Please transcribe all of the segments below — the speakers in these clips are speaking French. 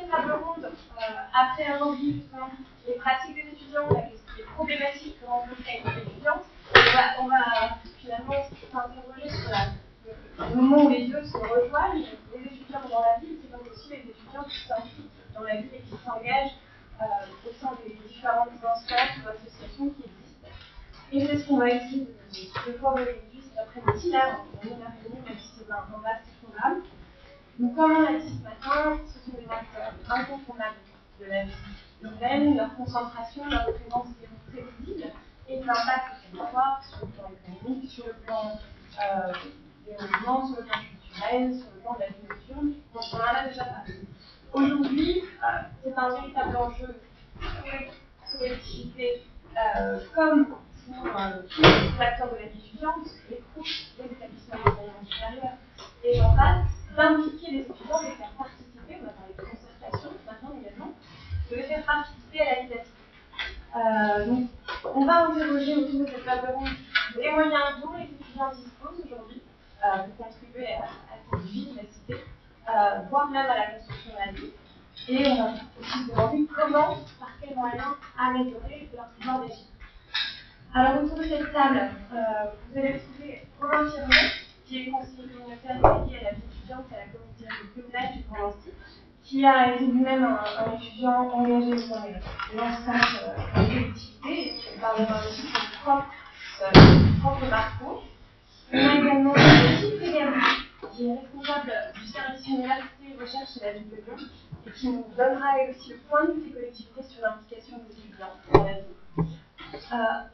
troisième table ronde appréhende justement les pratiques des étudiants, les problématiques que rencontrent les étudiants. On va finalement s'interroger sur le moment où les deux se rejoignent, les étudiants dans la ville, et donc aussi les étudiants qui s'impliquent dans la ville et qui s'engagent au sein des différentes instances ou associations qui existent. Et c'est ce qu'on va essayer de voir aujourd'hui cet après-midi, là, en 1h30, même si c'est un vaste programme. Donc, comme on l'a dit ce matin, ce sont des acteurs incontournables de la vie urbaine, leur concentration, leur présence est très visible, et l'impact du territoire sur le plan économique, sur le plan développement, sur le plan culturel, sur le plan de la vie nocturne. Donc, on en a déjà parlé. Aujourd'hui, c'est un véritable enjeu pour les collectivités comme pour tous les acteurs de la vie étudiante, les cours, les établissements d'enseignement supérieur, et j'en passe, d'impliquer les étudiants, de les faire participer, on a parlé de concertation maintenant également, de les faire participer à la vie d'activité. Donc, on va interroger autour de cette table ronde les moyens dont les étudiants disposent aujourd'hui pour contribuer à cette vie de la cité, voire même à la construction de la vie. Et on va aussi se demander comment, par quels moyens, améliorer leur pouvoir d'agir. Alors, autour de cette table, vous allez trouver Romain Pironnet, qui est conseiller communautaire délégué à la vie étudiante et à la communauté de pilotage du Grand Lancy, qui a été lui-même un étudiant engagé au sein de l'ensemble de la collectivité et qui parlera aussi de son propre parcours. On a également Philippe Péganou, qui est responsable du service université, recherche et la ville de Lyon, et qui nous donnera aussi le point de vue des collectivités sur l'implication des étudiants dans la vie.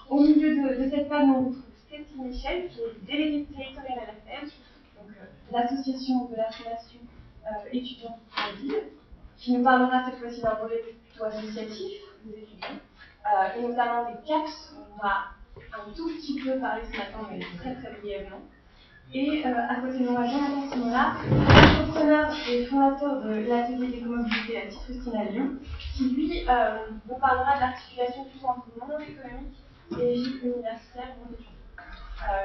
Au milieu de cette table, on retrouve Cécile Michel, qui est déléguée territoriale à la FEM, donc l'association de la fondation étudiante de la ville, qui nous parlera cette fois-ci d'un volet plutôt associatif des étudiants, et notamment des CAPS, on va un tout petit peu parler ce matin, mais très très brièvement. Et à côté de moi, Jonathan Simola, entrepreneur et fondateur de l'atelier d'écomobilité à Tite-Rustine à Lyon, qui lui vous parlera de l'articulation plutôt entre le monde économique et vie universitaire monde étudiant.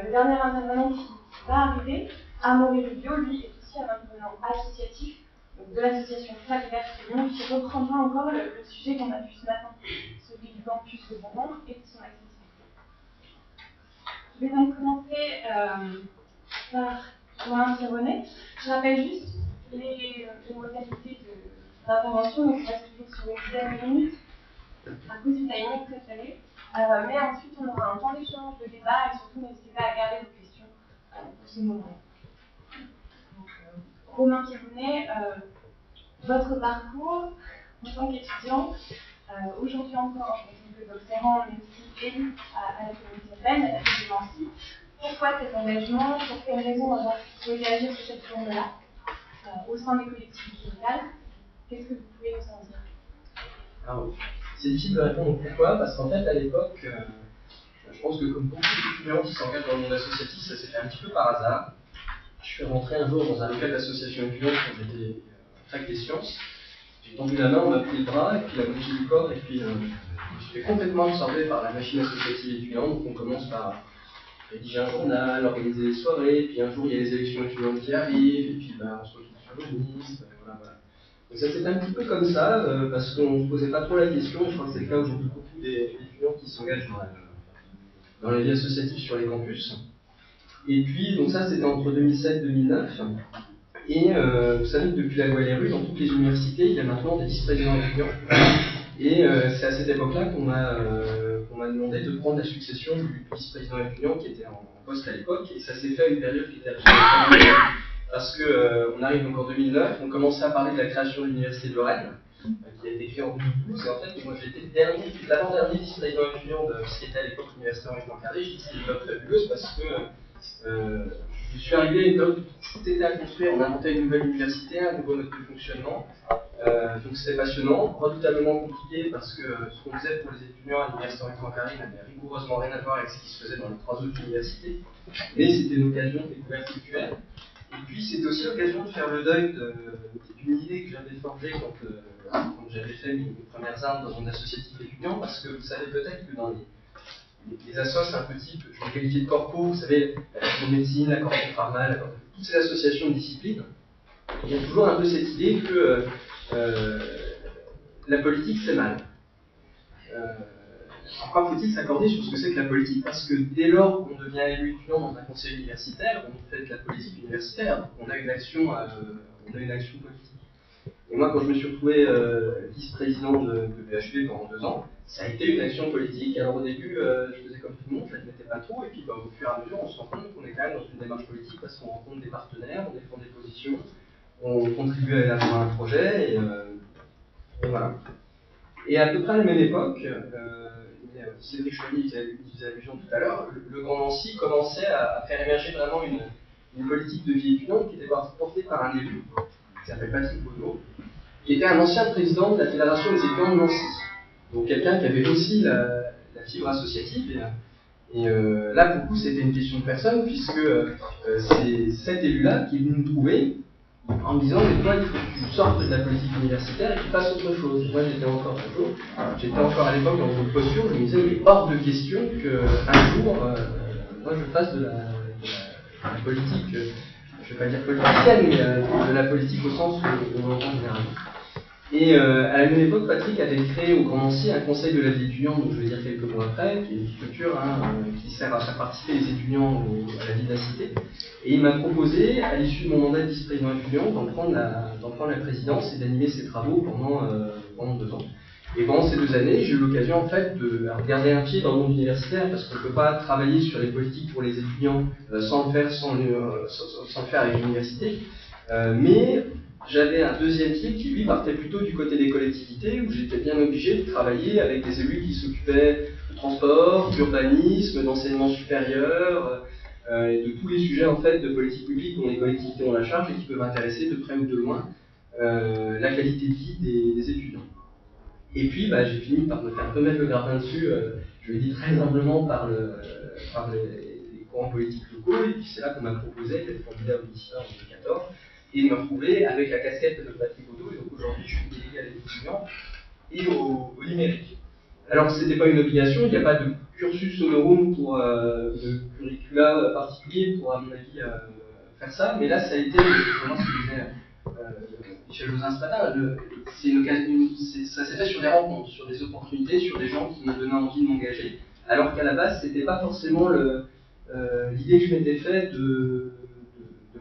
Le dernier intervenant qui va arriver, Amaury Rubio, lui est aussi un intervenant associatif de l'association Flac Vert Lyon, qui reprendra encore le sujet qu'on a vu ce matin, celui du campus de Bourbon et de son accessibilité. Je vais donc commencer par Romain Pironnet. Je rappelle juste les modalités d'intervention, donc on reste toujours sur une dizaine de minutes, à cause du timing très serré. Mais ensuite, on aura un temps d'échange, de débat, et surtout, n'hésitez pas à garder vos questions pour ce moment. Donc, Romain Pironnet, votre parcours en tant qu'étudiant, aujourd'hui encore en tant que doctorant, mais aussi élu à la communauté urbaine, à la ville de Nancy. Pourquoi cet engagement? Pour quelles raisons avoir souhaité agir sur cette forme-là au sein des collectivités locales? Qu'est-ce que vous pouvez nous en dire? Alors, c'est difficile de répondre pourquoi, parce qu'en fait, à l'époque, je pense que comme beaucoup d'étudiants qui s'engagent dans le monde associatif, ça s'est fait un petit peu par hasard. Je suis rentré un jour dans un local d'association étudiante quand j'étais fac des sciences. J'ai tendu la main, on m'a pris le bras, et puis la moitié du corps, et puis je me suis fait complètement absorbé par la machine associative étudiante. Donc on commence par rédiger un journal, organiser des soirées, puis un jour il y a les élections étudiantes qui arrivent, et puis on se retrouve sur le liste, voilà. Donc ça s'est un petit peu comme ça, parce qu'on ne se posait pas trop la question, et je crois que c'est le cas aujourd'hui beaucoup d'étudiants qui s'engagent dans la vie associative sur les campus. Et puis, donc ça c'était entre 2007 et 2009, et vous savez que depuis la loi LRU, dans toutes les universités, il y a maintenant des vice-présidents étudiants, et c'est à cette époque-là qu'on m'a demandé de prendre la succession du vice-président étudiant qui était en poste à l'époque, et ça s'est fait à une période qui était absolument parce qu'on arrive donc en 2009, on commençait à parler de la création de l'université de Lorraine, qui a été créée en 2012, et en fait, moi j'étais l'avant-dernier vice-président étudiant de ce qui était à l'époque l'université Henri Poincaré. Je dis que c'était une époque fabuleuse parce que je suis arrivé à une époque où tout était à construire, on inventait une nouvelle université, un nouveau mode de fonctionnement, donc c'était passionnant, redoutablement compliqué parce que ce qu'on faisait pour les étudiants à l'université Henri Poincaré n'avait rigoureusement rien à voir avec ce qui se faisait dans les 3 autres universités, mais c'était une occasion de découverte culturelle. Et puis c'était aussi l'occasion de faire le deuil d'une idée que j'avais forgée quand j'avais fait mes premières armes dans mon associatif étudiant, parce que vous savez peut-être que dans les assos un peu type, je vais qualifier de corpo, vous savez, la corpo de médecine, la corpo pharma, toutes ces associations de disciplines, il y a toujours un peu cette idée que la politique c'est mal. Encore faut-il s'accorder sur ce que c'est que la politique, parce que dès lors qu'on devient élu étudiant dans un conseil universitaire, on fait de la politique universitaire, donc on a une action politique. Et moi, quand je me suis retrouvé vice-président de PHP pendant 2 ans, ça a été une action politique. Alors au début, je faisais comme tout le monde, je ne l'admettais pas trop, et puis au fur et à mesure, on se rend compte qu'on est quand même dans une démarche politique parce qu'on rencontre des partenaires, on défend des positions, on contribue à élaborer un projet, et voilà. Et à peu près à la même époque, Cédric Chouany faisait allusion tout à l'heure, le Grand Nancy commençait à faire émerger vraiment une politique de vie étudiante qui était portée par un élu, qui s'appelle Patrick Baudot, qui était un ancien président de la Fédération des étudiants de Nancy. Donc quelqu'un qui avait aussi la fibre associative. Et là, pour le coup, c'était une question de personne, puisque c'est cet élu-là qui est venu nous trouver en me disant, mais toi, il faut que tu sortes de la politique universitaire et que tu fasses autre chose. Moi, j'étais encore à l'époque dans une posture où je me disais, mais hors de question qu'un jour, moi, je fasse de la politique, je ne vais pas dire politicienne, mais de la politique au sens où on l'entend généralement. Et à la même époque, Patrick avait créé au Grand Nancy un conseil de la vie étudiante, donc je vais dire quelques mois après, qui est une structure qui sert à faire participer les étudiants à la vie de la cité. Et il m'a proposé, à l'issue de mon mandat de vice-président étudiant, d'en prendre la présidence et d'animer ses travaux pendant 2 ans. Et pendant ces 2 années, j'ai eu l'occasion en fait de garder un pied dans le monde universitaire, parce qu'on ne peut pas travailler sur les politiques pour les étudiants sans le faire avec l'université. Mais j'avais un deuxième pied qui lui partait plutôt du côté des collectivités, où j'étais bien obligé de travailler avec des élus qui s'occupaient de transport, d'urbanisme, d'enseignement supérieur, et de tous les sujets en fait de politique publique dont les collectivités ont la charge et qui peuvent intéresser de près ou de loin la qualité de vie des étudiants. Et puis j'ai fini par me faire un peu mettre le grappin dessus, je le dis très humblement, par les courants politiques locaux, et puis c'est là qu'on m'a proposé d'être candidat au municipal en 2014, et de me retrouver avec la casquette de Patrick Baudot, et donc aujourd'hui je suis délégué à l'aide étudiante et au numérique. Alors ce n'était pas une obligation, il n'y a pas de cursus honorum de curricula particulier pour, à mon avis, faire ça, mais là ça a été, vraiment ce que disait Michel Jossin ce matin, ça s'est fait sur des rencontres, sur des opportunités, sur des gens qui m'ont donné envie de m'engager, alors qu'à la base c'était pas forcément l'idée que je m'étais faite de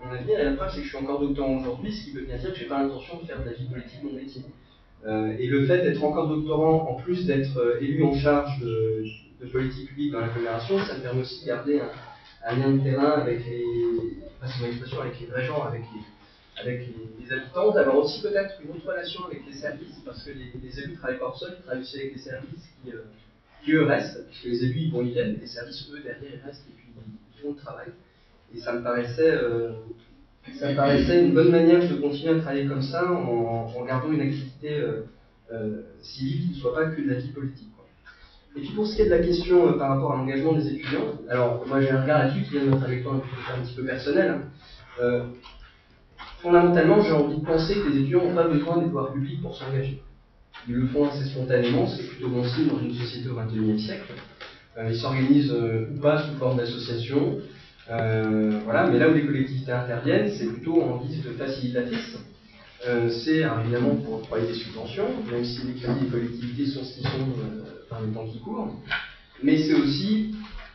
mon avenir, et la preuve c'est que je suis encore doctorant aujourd'hui, ce qui veut bien dire que j'ai pas l'intention de faire de la vie politique mon métier. Et le fait d'être encore doctorant, en plus d'être élu en charge de politique publique dans l'agglomération, ça me permet aussi de garder un lien de terrain avec les vrais gens, avec les habitants, d'avoir aussi peut-être une autre relation avec les services, parce que les élus ne travaillent pas seuls, ils travaillent aussi avec les services qui eux restent, parce que les élus ils vont, ils viennent, les services eux derrière ils restent et puis ils font le travail. Et ça me paraissait une bonne manière de continuer à travailler comme ça en gardant une activité civile qui ne soit pas que de la vie politique. Et puis pour ce qui est de la question par rapport à l'engagement des étudiants, alors moi j'ai un regard là-dessus qui vient de notre trajectoire un petit peu personnelle. Fondamentalement, j'ai envie de penser que les étudiants n'ont pas besoin des pouvoirs publics pour s'engager. Ils le font assez spontanément, c'est plutôt bon signe dans une société au XXIe siècle. Ils s'organisent ou pas sous forme d'association. Voilà, mais là où les collectivités interviennent, c'est plutôt en guise de facilitatrice. C'est évidemment pour octroyer des subventions, même si les crédits des collectivités sont ce qu'ils sont par le temps qui court, mais c'est aussi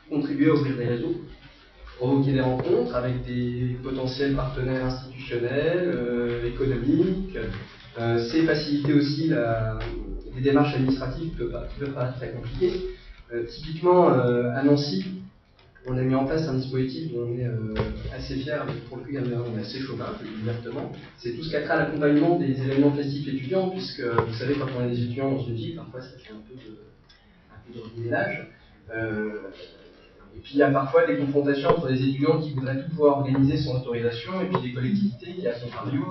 contribuer à ouvrir des réseaux, provoquer des rencontres avec des potentiels partenaires institutionnels, économiques. C'est faciliter aussi les démarches administratives qui ne peuvent pas être très compliquées. Typiquement, à Nancy, on a mis en place un dispositif dont on est assez fiers, mais pour le coup, on est assez chauvin, ouvertement. C'est tout ce qui a trait à l'accompagnement des événements festifs étudiants, puisque vous savez, quand on est des étudiants dans une ville, parfois ça fait un peu de remue-ménage. Et puis il y a parfois des confrontations entre les étudiants qui voudraient tout pouvoir organiser sans autorisation, et puis des collectivités qui, à contrario,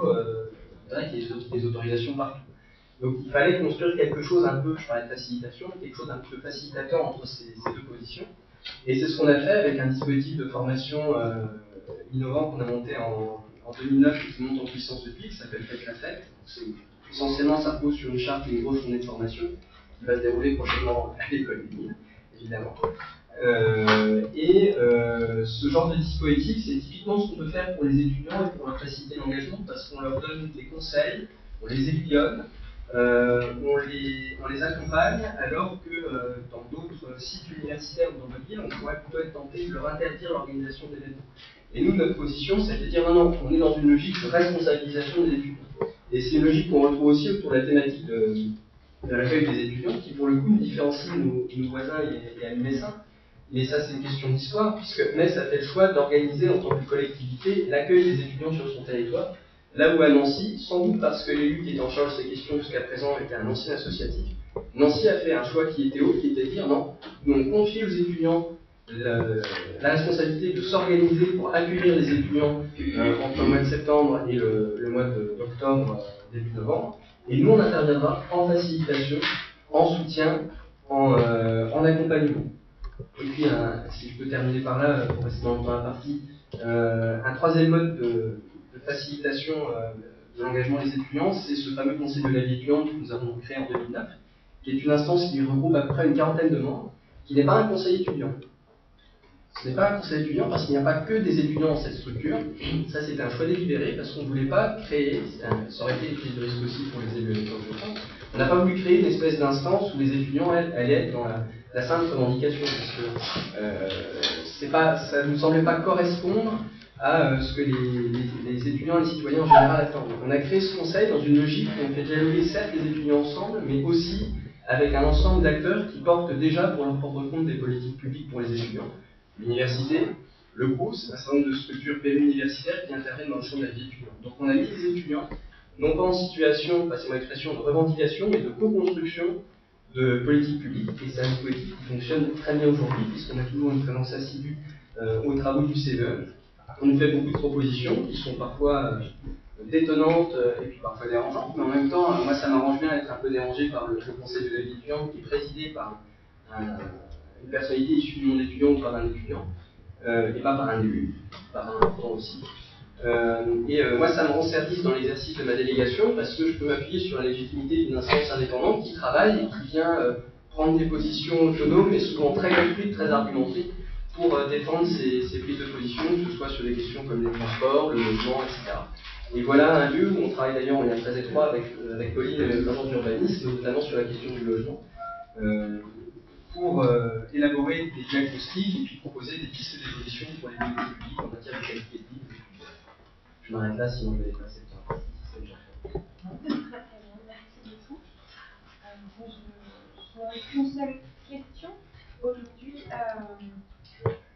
voudraient qu'il y ait des autorisations partout. Donc il fallait construire quelque chose un peu, je parlais de facilitation, quelque chose un peu facilitateur entre ces deux positions. Et c'est ce qu'on a fait avec un dispositif de formation innovant qu'on a monté en 2009 et qui monte en puissance depuis, qui s'appelle Faites la Fête. Essentiellement, ça repose sur une charte et une grosse journée de formation qui va se dérouler prochainement à l'école des Mines, évidemment. Ce genre de dispositif, c'est typiquement ce qu'on peut faire pour les étudiants et pour leur faciliter l'engagement, parce qu'on leur donne des conseils, on les aiguillonne, on les accompagne alors que dans d'autres sites universitaires ou dans d'autres villes, on pourrait plutôt être tenté de leur interdire l'organisation d'événements. Et nous, notre position, c'est de dire non, on est dans une logique de responsabilisation des étudiants. Et c'est une logique qu'on retrouve aussi autour de la thématique de l'accueil des étudiants, qui pour le coup nous différencie nos voisins et amis messins. Mais ça, c'est une question d'histoire, puisque Metz a fait le choix d'organiser en tant que collectivité l'accueil des étudiants sur son territoire. Là où à Nancy, sans doute parce que l'élu qui était en charge de ces questions jusqu'à présent était un ancien associatif, Nancy a fait un choix qui était haut, qui était de dire non, nous on confie aux étudiants la responsabilité de s'organiser pour accueillir les étudiants entre le mois de septembre et le mois d'octobre, début novembre, et nous on interviendra en facilitation, en soutien, en accompagnement. Et puis, si je peux terminer par là, pour rester dans le temps imparti, un troisième mode de facilitation de l'engagement des étudiants, c'est ce fameux conseil de la vie étudiante que nous avons créé en 2009, qui est une instance qui regroupe à peu près une quarantaine de membres, qui n'est pas un conseil étudiant. Ce n'est pas un conseil étudiant parce qu'il n'y a pas que des étudiants dans cette structure. Ça, c'était un choix délibéré parce qu'on ne voulait pas créer, ça aurait été une prise de risque aussi pour les élus électoraux, je pense. On n'a pas voulu créer une espèce d'instance où les étudiants allaient être dans la simple revendication, parce que ça ne nous semblait pas correspondre à ce que les étudiants et les citoyens en général attendent. On a créé ce conseil dans une logique où on fait dialoguer certes les étudiants ensemble, mais aussi avec un ensemble d'acteurs qui portent déjà pour leur propre compte des politiques publiques pour les étudiants. L'université, le CRUS, un certain nombre de structures péri-universitaires qui interviennent dans le champ de la vie étudiante. Donc on a mis les étudiants, non pas en situation, passez-moi l'expression, de revendication, mais de co-construction de politiques publiques, et c'est une politique qui fonctionne très bien aujourd'hui, puisqu'on a toujours une présence assidue aux travaux du CVE. On nous fait beaucoup de propositions qui sont parfois détonnantes et puis parfois dérangeantes, mais en même temps, moi ça m'arrange bien d'être un peu dérangé par le conseil de la vie étudiante qui est présidé par une personnalité issue du monde étudiant ou par un étudiant, et pas par un élu, par un enfant aussi. Moi, ça me rend service dans l'exercice de ma délégation parce que je peux m'appuyer sur la légitimité d'une instance indépendante qui travaille et qui vient prendre des positions autonomes et souvent très construites, très argumentées pour défendre ses prises de position, que ce soit sur des questions comme les transports, le logement, etc. Et voilà un lieu où on travaille d'ailleurs en lien très étroit avec Pauline et l'agence d'urbanisme, notamment sur la question du logement, pour élaborer des diagnostics et puis proposer des pistes d'évolution pour les politiques publiques en matière de qualité de vie. Je m'arrête là, sinon je vais dépasser le temps. Très bien, merci beaucoup. Je n'aurais qu'une seule question aujourd'hui.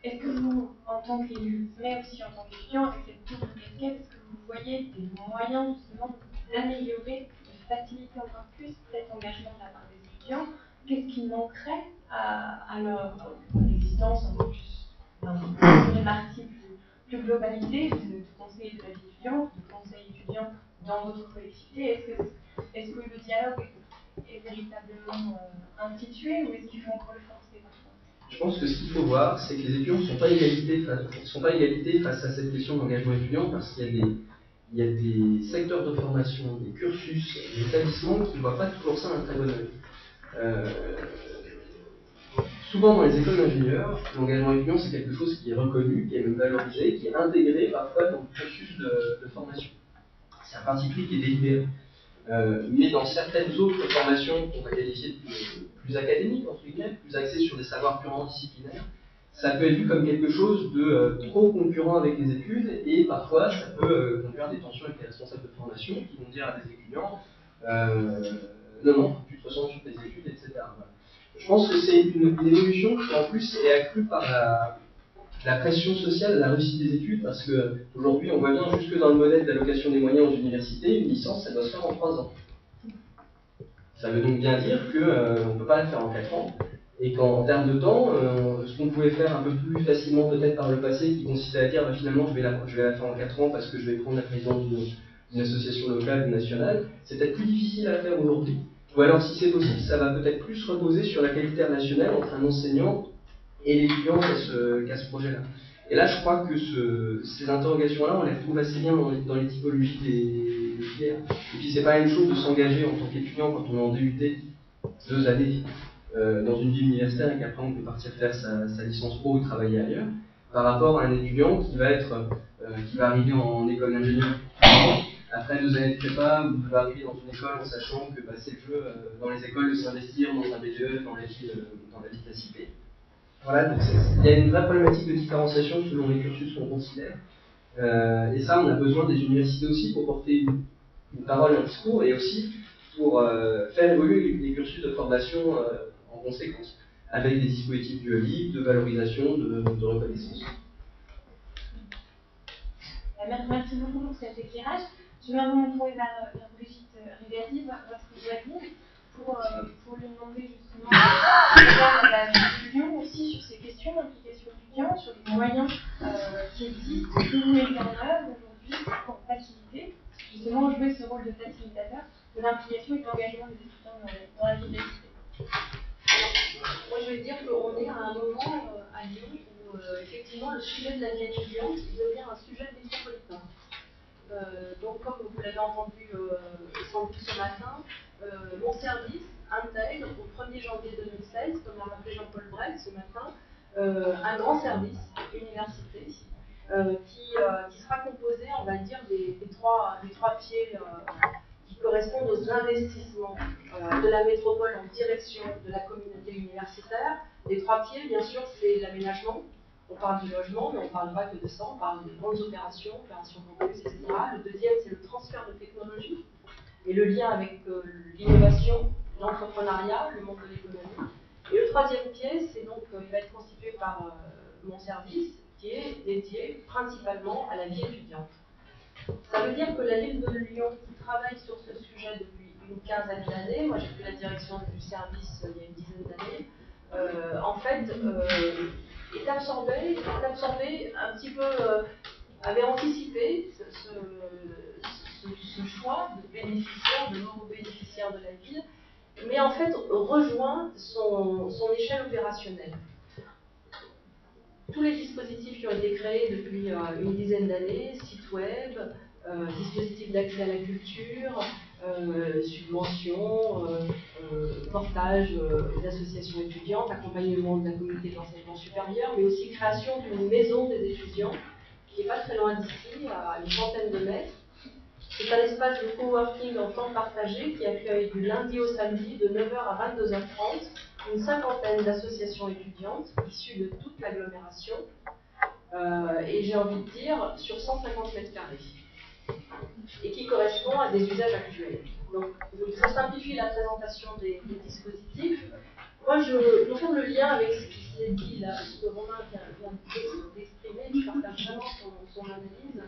Est-ce que vous, en tant qu'élu, mais aussi en tant qu'étudiant, avec cette double casquette, est-ce que vous voyez des moyens justement d'améliorer, de faciliter encore plus cet engagement de la part des étudiants? Qu'est-ce qui manquerait à leur existence un peu plus répartie, plus globalisée de conseillers de la vie étudiante, de conseils étudiants dans votre collectivité? Est-ce que le dialogue est véritablement institué ou est-ce qu'il faut encore le forcer? Je pense que ce qu'il faut voir, c'est que les étudiants ne sont pas égalité face à cette question d'engagement étudiant parce qu'il y a des secteurs de formation, des cursus, des établissements qui ne voient pas toujours ça d'un très bon œil. Souvent dans les écoles d'ingénieurs, l'engagement étudiant c'est quelque chose qui est reconnu, qui est même valorisé, qui est intégré parfois dans le cursus de formation. C'est un parti pris qui est délibéré. Mais dans certaines autres formations qu'on va qualifier de plus académiques, entre guillemets, plus axées sur des savoirs purement disciplinaires, ça peut être vu comme quelque chose de trop concurrent avec les études et parfois ça peut conduire à des tensions avec les responsables de formation qui vont dire à des étudiants non, tu te ressens sur tes études, etc. Voilà. Je pense que c'est une évolution qui en plus est accrue par la pression sociale, la réussite des études, parce qu'aujourd'hui on voit bien jusque dans le modèle d'allocation des moyens aux universités, une licence ça doit se faire en 3 ans. Ça veut donc bien dire qu'on ne peut pas la faire en 4 ans, et qu'en termes de temps, ce qu'on pouvait faire un peu plus facilement peut-être par le passé, qui consistait à dire finalement je vais la faire en 4 ans parce que je vais prendre la présidence d'une association locale ou nationale, c'est peut-être plus difficile à faire aujourd'hui. Ou alors si c'est possible, ça va peut-être plus reposer sur la qualité relationnelle entre un enseignant et l'étudiant qu'à ce projet-là. Et là, je crois que ces interrogations-là, on les retrouve assez bien dans les typologies des filières. Et puis, c'est pas la même chose de s'engager en tant qu'étudiant quand on est en DUT, 2 années, dans une vie universitaire et qu'après on peut partir faire sa licence pro ou travailler ailleurs, par rapport à un étudiant qui va arriver en école d'ingénieur Après 2 années de prépa, vous devez arriver dans une école en sachant que c'est le jeu dans les écoles de s'investir dans un BDE, dans la vie de la cité. Voilà, donc il y a une vraie problématique de différenciation selon les cursus qu'on considère. Et ça, on a besoin des universités aussi pour porter une parole, un discours, et aussi pour faire évoluer les cursus de formation en conséquence, avec des dispositifs du libre, de valorisation, de reconnaissance. Merci beaucoup pour cet éclairage. Je vais vous montrer vers Brigitte Régadi, votre voisine, pour lui demander justement de la vision aussi sur ces questions d'implication étudiante, sur les moyens qui existent, que vous mettez en œuvre aujourd'hui pour faciliter, justement jouer ce rôle de facilitateur de l'implication et de l'engagement des étudiants dans la vie de la cité. Moi, je vais dire qu'on est à un moment à Lyon où effectivement le sujet de la vie étudiante devient un sujet métropolitain. Donc, comme vous l'avez entendu sans doute ce matin, mon service intègre au 1er janvier 2016, comme l'a rappelé Jean-Paul Brel ce matin, un grand service université qui sera composé, on va dire, des trois pieds qui correspondent aux investissements de la métropole en direction de la communauté universitaire. Les 3 pieds, bien sûr, c'est l'aménagement. On parle du logement, mais on ne parle pas que de ça, on parle des grandes opérations campus, etc. Le deuxième, c'est le transfert de technologie et le lien avec l'innovation, l'entrepreneuriat, le monde de l'économie. Et le 3e pied, c'est donc, il va être constitué par mon service, qui est dédié principalement à la vie étudiante. Ça veut dire que la ville de Lyon, qui travaille sur ce sujet depuis une quinzaine d'années, moi j'ai pris la direction du service il y a une dizaine d'années, en fait, est absorbé un petit peu, avait anticipé ce choix de bénéficiaires, de nouveaux bénéficiaires de la ville, mais en fait rejoint son échelle opérationnelle. Tous les dispositifs qui ont été créés depuis une dizaine d'années, sites web, dispositifs d'accès à la culture, subventions, portage des associations étudiantes, accompagnement de la communauté de l'enseignement supérieur, mais aussi création d'une maison des étudiants, qui n'est pas très loin d'ici, à une centaine de mètres. C'est un espace de coworking en temps partagé qui accueille du lundi au samedi de 9h à 22h30 une cinquantaine d'associations étudiantes issues de toute l'agglomération, et j'ai envie de dire sur 150 mètres carrés, et qui correspond à des usages actuels. Donc, ça simplifie la présentation des dispositifs. Moi, je pour faire le lien avec ce qui s'est dit là, ce que Romain vient d'exprimer, je partage vraiment son analyse.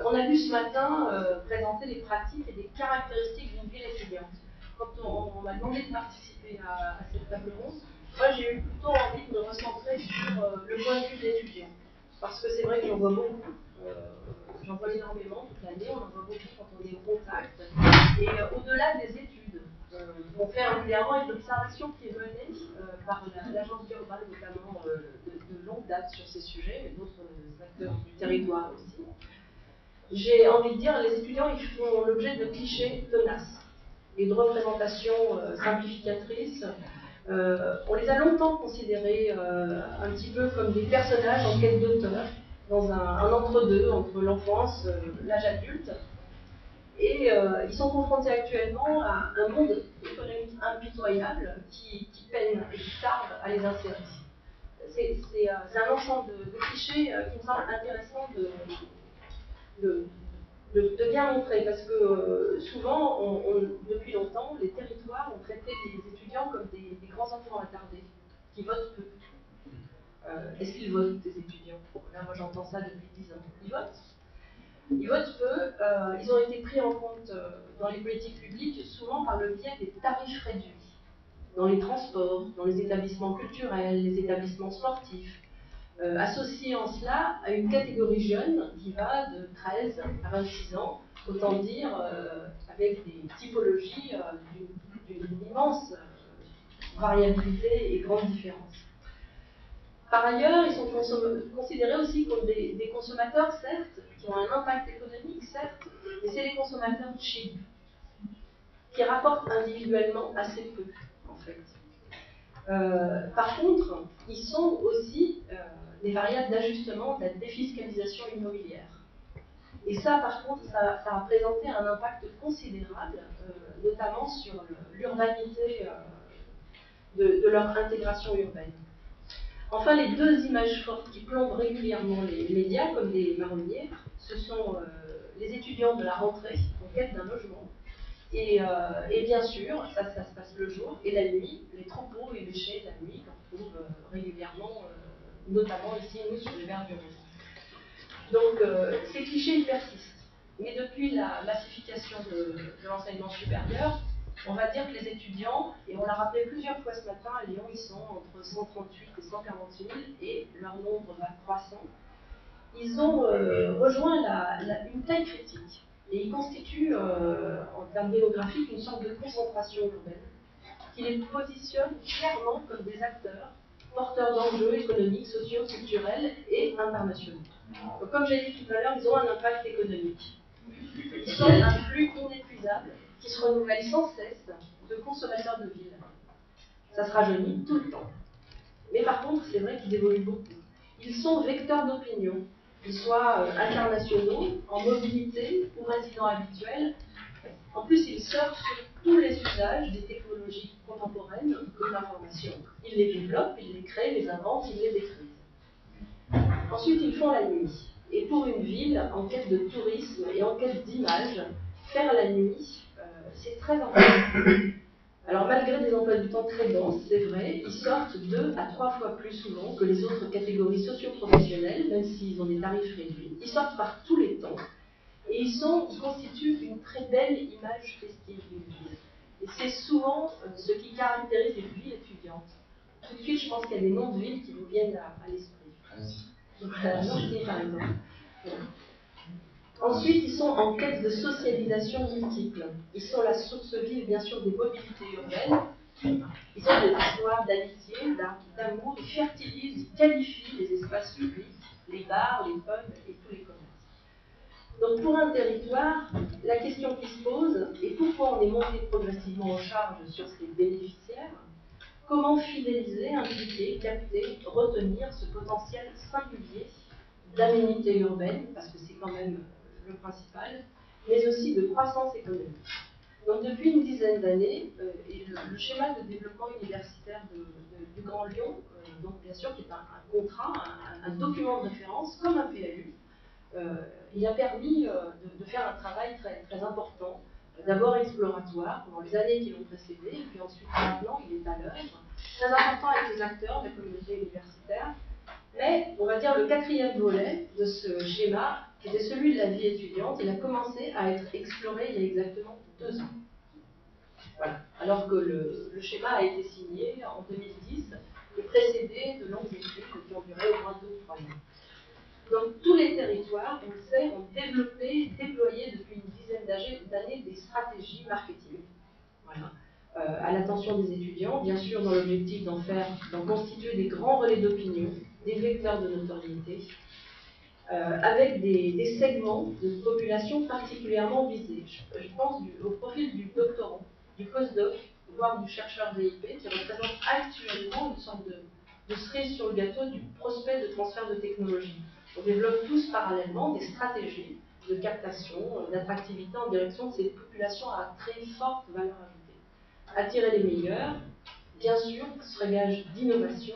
On a vu ce matin présenter les pratiques et les caractéristiques d'une ville étudiante. Quand on m'a demandé de participer à cette table ronde, moi j'ai eu plutôt envie de me recentrer sur le point de vue de l'étudiant. Parce que c'est vrai que j'en vois beaucoup, j'en vois énormément toute l'année, on en voit beaucoup quand on est au contact. Et au-delà des études, on fait régulièrement une observation qui est menée par l'agence urbaine, notamment de longue date sur ces sujets, mais d'autres acteurs du territoire aussi. J'ai envie de dire, les étudiants ils font l'objet de clichés tenaces et de représentations simplificatrices. On les a longtemps considérés un petit peu comme des personnages en quête d'auteur, dans un entre-deux entre l'enfance, l'âge adulte. Et ils sont confrontés actuellement à un monde économique impitoyable qui peine et qui tarde à les insérer. C'est un ensemble de clichés qui me semble intéressant de bien montrer, parce que souvent, depuis longtemps, les territoires ont traité les étudiants comme des grands enfants attardés, qui votent peu. Est-ce qu'ils votent, des étudiants? Là, moi j'entends ça depuis 10 ans. Ils votent. Ils votent peu, ils ont été pris en compte dans les politiques publiques, souvent par le biais des tarifs réduits, dans les transports, dans les établissements culturels, les établissements sportifs. Associé en cela à une catégorie jeune qui va de 13 à 26 ans, autant dire avec des typologies d'une immense variabilité et grande différence. Par ailleurs, ils sont considérés aussi comme des consommateurs, certes, qui ont un impact économique, certes, mais c'est les consommateurs cheap, qui rapportent individuellement assez peu, en fait. Par contre, ils sont aussi des variables d'ajustement de la défiscalisation immobilière. Et ça, par contre, ça a présenté un impact considérable, notamment sur l'urbanité de leur intégration urbaine. Enfin, les deux images fortes qui plombent régulièrement les médias, comme des marronniers, ce sont les étudiants de la rentrée en quête d'un logement. Et bien sûr, ça se passe le jour, et la nuit, les troupeaux et bêchers la nuit qu'on trouve régulièrement, notamment ici, nous, sur les berges du Rhône. Donc, ces clichés, ils persistent. Mais depuis la massification de l'enseignement supérieur, on va dire que les étudiants, et on l'a rappelé plusieurs fois ce matin, à Lyon, ils sont entre 138 et 140 000, et leur nombre va croissant. Ils ont rejoint une taille critique, et ils constituent, en termes démographiques, une sorte de concentration urbaine, qui les positionne clairement comme des acteurs porteurs d'enjeux économiques, sociaux, culturels et internationaux. Donc, comme j'ai dit tout à l'heure, ils ont un impact économique. Ils sont un flux inépuisable qui se renouvelle sans cesse de consommateurs de ville. Ça se rajeunit tout le temps. Mais par contre, c'est vrai qu'ils évoluent beaucoup. Ils sont vecteurs d'opinion, qu'ils soient internationaux, en mobilité ou résidents habituels. En plus, ils surfent sur tous les usages des technologies contemporaines de l'information. Ils les développent, ils les créent, les inventent, ils les détruisent. Ensuite, ils font la nuit. Et pour une ville en quête de tourisme et en quête d'image, faire la nuit, c'est très important. Alors malgré des emplois du temps très denses, c'est vrai, ils sortent 2 à 3 fois plus souvent que les autres catégories socio-professionnelles, même s'ils ont des tarifs réduits. Ils sortent par tous les temps. Et ils constituent une très belle image festive d'une ville. Et c'est souvent ce qui caractérise une ville étudiante. Tout de suite, je pense qu'il y a des noms de villes qui vous viennent à l'esprit. Voilà, Nancy par exemple. Voilà. Ensuite, ils sont en quête de socialisation multiple. Ils sont la source vive, bien sûr, des mobilités urbaines. Ils ont des histoires d'amitié, d'amour. Ils fertilisent, ils qualifient les espaces publics, les bars, les pubs et tous les commerces. Donc, pour un territoire, la question qui se pose est pourquoi on est monté progressivement en charge sur ces bénéficiaires? Comment fidéliser, impliquer, capter, retenir ce potentiel singulier d'aménité urbaine, parce que c'est quand même le principal, mais aussi de croissance économique. Donc depuis une dizaine d'années, le schéma de développement universitaire du Grand Lyon, donc bien sûr qui est un contrat, un document de référence, comme un PLU, il a permis de faire un travail très, très important, d'abord exploratoire pendant les années qui l'ont précédé, et puis ensuite maintenant il est à l'œuvre, très important avec les acteurs de la communauté universitaire. Mais, on va dire, le quatrième volet de ce schéma, qui était celui de la vie étudiante, il a commencé à être exploré il y a exactement 2 ans. Voilà. Alors que le schéma a été signé en 2010 et précédé de longues études qui ont duré au moins 2 ou 3 ans. Donc, tous les territoires, on le sait, ont développé, déployé depuis une dizaine d'années des stratégies marketing. Voilà. À l'attention des étudiants, bien sûr dans l'objectif d'en constituer des grands relais d'opinion, des vecteurs de notoriété, avec des segments de population particulièrement visés. Je pense au profil du doctorant, du postdoc, voire du chercheur VIP, qui représente actuellement une sorte de cerise sur le gâteau du prospect de transfert de technologie. On développe tous parallèlement des stratégies de captation, d'attractivité en direction de ces populations à très forte valeur ajoutée. Attirer les meilleurs, bien sûr, ce serait gage d'innovation,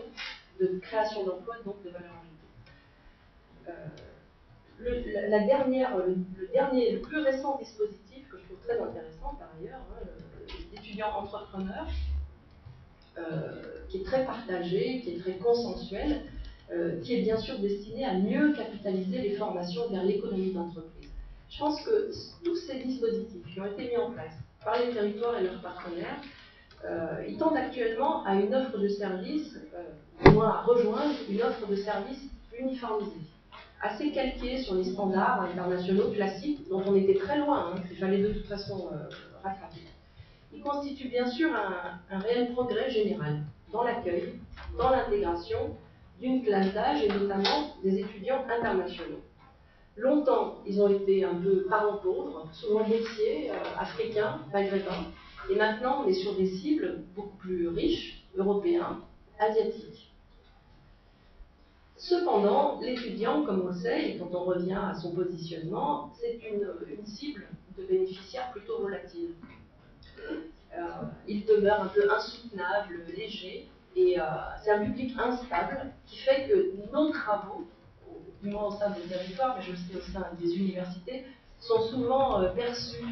de création d'emplois, donc de valeur ajoutée. Le plus récent dispositif que je trouve très intéressant par ailleurs, l'étudiant entrepreneur, qui est très partagé, qui est très consensuel, qui est bien sûr destiné à mieux capitaliser les formations vers l'économie d'entreprise. Je pense que tous ces dispositifs qui ont été mis en place par les territoires et leurs partenaires, ils tendent actuellement à une offre de service, du moins à rejoindre une offre de service uniformisée, assez calquée sur les standards internationaux classiques dont on était très loin, qu'il fallait de toute façon rattraper. Il constitue bien sûr un réel progrès général dans l'accueil, dans l'intégration d'une classe d'âge et notamment des étudiants internationaux. Longtemps, ils ont été un peu parents pauvres, souvent boursiers, africains, maghrébins, et maintenant on est sur des cibles beaucoup plus riches, européens, asiatiques. Cependant, l'étudiant, comme on le sait, et quand on revient à son positionnement, c'est une cible de bénéficiaires plutôt volatile. Il demeure un peu insoutenable, léger, et c'est un public instable qui fait que nos travaux, du moins au sein des territoires, mais je le sais au sein des universités, sont souvent perçus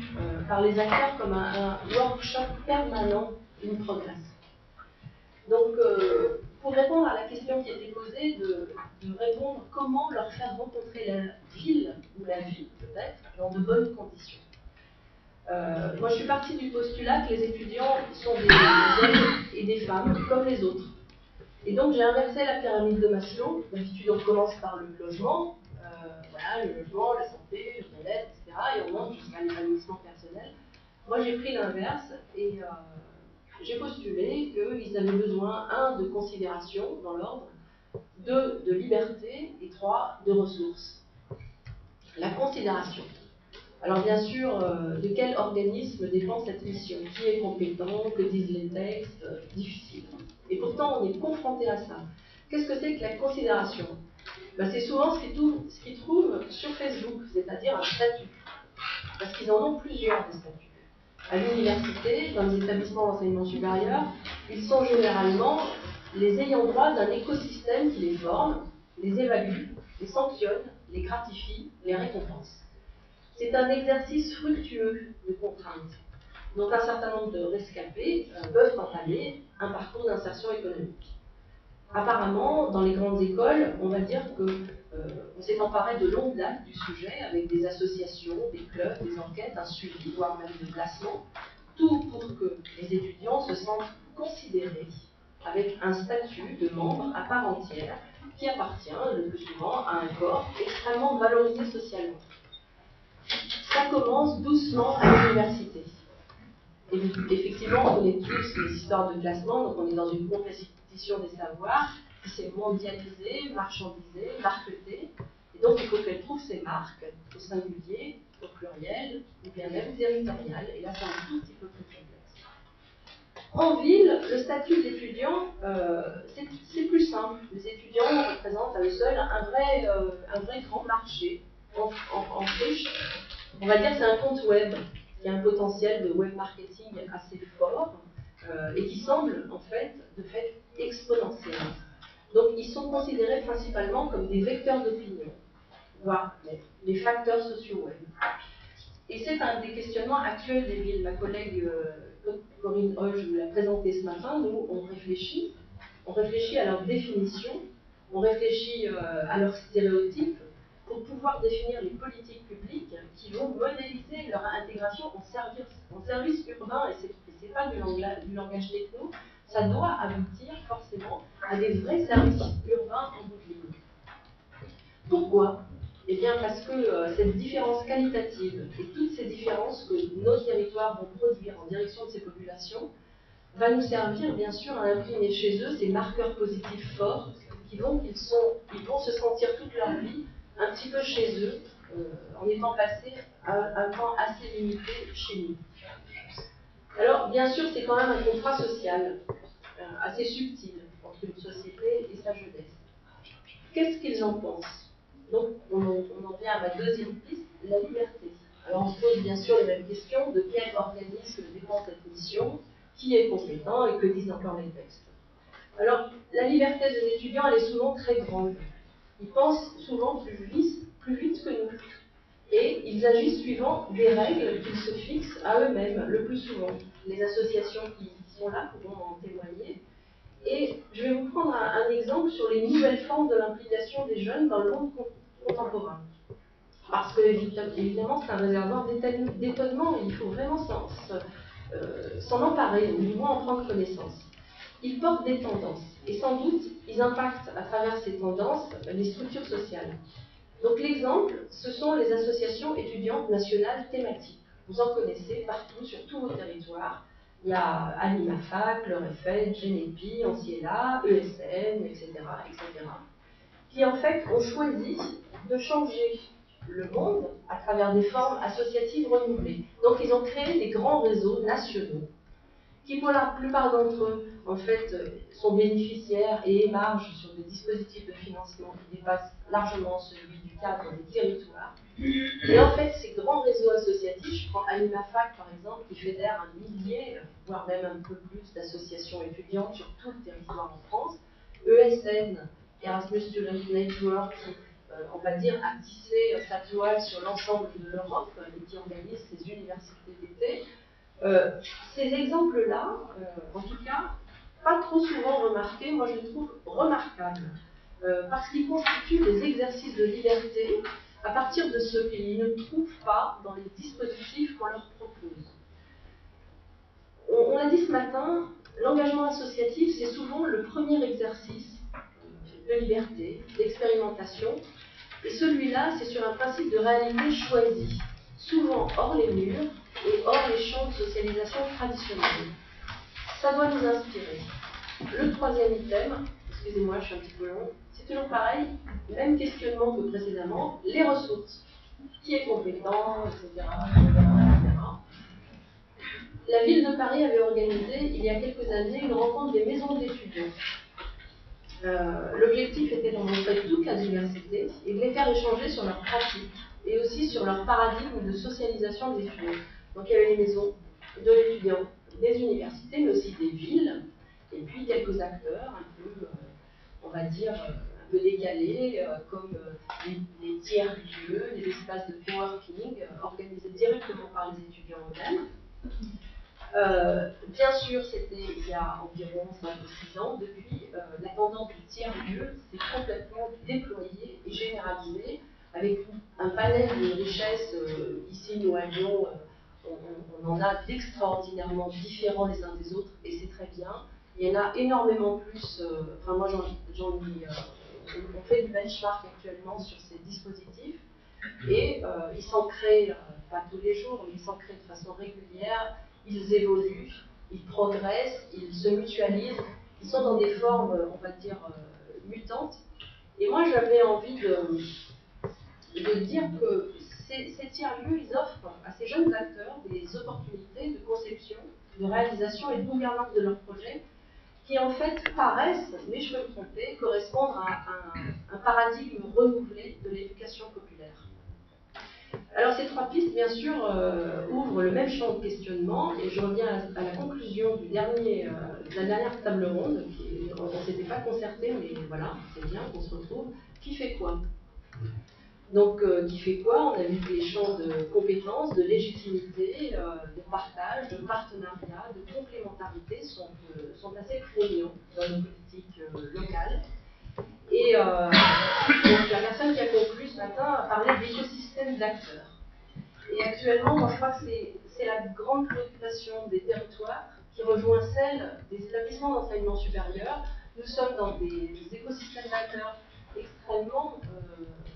par les acteurs comme un workshop permanent in progress. Donc, pour répondre à la question qui était posée, de répondre comment leur faire rencontrer la ville ou la vie, peut-être, dans de bonnes conditions. Moi, je suis partie du postulat que les étudiants sont des hommes et des femmes comme les autres. Et donc, j'ai inversé la pyramide de Maslow. D'habitude, on commence par le logement, voilà, le logement, la santé, le bien-être, etc. Et on monte jusqu'à l'épanouissement personnel. Moi, j'ai pris l'inverse et j'ai postulé qu'ils avaient besoin, 1, de considération dans l'ordre, 2, de liberté et 3, de ressources. La considération. Alors bien sûr, de quel organisme dépend cette mission? Qui est compétent? Que disent les textes? Difficile. Et pourtant, on est confronté à ça. Qu'est-ce que c'est que la considération? C'est souvent ce qu'ils trouvent sur Facebook, c'est-à-dire un statut. Parce qu'ils en ont plusieurs des statuts. À l'université, dans les établissements d'enseignement supérieur, ils sont généralement les ayants droit d'un écosystème qui les forme, les évalue, les sanctionne, les gratifie, les récompense. C'est un exercice fructueux de contrainte, dont un certain nombre de rescapés peuvent entamer un parcours d'insertion économique. Apparemment, dans les grandes écoles, on va dire qu'on s'est emparé de longue date du sujet avec des associations, des clubs, des enquêtes, un suivi, voire même des placements, tout pour que les étudiants se sentent considérés avec un statut de membre à part entière qui appartient le plus souvent à un corps extrêmement valorisé socialement. Ça commence doucement à l'université. Et effectivement, on connaît tous les histoires de classement, donc on est dans une compétition des savoirs qui s'est mondialisée, marchandisée, marketée. Et donc il faut qu'elle trouve ses marques au singulier, au pluriel, ou bien même territorial. Et là, c'est un tout petit peu plus complexe. En ville, le statut d'étudiant, c'est plus simple. Les étudiants représentent à eux seuls un vrai grand marché en friche. On va dire que c'est un compte web qui a un potentiel de web marketing assez fort et qui semble en fait de fait exponentiel. Donc ils sont considérés principalement comme des vecteurs d'opinion, voire des facteurs sociaux web. Et c'est un des questionnements actuels des villes. Ma collègue Corinne Hoge vous l'a présenté ce matin. Nous, on réfléchit à leur définition, on réfléchit à leurs stéréotypes, pour pouvoir définir les politiques publiques qui vont modéliser leur intégration en service urbain, et c'est pas du langage techno, ça doit aboutir forcément à des vrais services urbains en bout de ligne. Pourquoi? Eh bien parce que cette différence qualitative et toutes ces différences que nos territoires vont produire en direction de ces populations va nous servir bien sûr à imprimer chez eux ces marqueurs positifs forts qui vont ils vont se sentir toute leur vie un petit peu chez eux, en étant passés un temps assez limité chez nous. Alors, bien sûr, c'est quand même un contrat social assez subtil entre une société et sa jeunesse. Qu'est-ce qu'ils en pensent? Donc, on en vient à ma deuxième piste, la liberté. Alors, on se pose bien sûr les mêmes questions, de quel organisme dépend cette mission, qui est compétent et que disent encore les textes. Alors, la liberté des étudiants, elle est souvent très grande. Ils pensent souvent plus vite que nous. Et ils agissent suivant des règles qu'ils se fixent à eux-mêmes, le plus souvent. Les associations qui sont là pourront en témoigner. Et je vais vous prendre un exemple sur les nouvelles formes de l'implication des jeunes dans le monde contemporain. Parce que, évidemment, c'est un réservoir d'étonnement et il faut vraiment s'en emparer, ou du moins en prendre connaissance. Ils portent des tendances, et sans doute, ils impactent à travers ces tendances les structures sociales. Donc l'exemple, ce sont les associations étudiantes nationales thématiques. Vous en connaissez partout, sur tous vos territoires. Il y a AnimaFac, l'Orefet, Genepi, Anciela, ESN, etc., qui en fait ont choisi de changer le monde à travers des formes associatives renouvelées. Donc ils ont créé des grands réseaux nationaux qui pour la plupart d'entre eux, en fait, sont bénéficiaires et émargent sur des dispositifs de financement qui dépassent largement celui du cadre des territoires. Et en fait, ces grands réseaux associatifs, je prends AnimaFac par exemple, qui fédère 1 millier, voire même un peu plus d'associations étudiantes sur tout le territoire en France, ESN, Erasmus Student Network, qui, on va dire, a tissé sa toile sur l'ensemble de l'Europe et qui organise ces universités d'été. Ces exemples-là, en tout cas, pas trop souvent remarqués, moi je les trouve remarquables, parce qu'ils constituent des exercices de liberté à partir de ce qu'ils ne trouvent pas dans les dispositifs qu'on leur propose. On l'a dit ce matin, l'engagement associatif, c'est souvent le premier exercice de liberté, d'expérimentation, et celui-là, c'est sur un principe de réalité choisie, souvent hors les murs et hors les champs de socialisation traditionnels. Ça doit nous inspirer. Le troisième item, excusez-moi, je suis un petit peu long, c'est toujours pareil, même questionnement que précédemment, les ressources. Qui est compétent, etc. La ville de Paris avait organisé, il y a quelques années, une rencontre des maisons d'étudiants. L'objectif était d'en montrer toute la diversité et de les faire échanger sur leurs pratiques et aussi sur leur paradigme de socialisation des étudiants. Donc il y avait les maisons de l'étudiant, des universités, mais aussi des villes, et puis quelques acteurs un peu, on va dire, un peu décalés, comme les tiers-lieux, les espaces de coworking, organisés directement par les étudiants eux-mêmes. Bien sûr, c'était il y a environ 5 ou 6 ans. Depuis, la tendance du tiers-lieu s'est complètement déployée et généralisée avec un panel de richesses. Ici, nous à Lyon, on en a d'extraordinairement différents les uns des autres et c'est très bien. Il y en a énormément plus. Enfin, moi, on fait du benchmark actuellement sur ces dispositifs et ils s'en créent, pas tous les jours, mais ils s'en créent de façon régulière. Ils évoluent, ils progressent, ils se mutualisent, ils sont dans des formes, on va dire, mutantes. Et moi, j'avais envie de dire que ces tiers-lieux, ils offrent à ces jeunes acteurs des opportunités de conception, de réalisation et de gouvernance de leurs projets qui, en fait, paraissent, mais je peux me tromper, correspondre à un paradigme renouvelé de l'éducation populaire. Alors ces 3 pistes, bien sûr, ouvrent le même champ de questionnement, et je reviens à la conclusion de la dernière table ronde, on ne s'était pas concerté, mais voilà, c'est bien qu'on se retrouve. Qui fait quoi? Donc, qui fait quoi? On a vu que les champs de compétences, de légitimité, de partage, de partenariat, de complémentarité sont assez prégnants dans nos politiques locales. Et donc, la personne qui a conclu ce matin a parlé d'écosystème d'acteurs. Et actuellement, moi je crois que c'est la grande préoccupation des territoires qui rejoint celle des établissements d'enseignement supérieur. Nous sommes dans des écosystèmes d'acteurs extrêmement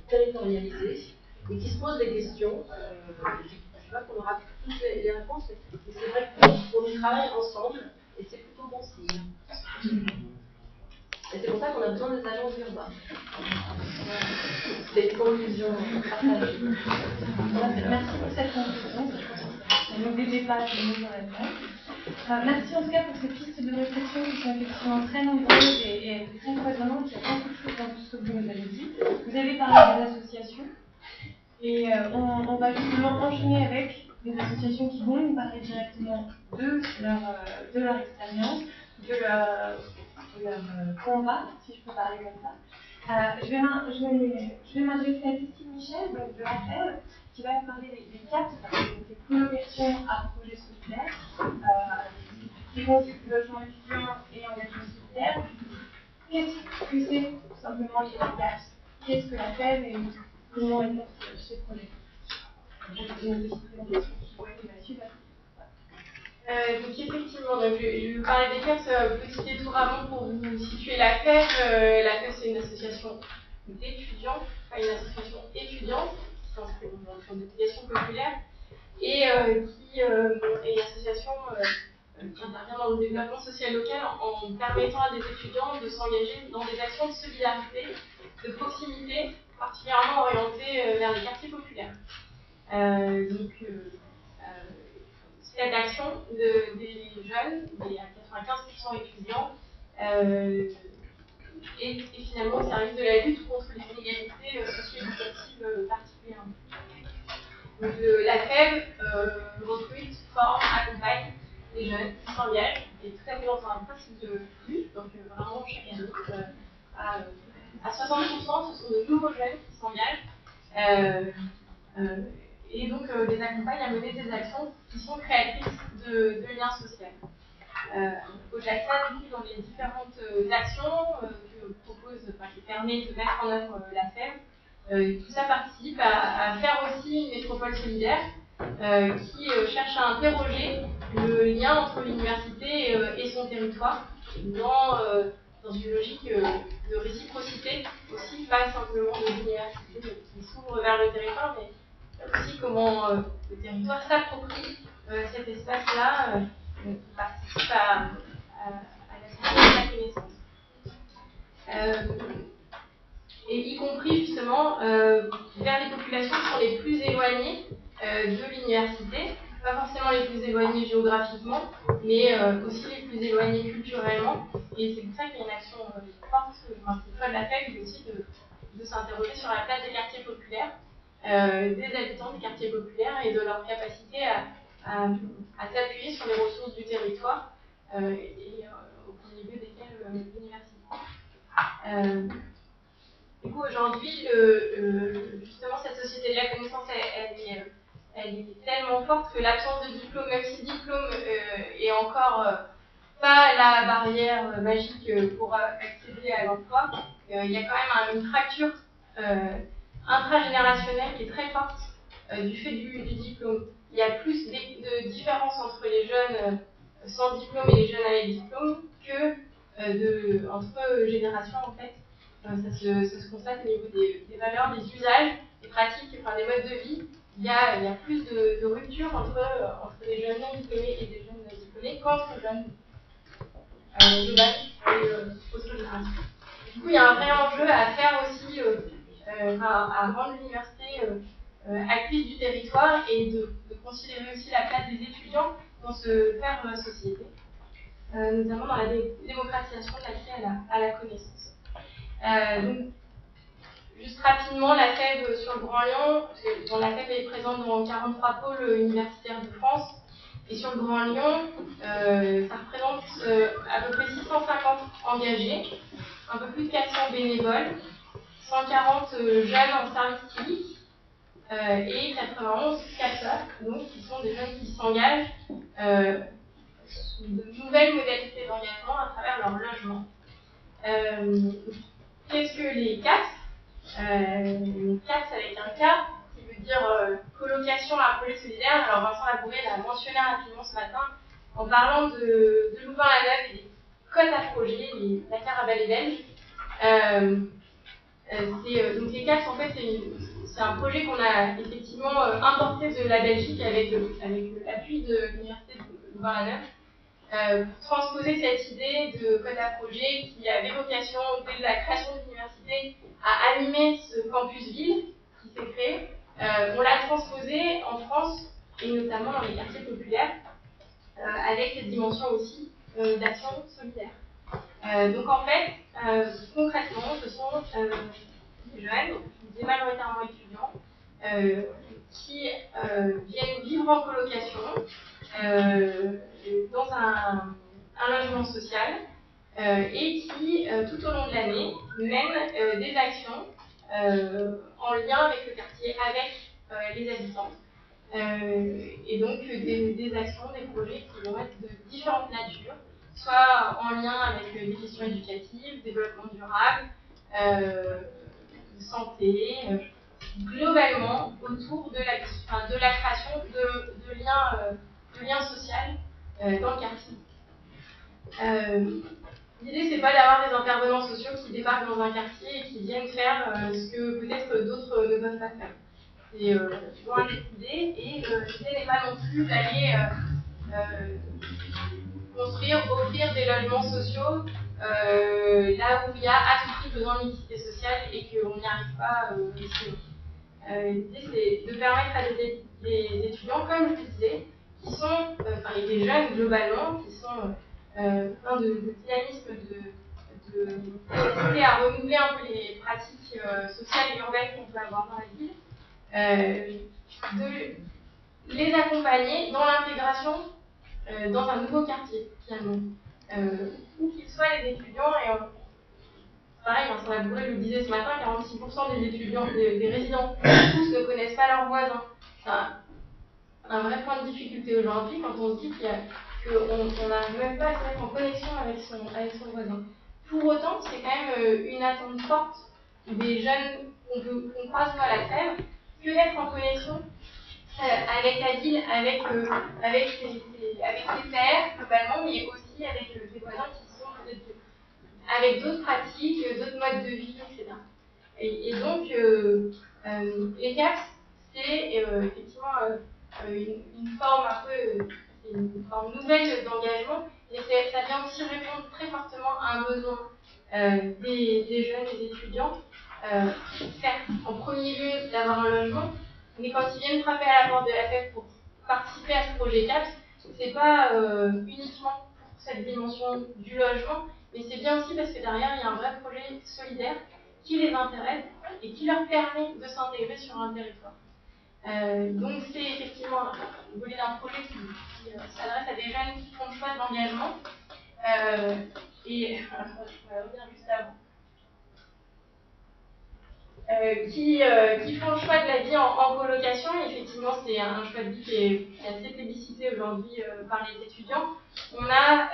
territorialisés et qui se posent des questions. Je ne sais pas qu'on aura toutes les réponses, mais c'est vrai qu'on y travaille ensemble et c'est plutôt bon signe. Et c'est pour ça qu'on a besoin des agences urbaines. C'est une conclusion partagée. Merci pour cette conclusion. Ça nous débat tout le monde dans la salle. Merci en tout cas pour ces pistes de réflexion qui sont effectivement très nombreuses et très foisonnantes. Il y a beaucoup de choses dans tout ce que vous nous avez dit. Vous avez parlé des associations et on va justement enchaîner avec des associations qui vont nous parler directement de leur expérience, de leur combat, si je peux parler comme ça. Je vais m'adresser à Cécile Michel, donc de l'AFEL, qui va nous parler des 4, donc les colocations à projet solidaire, les logement étudiant et engagement solidaire. Qu'est-ce que c'est tout simplement les 4? Qu'est-ce que l'AFEL et comment est ces projets? Donc effectivement, donc je vais parler des CAPS, petit détour avant pour vous situer la CAPS. La CAPS, c'est une association d'étudiants, pas une association étudiante, qui s'inscrit dans une éducation populaire, et qui est une association qui intervient dans le développement social local en permettant à des étudiants de s'engager dans des actions de solidarité, de proximité, particulièrement orientées vers les quartiers populaires. cette action des jeunes, des à 95% étudiants, et finalement au service de la lutte contre les inégalités socio-éducatives particulièrement. Donc la FEB recrute, forme, accompagne les jeunes qui s'engagent, et tout à fait dans un principe de flux, donc vraiment chaque année, à 60% ce sont de nouveaux jeunes qui s'engagent, et donc les accompagne à mener des actions qui sont créatrices de liens sociaux. Au-delà de ça, dans les différentes actions que propose, qui permet de mettre en œuvre la FEB, tout ça participe à faire aussi une métropole solidaire qui cherche à interroger le lien entre l'université et son territoire dans une logique de réciprocité aussi, pas simplement de l'université qui s'ouvre vers le territoire, mais aussi comment le territoire s'approprie cet espace-là qui participe à la culture de la connaissance. Et y compris justement vers les populations qui sont les plus éloignées de l'université, pas forcément les plus éloignées géographiquement, mais aussi les plus éloignées culturellement. Et c'est pour ça qu'il y a une action forte, c'est pas de la FEB, mais aussi de s'interroger sur la place des quartiers populaires, des habitants des quartiers populaires et de leur capacité à s'appuyer sur les ressources du territoire et au premier lieu desquelles l'université. Du coup, aujourd'hui, justement, cette société de la connaissance, elle est tellement forte que l'absence de diplôme, même si le diplôme est encore pas la barrière magique pour accéder à l'emploi, il y a quand même une fracture intragénérationnelle qui est très forte du fait du diplôme. Il y a plus de différence entre les jeunes sans diplôme et les jeunes avec diplôme que entre générations en fait. Ça se constate au niveau des valeurs, des usages, des pratiques, des modes de vie. Il y a plus de rupture entre les jeunes non diplômés et des jeunes diplômés qu'entre jeunes de l'âge et autres générations. Du coup, il y a un vrai enjeu à faire aussi, à rendre l'université actrice du territoire et de considérer aussi la place des étudiants dans ce faire de la société, notamment dans la démocratisation de l'accès à la connaissance. Donc, juste rapidement, la FEB sur le Grand Lyon, la FEB est présente dans 43 pôles universitaires de France, et sur le Grand Lyon, ça représente à peu près 650 engagés, un peu plus de 400 bénévoles, 140 jeunes en service civique, et 91 casseurs, donc qui sont des jeunes qui s'engagent sous de nouvelles modalités d'engagement à travers leur logement. Qu'est-ce que les CAPS? Les CAPS avec un K, qui veut dire colocation à projet solidaire. Alors Vincent Labouré l'a mentionné rapidement ce matin en parlant de Louvain-la-Neuve et des cotes à projet, la Carabelle belge. Donc les CAPS, en fait, c'est un projet qu'on a effectivement importé de la Belgique avec l'appui de l'université de Louvain-la-Neuve. Pour transposer cette idée de code à projet qui avait vocation, dès la création de l'université, à animer ce campus ville qui s'est créé, on l'a transposé en France et notamment dans les quartiers populaires, avec cette dimension aussi d'action solidaire. Donc en fait, concrètement, ce sont des jeunes, je disais majoritairement étudiants, qui viennent vivre en colocation dans un logement social et qui, tout au long de l'année, mènent des actions en lien avec le quartier, avec les habitants. Et donc des actions, des projets qui vont être de différentes natures, soit en lien avec des questions éducatives, développement durable, santé, globalement autour de la création de liens sociaux dans le quartier. L'idée, c'est pas d'avoir des intervenants sociaux qui débarquent dans un quartier et qui viennent faire ce que peut-être d'autres ne peuvent pas faire. C'est loin cette idée, et l'idée n'est pas non plus d'aller offrir des logements sociaux là où il y a à tout prix besoin de mixité sociale et qu'on n'y arrive pas ici. L'idée, c'est de permettre à des étudiants, comme je le disais, qui sont, et des jeunes globalement, qui sont plein de dynamisme de capacité à renouveler un peu les pratiques sociales et urbaines qu'on peut avoir dans la ville, de les accompagner dans l'intégration dans un nouveau quartier, finalement. Où qu'ils soient les étudiants, et pareil, Vincent Labouré le disait ce matin, 46% des étudiants, des résidents, tous ne connaissent pas leurs voisins. C'est un vrai point de difficulté aujourd'hui quand on se dit qu'on n'arrive même pas à se mettre en connexion avec son voisin. Pour autant, c'est quand même une attente forte des jeunes qu'on croise à la Trève, que d'être en connexion avec la ville, avec ses pairs globalement, mais aussi avec des voisins qui sont peut-être avec d'autres pratiques, d'autres modes de vie, etc. Et donc, les CAPS, c'est effectivement une forme un peu, une forme nouvelle d'engagement, et ça vient aussi répondre très fortement à un besoin des jeunes, des étudiants, certes, en premier lieu d'avoir un logement, mais quand ils viennent frapper à la porte de la FEF pour participer à ce projet CAPS, c'est pas uniquement pour cette dimension du logement, mais c'est bien aussi parce que derrière, il y a un vrai projet solidaire qui les intéresse et qui leur permet de s'intégrer sur un territoire. Donc c'est effectivement le volet d'un projet qui s'adresse à des jeunes qui font le choix de l'engagement. Et on va revenir juste avant. Qui font le choix de la vie en colocation. Effectivement, c'est un choix de vie qui est assez plébiscité aujourd'hui par les étudiants. On a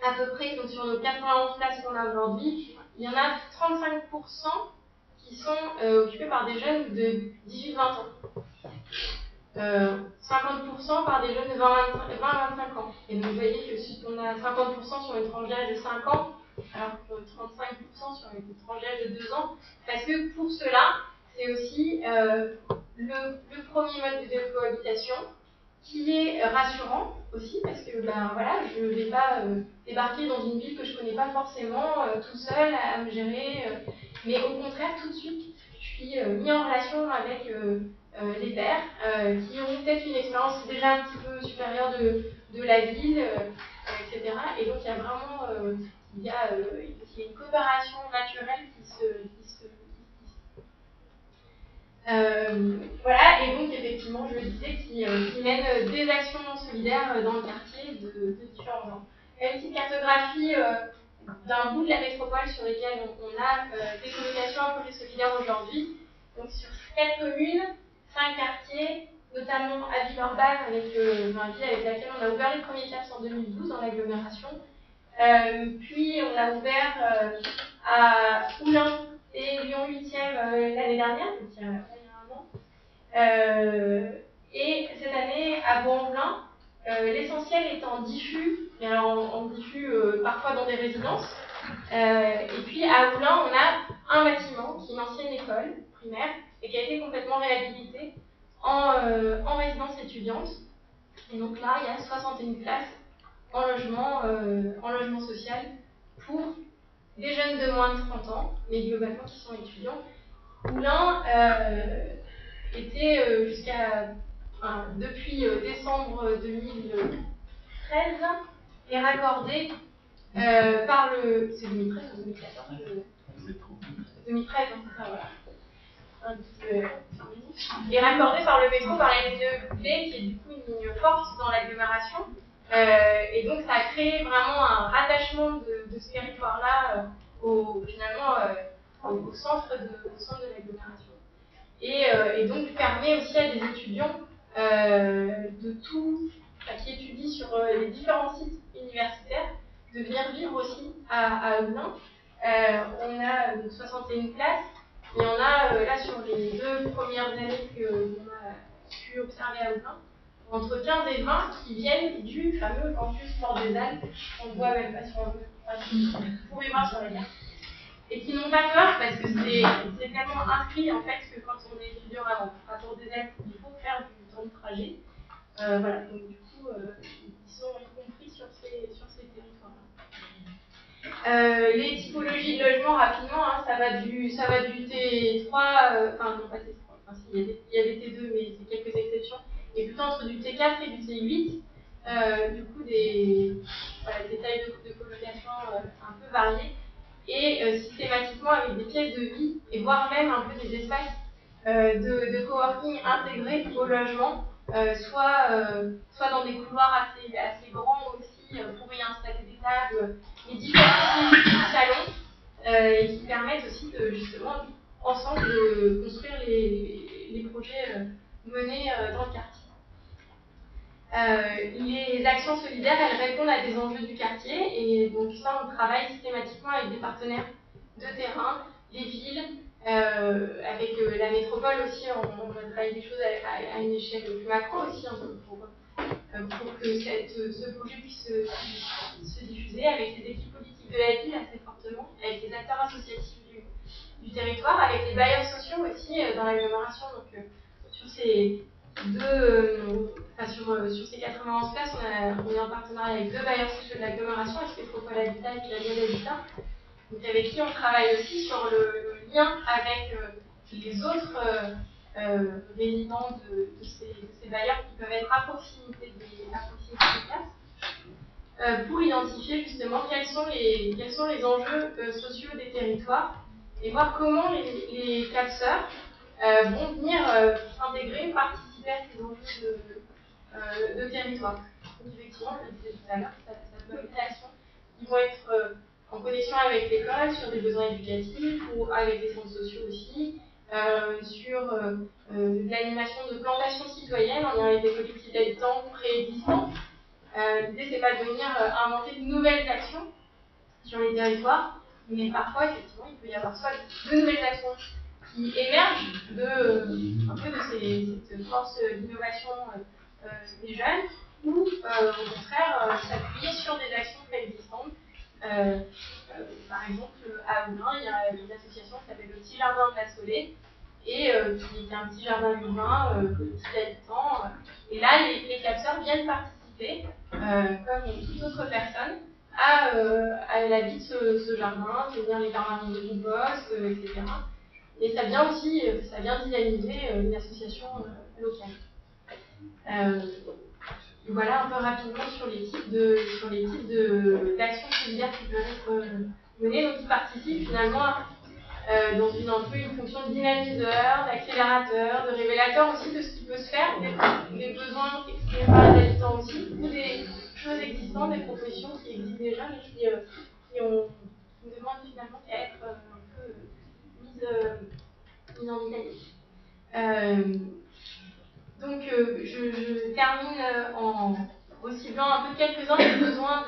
à peu près, donc sur nos 91 places qu'on a aujourd'hui, il y en a 35% qui sont occupés par des jeunes de 18-20 ans. 50% par des jeunes de 20-25 ans. Et donc vous voyez que si on a 50% sur une tranche d'âge de 5 ans, alors que 35% sur une tranche d'âge de 2 ans, parce que pour cela, c'est aussi le premier mode de cohabitation qui est rassurant aussi, parce que voilà, je ne vais pas débarquer dans une ville que je ne connais pas forcément tout seul à me gérer, mais au contraire, tout de suite, je suis mis en relation avec les pairs qui ont peut-être une expérience déjà un petit peu supérieure de la ville, etc. Et donc il y a vraiment il y a une coopération naturelle qui se voilà, et donc effectivement, je le disais, qui mène des actions solidaires dans le quartier de différents genres. Il y a une petite cartographie d'un bout de la métropole sur lesquelles on a des colocations à projet solidaire aujourd'hui. Donc sur 4 communes, 5 quartiers, notamment à Villeurbanne, avec une ville avec laquelle on a ouvert les premiers CAPS en 2012 dans l'agglomération. Puis on a ouvert à Oulin et Lyon 8e l'année dernière, donc il y a un an. Et cette année, à Bois-en-Velin, l'essentiel est en diffus, et alors en diffus parfois dans des résidences. Et puis à Oulin, on a un bâtiment qui est une ancienne école primaire et qui a été complètement réhabilité en résidence étudiante. Et donc là, il y a 61 places en logement social pour des jeunes de moins de 30 ans, mais globalement qui sont étudiants. Oulin était depuis décembre 2013 est raccordé par le... C'est 2013 ou 2014 2013, hein, c'est ça, voilà. Est raccordé par le métro, par la ligne 2B, qui est du coup une ligne forte dans l'agglomération. Et donc ça a créé vraiment un rattachement de ce territoire-là finalement au centre de l'agglomération. Et donc permet aussi à des étudiants qui étudient sur les différents sites universitaires de venir vivre aussi à Oulin. On a donc 61 places, et on a là sur les 2 premières années qu'on a pu observer à Oulin, entre 15 et 20 qui viennent du fameux campus Porte des Alpes, on ne voit même pas sur vous pouvez voir sur la carte, et qui n'ont pas peur parce que c'est tellement inscrit en fait que quand on est étudiant à Porte des Alpes, il faut faire du temps de trajet. Voilà, donc du coup, ils sont y compris sur ces territoires-là. Les typologies de logement, rapidement, hein, ça va du T3, enfin non pas T3, enfin, il y a des T2, mais c'est quelques exceptions, et plutôt entre du T4 et du T8. Du coup, des tailles de colocation un peu variées et systématiquement avec des pièces de vie et voire même un peu des espaces de coworking intégrés au logement, soit dans des couloirs assez grands aussi pour y installer des tables et différents salons et qui permettent aussi de justement ensemble de construire les projets menés dans le quartier. Les actions solidaires, elles répondent à des enjeux du quartier et donc ça, on travaille systématiquement avec des partenaires de terrain, les villes, avec la métropole aussi, on va travailler des choses à une échelle plus macro aussi pour que ce projet puisse se diffuser avec les équipes politiques de la ville assez fortement, avec les acteurs associatifs du territoire, avec les bailleurs sociaux aussi dans l'agglomération. Donc sur ces sur ces 91 places, on est en partenariat avec 2 bailleurs sociaux de l'agglomération, avec Métropole Habitat et puis la Ligue Habitat, donc avec qui on travaille aussi sur le lien avec les autres résidents de ces bailleurs qui peuvent être à proximité des places, pour identifier justement quels sont les enjeux sociaux des territoires et voir comment les capteurs vont venir intégrer, participer à ces enjeux de territoire. Donc effectivement, je le disais tout à l'heure, ça peut être des actions qui vont être en connexion avec l'école sur des besoins éducatifs ou avec les centres sociaux aussi, sur l'animation de plantations citoyennes en lien avec des collectifs d'habitants préexistants. L'idée, c'est pas de venir inventer de nouvelles actions sur les territoires, mais parfois, effectivement, il peut y avoir soit de nouvelles actions qui émergent un peu de cette force d'innovation des jeunes, ou au contraire s'appuyer sur des actions préexistantes. Par exemple, à Ouvain, il y a une association qui s'appelle le Petit Jardin de la Solée, et qui est un petit jardin urbain, petit habitant. Et là, les capteurs viennent participer, comme toute autre personne, à la vie de ce jardin, venir les permanents de compost, etc. Et ça vient dynamiser une association locale. Voilà un peu rapidement sur les types d'actions solidaires qui peuvent être menées, donc qui participent finalement dans une fonction de dynamiseur, d'accélérateur, de révélateur aussi de ce qui peut se faire, des besoins exprimés par les habitants aussi, ou des choses existantes, des propositions qui existent déjà, mais qui demandent finalement qu'à être un peu mises en dynamique. Donc je termine en ciblant un peu quelques-uns des besoins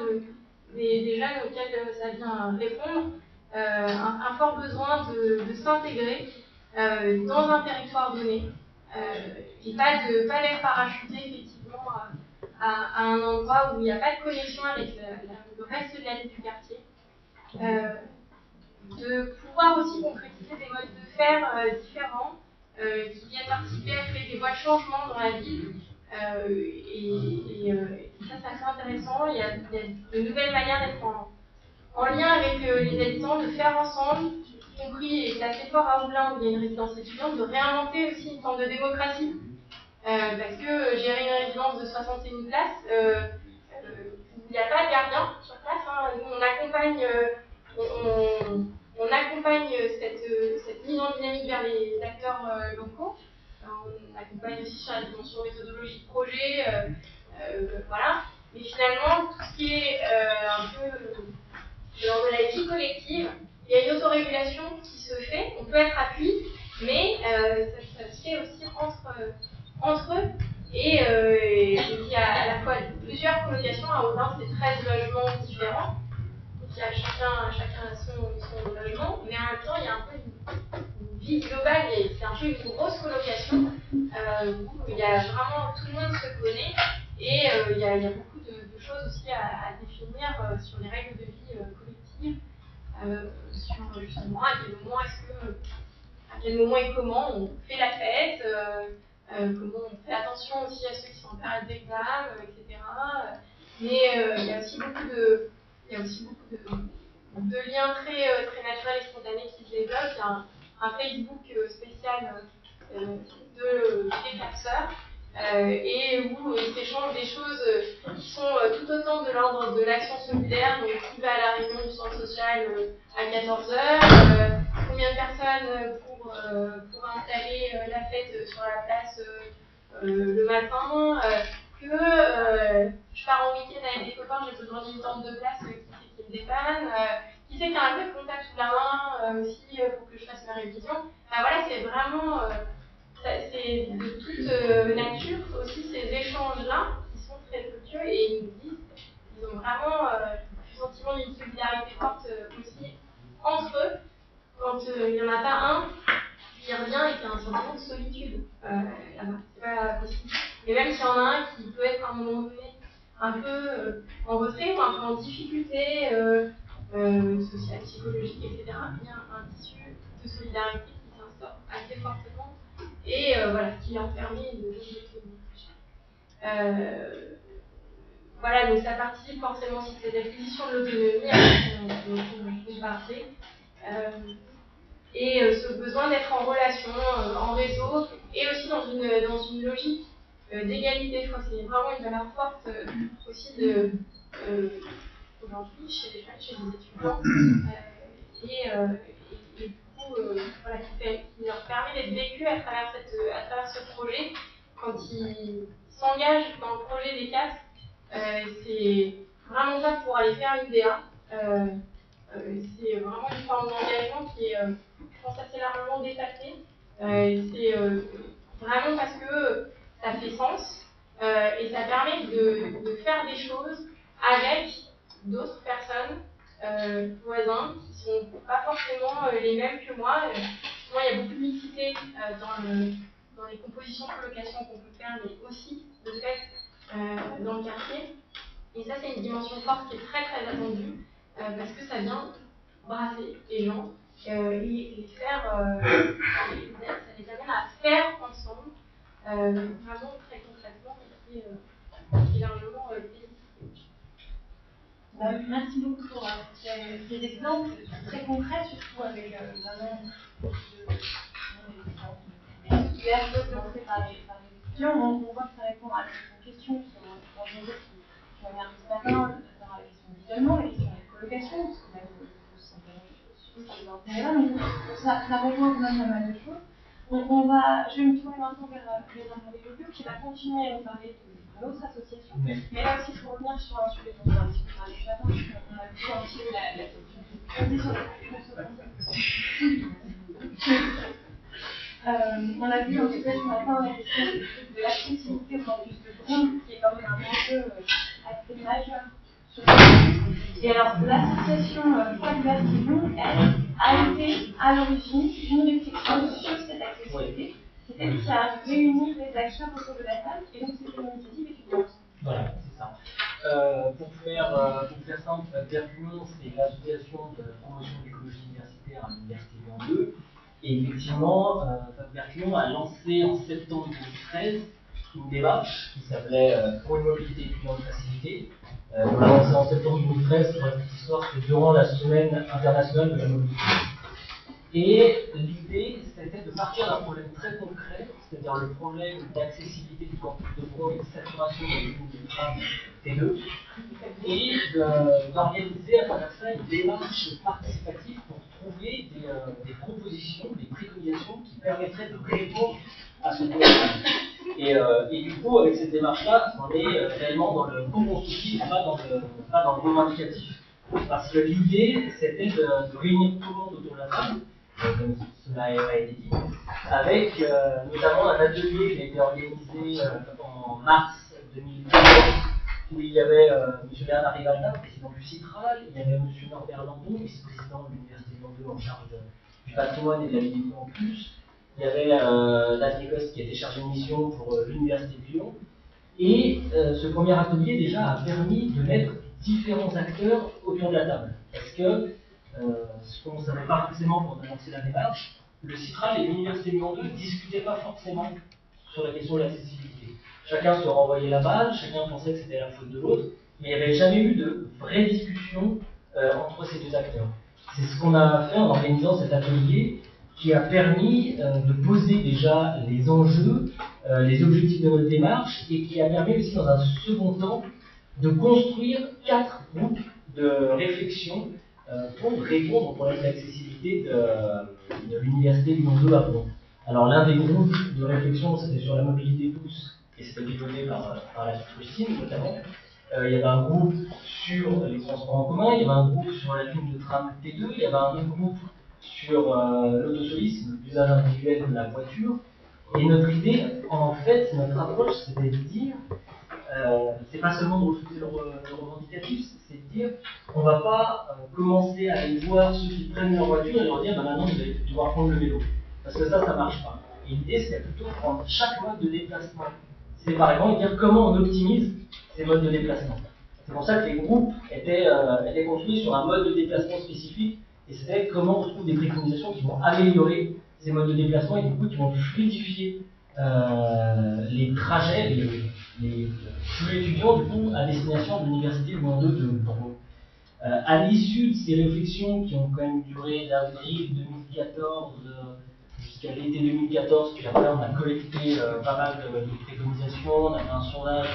des jeunes auxquels ça vient répondre. Un fort besoin de s'intégrer dans un territoire donné et pas d'être parachuté effectivement à un endroit où il n'y a pas de connexion avec le reste de la vie du quartier. De pouvoir aussi concrétiser des modes de faire différents qui viennent participer à créer des voies de changement dans la ville. Et ça, c'est assez intéressant. Il y a de nouvelles manières d'être en lien avec les habitants, de faire ensemble, y compris, et c'est assez fort à Ouvain où il y a une résidence étudiante, de réinventer aussi une forme de démocratie. Parce que gérer une résidence de 61 places, où il n'y a pas de gardien sur place, hein. Nous on accompagne cette mise en dynamique vers les acteurs locaux. On accompagne aussi sur la dimension méthodologie de projet, voilà. Mais finalement, tout ce qui est un peu de la vie collective, il y a une autorégulation qui se fait. On peut être appui, mais ça se fait aussi entre eux. Et il y a à la fois plusieurs colocations. À Ouvain, c'est 13 logements différents. Donc il y a chacun son logement, mais en même temps, il y a un peu une vie globale, c'est un peu une grosse colocation où il y a vraiment tout le monde se connaît et il y a beaucoup de choses aussi à définir sur les règles de vie collectives, sur justement à quel moment et comment on fait la fête, comment on fait attention aussi à ceux qui sont en période d'examen, etc. Mais il y a aussi beaucoup de liens très naturels et spontanés qui se développent. Il y a un Facebook spécial des capteurs et où ils s'échangent des choses qui sont tout autant de l'ordre de l'action solidaire, donc qui va à la réunion du centre social à 14h, combien de personnes pour installer la fête sur la place le matin, que je pars en week-end avec des copains, j'ai besoin d'une tente de place, qui me dépanne, qui sait qu'il y a un peu de contact sous la main aussi pour que je fasse ma révision. Voilà, c'est vraiment, c'est de toute nature aussi ces échanges-là qui sont très fructueux et ils nous disent, ils ont vraiment le sentiment d'une solidarité forte aussi entre eux. Quand il n'y en a pas un qui revient et qui a un sentiment de solitude là-bas, c'est pas possible. Et même s'il y en a un qui peut être à un moment donné un peu en retrait ou un peu en difficulté sociale, psychologique, etc., il y a un tissu de solidarité qui s'instaure assez fortement et voilà, qui leur permet de vivre plus. Voilà, donc ça participe forcément à cette acquisition de l'autonomie dont on parlait. Et ce besoin d'être en relation, en réseau, et aussi dans une logique d'égalité. Je crois que c'est vraiment une valeur forte aussi aujourd'hui chez les jeunes, chez les étudiants, et du coup, voilà, qui leur permet d'être vécus à travers ce projet. Quand ils s'engagent dans le projet des CAS, c'est vraiment pas pour aller faire une DA. C'est vraiment une forme d'engagement qui est, je pense, assez largement dépassée. C'est vraiment parce que ça fait sens et ça permet de faire des choses avec d'autres personnes, voisins, qui ne sont pas forcément les mêmes que moi. Moi, il y a beaucoup de mixité dans les compositions de colocation qu'on peut faire, mais aussi de fait dans le quartier. Et ça, c'est une dimension forte qui est très très attendue. Parce que ça vient brasser les gens et les faire, ça les amène à faire ensemble, vraiment très concrètement, et qui est largement Merci beaucoup pour ces exemples très concrets, surtout avec vraiment des diverses développées par les étudiants. On voit que ça répond à une question qui revient un peu ce matin, notamment la question de l'isolement, la question de la colocation, parce que même il faut s'interroger sur ces intérêts-là. Donc ça rejoint quand même pas mal de choses. Je vais me tourner maintenant vers Benjamin Belloglio qui va continuer à nous parler de notre association. Mais là aussi, il faut revenir sur un sujet dont on a un petit peu parlé ce matin, puisqu'on a vu un petit peu la question de transition on a vu un petit peu ce matin la question de l'accessibilité au campus de Bron, qui est quand même un enjeu assez majeur. Et alors, l'association Université Lyon, elle, a été à l'origine d'une réflexion sur cette accessibilité. C'est elle qui a réuni les acteurs autour de la table, et donc c'était une initiative étudiante. Voilà, c'est ça. Pour faire simple, Lyon, c'est l'association de promotion de l'écologie universitaire à l'Université Lyon 2. Et effectivement, Lyon a lancé en septembre 2013 une démarche qui s'appelait Pour une mobilité étudiante facilitée. On l'a lancé en septembre 2013 pour la petite histoire, c'était durant la semaine internationale de la mobilité. Et l'idée, c'était de partir d'un problème très concret, c'est-à-dire le problème d'accessibilité du campus de Bron et de saturation des lignes de tram T2, et d'organiser à travers ça une démarche participative pour trouver des propositions, des préconisations qui permettraient de répondre à ce problème. Et du coup, avec cette démarche-là, on est réellement dans le co-constructif, pas dans le revendicatif. Parce que l'idée, c'était de réunir tout le monde autour de la table, comme cela a été dit, avec notamment un atelier qui a été organisé en mars 2014, où il y avait M. Bernard Rivalda, président du Citral, il y avait M. Norbert Landon, vice-président de l'Université Lyon 2 en charge du patrimoine et de la vie des campus. Il y avait David Coste qui était chargé de mission pour l'Université de Lyon. Et ce premier atelier déjà a permis de mettre différents acteurs autour de la table. Parce que, ce qu'on ne savait pas forcément quand on a lancé la démarche, le Citral et l'Université de Lyon 2 ne discutaient pas forcément sur la question de l'accessibilité. Chacun se renvoyait la balle, chacun pensait que c'était la faute de l'autre, mais il n'y avait jamais eu de vraie discussion entre ces deux acteurs. C'est ce qu'on a fait en organisant cet atelier qui a permis de poser déjà les enjeux les objectifs de notre démarche et qui a permis aussi dans un second temps de construire 4 groupes de réflexion pour répondre aux problèmes d'accessibilité de l'Université Lyon 2 à Bron. Alors l'un des groupes de réflexion c'était sur la mobilité douce et c'était piloté par la Christine notamment. Il y avait un groupe sur les transports en commun, il y avait un groupe sur la ligne de tram T2, il y avait un autre groupe sur l'autosolisme, l'usage individuel de la voiture. Et notre idée, en fait, notre approche, c'était de dire, c'est pas seulement de refuser le revendicatif, c'est de dire, on va pas commencer à aller voir ceux qui prennent leur voiture et leur dire, maintenant vous allez devoir prendre le vélo. Parce que ça marche pas. Et l'idée, c'était plutôt de prendre chaque mode de déplacement séparément et dire comment on optimise ces modes de déplacement. C'est pour ça que les groupes étaient construits sur un mode de déplacement spécifique, et c'était comment on trouve des préconisations qui vont améliorer ces modes de déplacement et du coup qui vont fluidifier les trajets, les flux étudiants du coup à destination de l'Université Lyon 2 de Bordeaux. À l'issue de ces réflexions qui ont quand même duré d'avril 2014 jusqu'à l'été 2014, puis après on a collecté pas mal de préconisations, on a fait un sondage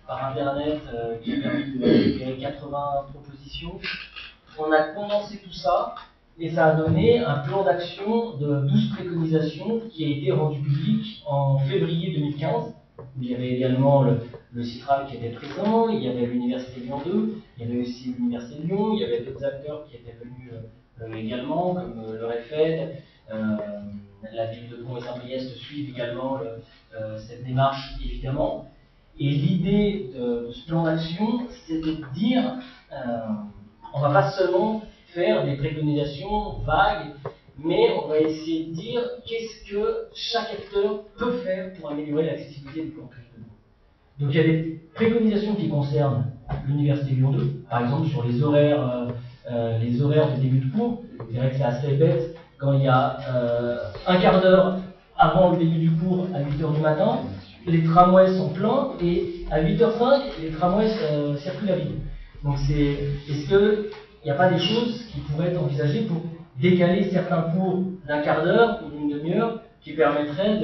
par internet qui a permis de récupérer 80 propositions. On a condensé tout ça et ça a donné un plan d'action de 12 préconisations qui a été rendu public en février 2015. Il y avait également le CITRAL qui était présent, il y avait l'Université Lyon 2, il y avait aussi l'Université de Lyon, il y avait d'autres acteurs qui étaient venus également, comme le REFED, la ville de Pont et Saint-Priest suivent également cette démarche évidemment. Et l'idée de ce plan d'action, c'était de dire, on ne va pas seulement faire des préconisations vagues, mais on va essayer de dire qu'est-ce que chaque acteur peut faire pour améliorer l'accessibilité du campus de Lyon. Donc il y a des préconisations qui concernent l'Université Lyon 2, par exemple sur les horaires de début de cours. C'est vrai que c'est assez bête quand il y a un quart d'heure avant le début du cours à 8h du matin, les tramways sont pleins et à 8h05, les tramways circulent à vide. Donc est-ce qu'il n'y a pas des choses qui pourraient être envisagées pour décaler certains cours d'un quart d'heure ou d'une demi-heure qui permettraient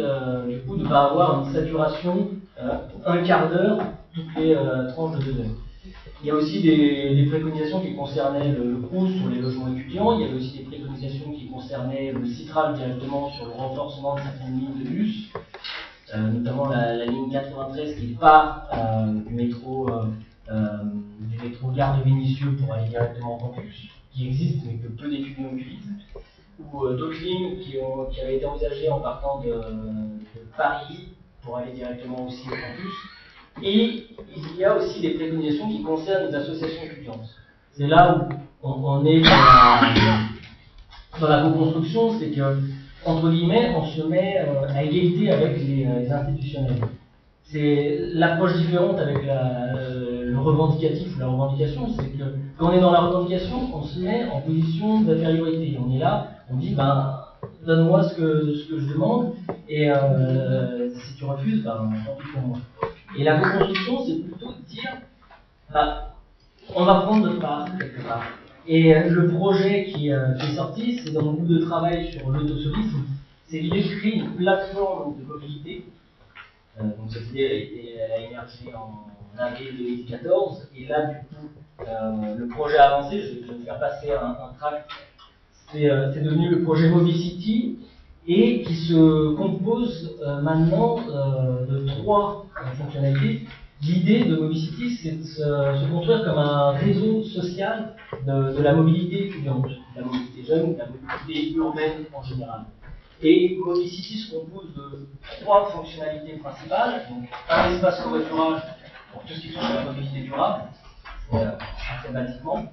du coup de ne pas avoir une saturation un quart d'heure toutes les tranches de 2 heures. Il y a aussi des préconisations qui concernaient le CROUS sur les logements étudiants, il y avait aussi des préconisations qui concernaient le CITRAL directement sur le renforcement de certaines lignes de bus, notamment la ligne 93 qui part du métro Gare de Vénissieux pour aller directement au campus, qui existe mais que peu d'étudiants utilisent, ou d'autres lignes qui avaient été envisagées en partant de Paris pour aller directement aussi au campus. Et il y a aussi des préconisations qui concernent les associations étudiantes. C'est là où on est dans la co-construction, c'est que, entre guillemets, on se met à égalité avec les institutionnels. C'est l'approche différente avec le revendicatif ou la revendication, c'est que quand on est dans la revendication, on se met en position d'infériorité. On est là, on dit, donne-moi ce que je demande, et si tu refuses, tant pis pour moi. Et la co-construction, c'est plutôt de dire, on va prendre notre part, quelque part. Et le projet qui est sorti, c'est dans le groupe de travail sur l'autosolisme, c'est l'idée de créer une plateforme de mobilité. Donc cette idée, elle a émergé en avril 2014, et là, du coup, le projet a avancé, je vais vous faire passer un tract. C'est devenu le projet Mobicity, et qui se compose maintenant de 3 fonctionnalités. L'idée de Mobicity, c'est de se construire comme un réseau social de la mobilité étudiante, de la mobilité jeune, de la mobilité urbaine en général. Et Mobicity se compose de 3 fonctionnalités principales, donc un espace covoiturage pour tout ce qui touche à la mobilité durable, mathématiquement,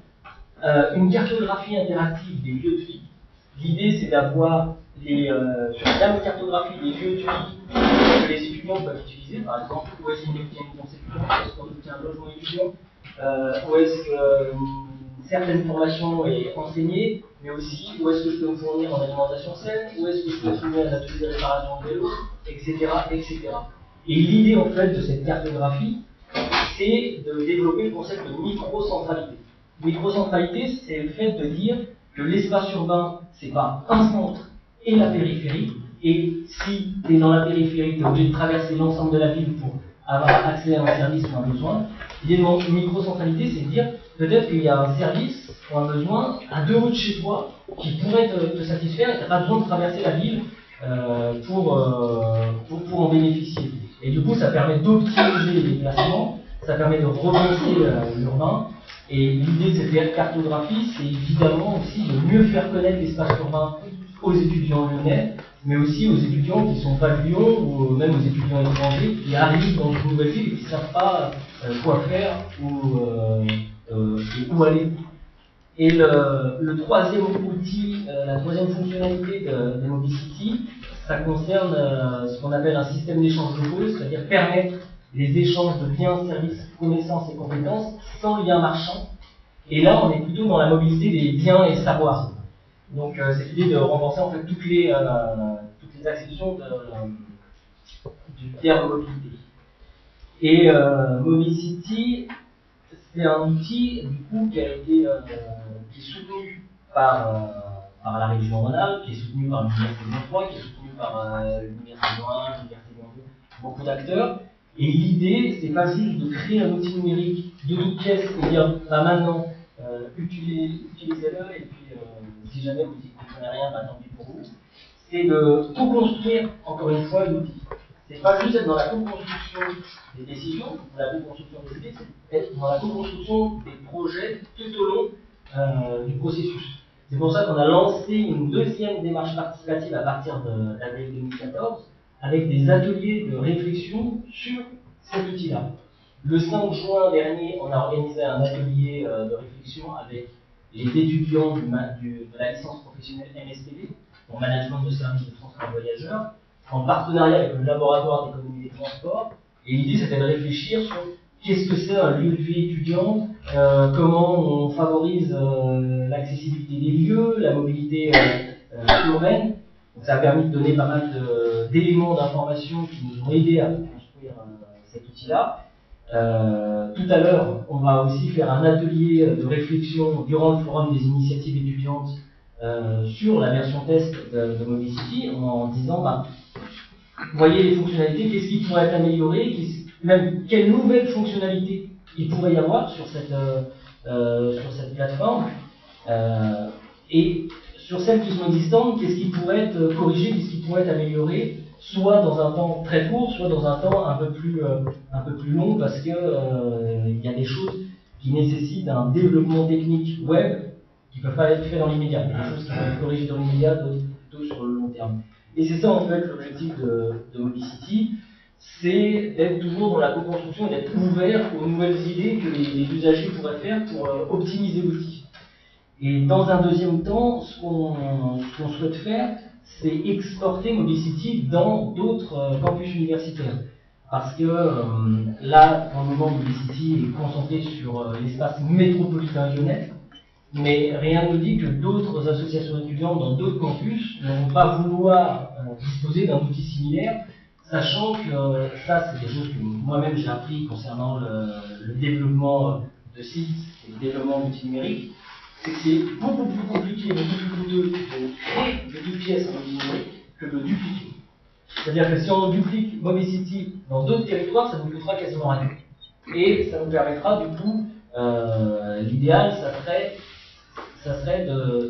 une cartographie interactive des lieux de vie. L'idée, c'est d'avoir sur la même cartographie des lieux de vie que les étudiants peuvent utiliser. Par exemple, où est-ce qu'on obtient une bourse étudiante, où est-ce qu'on obtient un logement étudiant, où est-ce que certaines formations est enseignée, mais aussi où est-ce que je peux me fournir en alimentation saine, où est-ce que je peux trouver un atelier de réparation de vélo, etc., etc. Et l'idée en fait de cette cartographie, c'est de développer le concept de microcentralité. Microcentralité, c'est le fait de dire que l'espace urbain, c'est pas un centre et la périphérie, et si tu es dans la périphérie, tu es obligé de traverser l'ensemble de la ville pour avoir accès à un service ou un besoin. L'idée de micro-centralité, c'est de dire peut-être qu'il y a un service ou un besoin à 2 rues de chez toi qui pourrait te satisfaire et tu n'as pas besoin de traverser la ville pour en bénéficier. Et du coup, ça permet d'optimiser les déplacements, ça permet de repenser l'urbain. Et l'idée de cette cartographie, c'est évidemment aussi de mieux faire connaître l'espace urbain aux étudiants lyonnais, mais aussi aux étudiants qui ne sont pas de Lyon, ou même aux étudiants étrangers qui arrivent dans une nouvelle ville et qui ne savent pas quoi faire ou où aller. Et le troisième outil, la troisième fonctionnalité de Mobicity, ça concerne ce qu'on appelle un système d'échange locaux, c'est-à-dire permettre les échanges de biens, services, connaissances et compétences sans lien marchand. Et là, on est plutôt dans la mobilité des biens et savoirs. Donc, c'est l'idée de renforcer en fait toutes les acceptions du terme mobilité. Et Mobicity, c'est un outil du coup qui a été qui est soutenu par la région Rhône-Alpes, qui est soutenu par l'Université de Montfort, qui est soutenu par l'Université de Lyon, l'Université de Lyon, beaucoup d'acteurs. Et l'idée, c'est pas juste de créer un outil numérique de toutes pièces et dire bah maintenant utilisez-le et puis si jamais vous n'y comprenez rien, bah tant pis pour vous. C'est de co-construire encore une fois l'outil. C'est pas juste être dans la co-construction des décisions, la co-construction des idées, c'est être dans la co-construction des projets tout au long du processus. C'est pour ça qu'on a lancé une deuxième démarche participative à partir de l'avril 2014 avec des ateliers de réflexion sur cet outil-là. Le 5 juin dernier, on a organisé un atelier de réflexion avec les étudiants de la licence professionnelle MSTV, en management de services de transport voyageurs, en partenariat avec le laboratoire d'économie des transports. Et l'idée, c'était de réfléchir sur qu'est-ce que c'est un lieu de vie étudiant, comment on favorise l'accessibilité des lieux, la mobilité urbaine. Donc, ça a permis de donner pas mal d'éléments d'information qui nous ont aidés à construire cet outil-là. Tout à l'heure, on va aussi faire un atelier de réflexion durant le forum des initiatives étudiantes sur la version test de Mobicity en disant bah, voyez les fonctionnalités, qu'est-ce qui pourrait être amélioré, même quelles nouvelles fonctionnalités il pourrait y avoir sur cette plateforme, et sur celles qui sont existantes, qu'est-ce qui pourrait être corrigé, qu'est-ce qui pourrait être amélioré, soit dans un temps très court, soit dans un temps un peu plus long, parce que il y a des choses qui nécessitent un développement technique web qui ne peuvent pas être fait dans l'immédiat. Il y a des choses qui peuvent être corrigées dans l'immédiat, d'autres plutôt sur le long terme. Et c'est ça en fait l'objectif de Mobicity, c'est d'être toujours dans la co-construction et d'être ouvert aux nouvelles idées que les usagers pourraient faire pour optimiser l'outil. Et dans un deuxième temps, ce qu'on souhaite faire, c'est exporter Mobicity dans d'autres campus universitaires. Parce que là, pour le moment, Mobicity est concentré sur l'espace métropolitain lyonnais, mais rien ne nous dit que d'autres associations étudiantes dans d'autres campus ne vont pas vouloir disposer d'un outil similaire, sachant que ça, c'est des choses que moi-même j'ai appris concernant le développement de sites et le développement d'outils numériques. C'est que c'est beaucoup plus compliqué, beaucoup plus coûteux de créer de toutes pièces en outil numérique que de dupliquer. C'est-à-dire que si on duplique Mobicity dans d'autres territoires, ça ne nous coûtera quasiment rien. Et ça nous permettra du coup, l'idéal, ça serait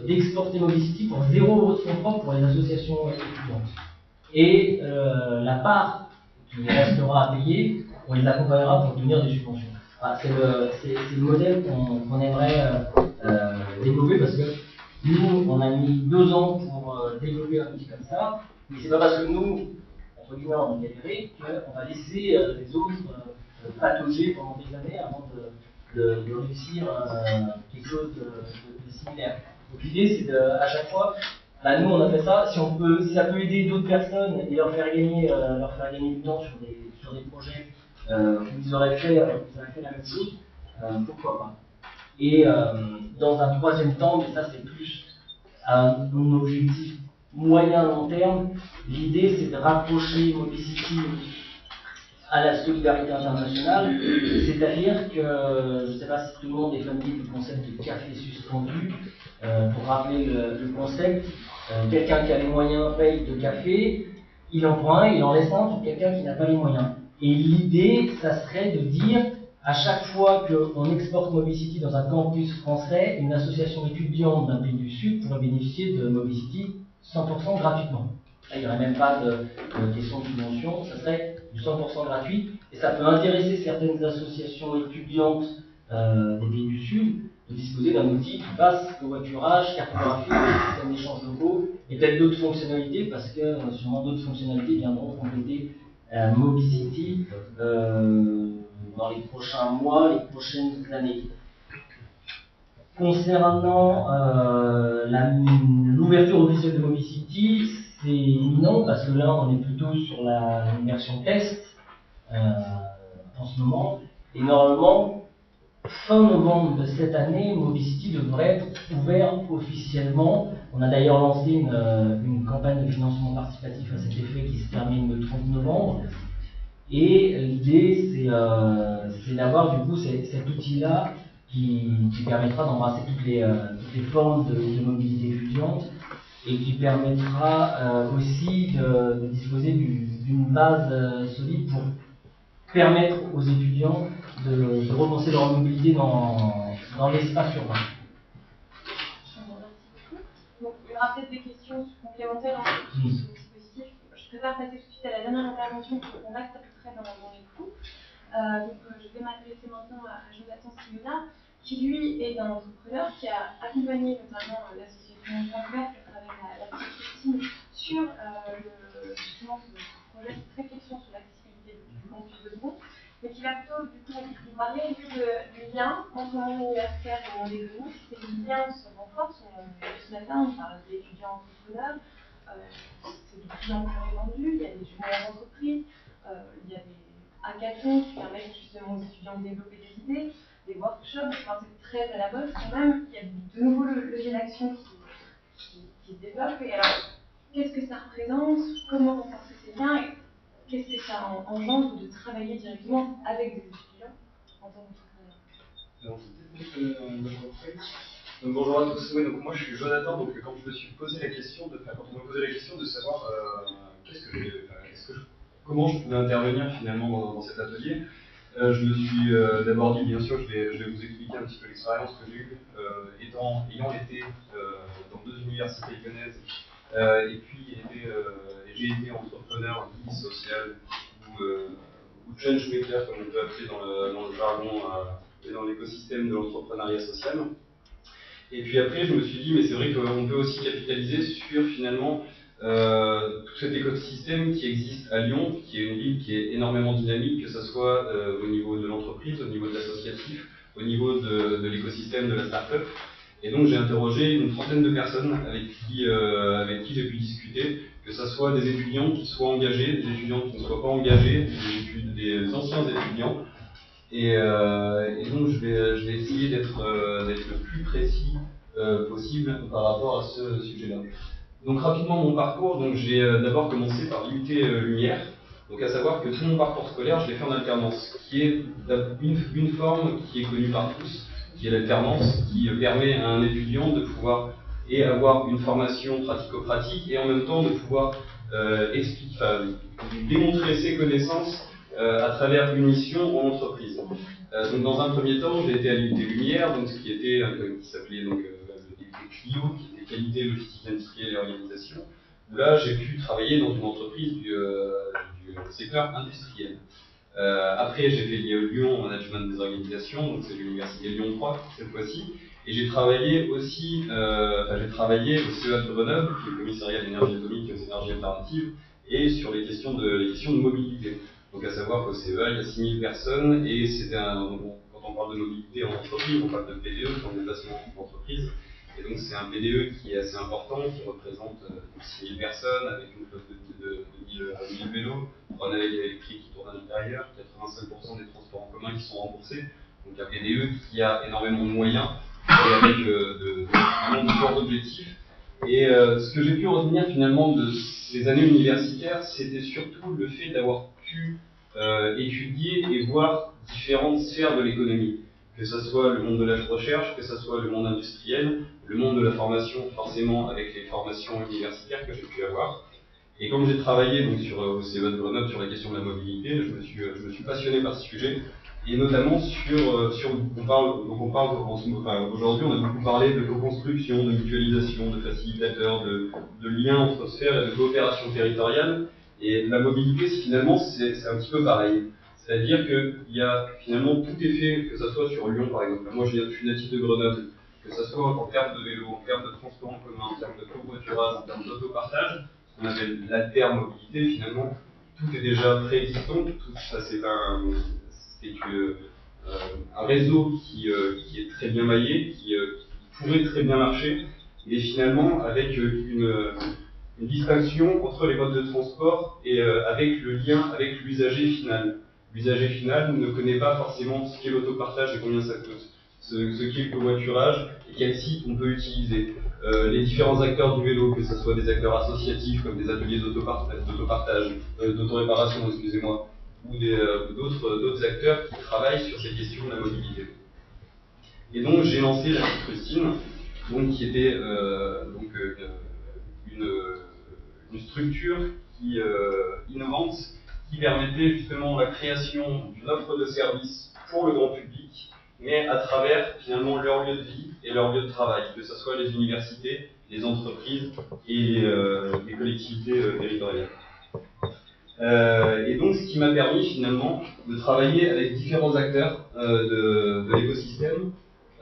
d'exporter Mobicity pour 0 € de fonds propres pour les associations étudiantes. Et la part qui restera à payer, on les accompagnera pour obtenir des subventions. Voilà, c'est le modèle qu'on aimerait développer, parce que nous, on a mis 2 ans pour développer un outil comme ça, mais c'est pas parce que nous, entre guillemets, on a galéré qu'on va laisser les autres patauger pendant des années avant de réussir quelque chose de similaire. Donc l'idée, c'est à chaque fois, bah, nous on a fait ça, si ça peut aider d'autres personnes et leur faire gagner du temps sur des projets où ils auraient fait la même chose, pourquoi pas. Et dans un troisième temps, mais ça c'est plus un objectif moyen-long terme, l'idée c'est de rapprocher Mobicity à la solidarité internationale, c'est-à-dire que, je ne sais pas si tout le monde est familier du concept de café suspendu. Pour rappeler le concept, quelqu'un qui a les moyens paye 2 cafés, il en prend un, il en laisse un pour quelqu'un qui n'a pas les moyens. Et l'idée, ça serait de dire, à chaque fois qu'on exporte Mobicity dans un campus français, une association étudiante d'un pays du Sud pourrait bénéficier de Mobicity 100% gratuitement. Là, il n'y aurait même pas de question de subvention, ça serait du 100% gratuit, et ça peut intéresser certaines associations étudiantes des pays du Sud de disposer d'un outil qui passe covoiturage, cartographie, système d'échange locaux, et peut-être d'autres fonctionnalités, parce que sûrement d'autres fonctionnalités viendront compléter Mobicity dans les prochains mois, les prochaines années. Concernant l'ouverture officielle de Mobicity, c'est imminent parce que là on est plutôt sur une version test en ce moment, et normalement fin novembre de cette année, Mobicity devrait être ouvert officiellement. On a d'ailleurs lancé une campagne de financement participatif à cet effet qui se termine le 30 novembre. Et l'idée, c'est d'avoir du coup cet outil-là qui permettra d'embrasser toutes les formes de mobilité étudiante et qui permettra aussi de disposer d'une base solide pour permettre aux étudiants de repenser leur mobilité dans l'espace urbain. Donc, il y aura peut-être des questions complémentaires sur ce dispositif. Je préfère passer tout de suite à la dernière intervention pour qu'on reste à peu près dans les clous. Je vais m'adresser maintenant à Jonathan Simona, qui lui est un entrepreneur qui a accompagné notamment l'association Vert à travers la petite Christine sur justement ce projet, cette réflexion sur l'accessibilité du campus de Bron, mais qui va plutôt du coup vous parler du lien entre le monde universitaire et le monde économique. Ces liens se renforcent. Ce matin, on parle d'étudiants entrepreneurs. C'est de plus en plus répandu. Il y a des juniors d'entreprise, il y a des hackathons qui permettent justement aux étudiants de développer des idées, des workshops, enfin, c'est très à la mode quand même. Il y a de nouveaux leviers d'action qui se développent. Et alors, qu'est-ce que ça représente? Comment renforcer ces liens? Et qu'est-ce que ça engendre de travailler directement avec des étudiants en tant qu'entrepreneur? Donc bonjour à tous, oui, donc moi je suis Jonathan, donc quand je me suis posé la question quand on m'a posé la question de savoir comment je pouvais intervenir finalement dans cet atelier, je me suis d'abord dit, bien sûr, je vais vous expliquer un petit peu l'expérience que j'ai eue, ayant été dans 2 universités lyonnaises, et puis j'ai été entrepreneur dit social ou changemaker, comme on peut appeler dans le jargon et dans l'écosystème de l'entrepreneuriat social. Et puis après, je me suis dit, mais c'est vrai qu'on peut aussi capitaliser sur finalement tout cet écosystème qui existe à Lyon, qui est une ville qui est énormément dynamique, que ce soit au niveau de l'entreprise, au niveau de l'associatif, au niveau de l'écosystème de la start-up. Et donc j'ai interrogé une trentaine de personnes avec qui j'ai pu discuter, que ce soit des étudiants qui soient engagés, des étudiants qui ne soient pas engagés, des anciens étudiants. Et donc je vais essayer d'être le plus précis possible par rapport à ce sujet-là. Donc rapidement mon parcours, donc j'ai d'abord commencé par l'UT Lumière, donc à savoir que tout mon parcours scolaire je l'ai fait en alternance, qui est une forme qui est connue par tous, qui est l'alternance, qui permet à un étudiant de pouvoir avoir une formation pratico-pratique et en même temps de pouvoir démontrer ses connaissances à travers une mission en entreprise. Donc dans un premier temps, j'ai été à l'UT Lumière, donc ce qui était qui s'appelait donc Clio, qui était qualité, logistique industrielle et organisation. Où là, j'ai pu travailler dans une entreprise du secteur industriel. Après, j'ai fait Lyon Management des organisations, donc c'est l'université Lyon 3 cette fois-ci. Et j'ai travaillé aussi, j'ai travaillé au CEA de Grenoble, qui est le commissariat à l'énergie atomique et aux énergies alternatives, et sur les questions de mobilité. Donc à savoir qu'au CEA, il y a 6000 personnes, et quand on parle de mobilité en entreprise, on parle de PDE, de déplacement d'entreprise. Et donc c'est un PDE qui est assez important, qui représente 6000 personnes, avec une flotte de 1000 vélos, 3 navettes électriques qui tournent à l'intérieur, 85% des transports en commun qui sont remboursés. Donc un PDE qui a énormément de moyens, et avec de forts objectifs. Et ce que j'ai pu retenir finalement de ces années universitaires, c'était surtout le fait d'avoir pu étudier et voir différentes sphères de l'économie. que ce soit le monde de la recherche, que ce soit le monde industriel, le monde de la formation, forcément avec les formations universitaires que j'ai pu avoir. Et comme j'ai travaillé donc, sur au CEA de Grenoble sur la question de la mobilité, je me suis passionné par ce sujet, et notamment aujourd'hui on a beaucoup parlé de co-construction, de mutualisation, de facilitateurs, de liens entre sphères et de coopération territoriale, et la mobilité finalement c'est un petit peu pareil. C'est-à-dire qu'il y a finalement tout est fait, que ce soit sur Lyon par exemple. Moi je suis natif de Grenoble, que ce soit en termes de vélo, en termes de transport en commun, en termes de covoiturage, en termes d'autopartage, ce qu'on appelle l'altermobilité, finalement, tout est déjà préexistant. Tout ça c'est un réseau qui est très bien maillé, qui pourrait très bien marcher, et finalement avec une distinction entre les modes de transport et avec le lien avec l'usager final. L'usager final ne connaît pas forcément ce qu'est l'autopartage et combien ça coûte, ce qu'est le covoiturage et quel site on peut utiliser. Les différents acteurs du vélo, que ce soit des acteurs associatifs comme des ateliers d'autopartage, d'autoréparation, excusez-moi, ou d'autres acteurs qui travaillent sur ces questions de la mobilité. Et donc j'ai lancé la petite Rustine, donc qui était une structure innovante qui permettait justement la création d'une offre de service pour le grand public, mais à travers finalement leur lieu de vie et leur lieu de travail, que ce soit les universités, les entreprises et les collectivités territoriales. Et donc ce qui m'a permis finalement de travailler avec différents acteurs de l'écosystème,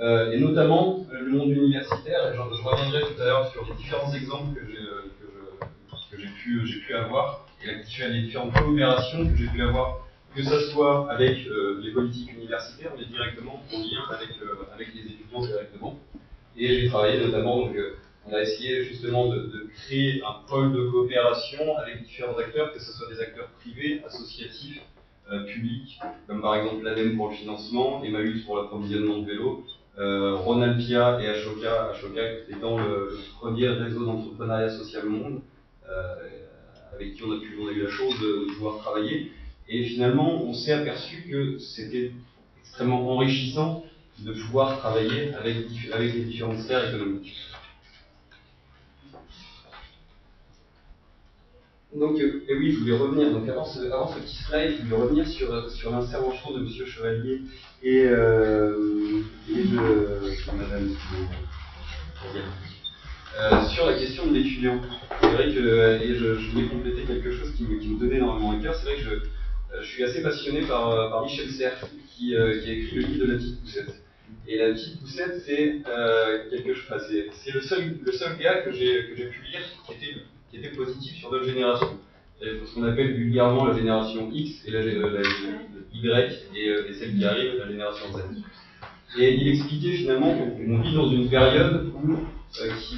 et notamment le monde universitaire, et je reviendrai tout à l'heure sur les différents exemples que j'ai pu avoir, et les différentes coopérations que j'ai pu avoir, que ce soit avec les politiques universitaires, mais directement en lien avec les étudiants directement. Et j'ai travaillé notamment, donc, on a essayé justement de créer un pôle de coopération avec différents acteurs, que ce soit des acteurs privés, associatifs, publics, comme par exemple l'ADEME pour le financement, Emmaüs pour l'approvisionnement de vélos, Ronalpia et Ashoka étant le premier réseau d'entrepreneuriat social au monde, avec qui on a eu la chance de pouvoir travailler. Et finalement, on s'est aperçu que c'était extrêmement enrichissant de pouvoir travailler avec les différentes sphères économiques. Donc, et oui, je voulais revenir, donc avant ce petit slide, je voulais revenir sur l'intervention de M. Chevalier et de Madame sur la question de l'étudiant. C'est vrai que, et je voulais compléter quelque chose qui me tenait énormément à cœur, c'est vrai que je suis assez passionné par Michel Serres, qui a écrit le livre de la petite poussette. Et la petite poussette, c'est c'est le seul gars que j'ai pu lire qui était positif sur d'autres générations. Ce qu'on appelle vulgairement la génération X et la Y et celle qui arrive, la génération Z. Et il expliquait finalement qu'on vit dans une période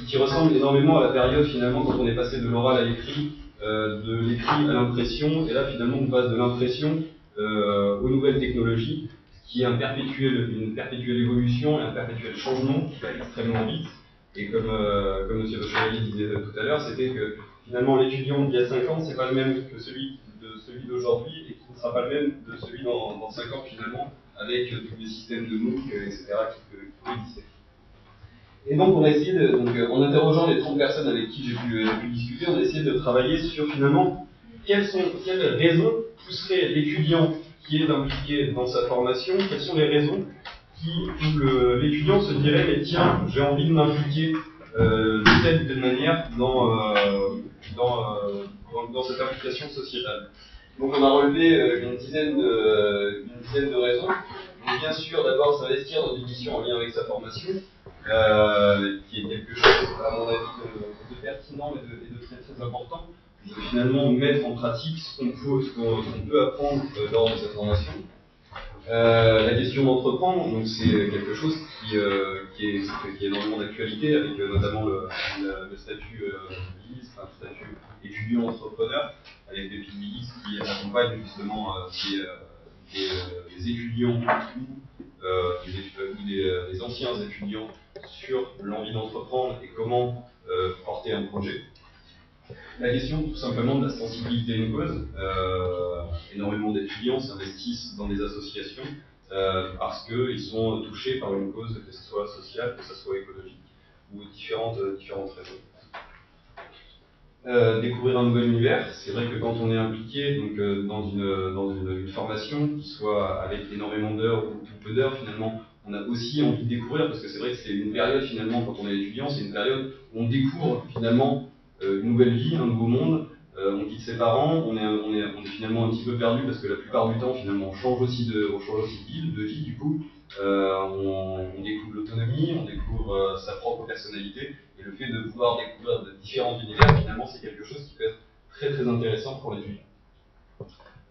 qui ressemble énormément à la période finalement quand on est passé de l'oral à l'écrit, de l'écrit à l'impression, et là finalement on passe de l'impression aux nouvelles technologies, qui est une perpétuelle évolution et un perpétuel changement qui va extrêmement vite. Et comme M. Chevalier disait tout à l'heure, c'était que finalement l'étudiant d'il y a 5 ans, c'est pas le même que celui d'aujourd'hui, et qui ne sera pas le même de celui dans 5 ans finalement, avec tous les systèmes de MOOC, etc. qui peuvent exister. Et donc on a essayé, en interrogeant les 30 personnes avec qui j'ai pu discuter, on a essayé de travailler sur finalement quelles raisons pousseraient l'étudiant qui est impliqué dans sa formation, quelles sont les raisons où l'étudiant se dirait mais tiens, j'ai envie de m'impliquer de telle ou telle manière dans cette implication sociétale. Donc on a relevé une dizaine de raisons. Donc, bien sûr, d'abord s'investir dans une mission en lien avec sa formation, qui est quelque chose, à mon avis, de pertinent et de très très important, de finalement mettre en pratique ce qu'on peut apprendre lors de cette formation. La question d'entreprendre, donc c'est quelque chose qui est énormément d'actualité, avec notamment le statut BIS, un statut étudiant-entrepreneur, avec des PBIS qui accompagnent justement des étudiants ou des anciens étudiants sur l'envie d'entreprendre et comment porter un projet. La question tout simplement de la sensibilité à une cause. Énormément d'étudiants s'investissent dans des associations, parce qu'ils sont touchés par une cause, que ce soit sociale, que ce soit écologique, ou différentes raisons. Découvrir un nouvel univers, c'est vrai que quand on est impliqué donc, dans une formation, qui soit avec énormément d'heures ou tout peu d'heures, finalement, on a aussi envie de découvrir, parce que c'est vrai que c'est une période, finalement, quand on est étudiant, c'est une période où on découvre, finalement, une nouvelle vie, un nouveau monde, on quitte ses parents, on est finalement un petit peu perdu, parce que la plupart du temps, finalement, on change aussi de vie, du coup, on découvre l'autonomie, on découvre sa propre personnalité, et le fait de pouvoir découvrir de différents univers, finalement, c'est quelque chose qui peut être très très intéressant pour l'étudiant.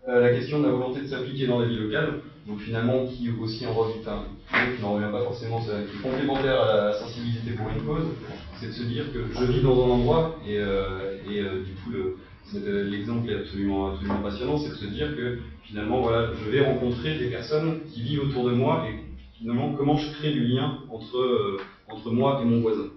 La question de la volonté de s'impliquer dans la vie locale, donc finalement qui est aussi un rôle qui n'en revient pas forcément, qui est complémentaire à la sensibilité pour une cause, c'est de se dire que je vis dans un endroit, et du coup l'exemple est absolument passionnant, c'est de se dire que finalement voilà, je vais rencontrer des personnes qui vivent autour de moi, et finalement comment je crée du lien entre moi et mon voisin.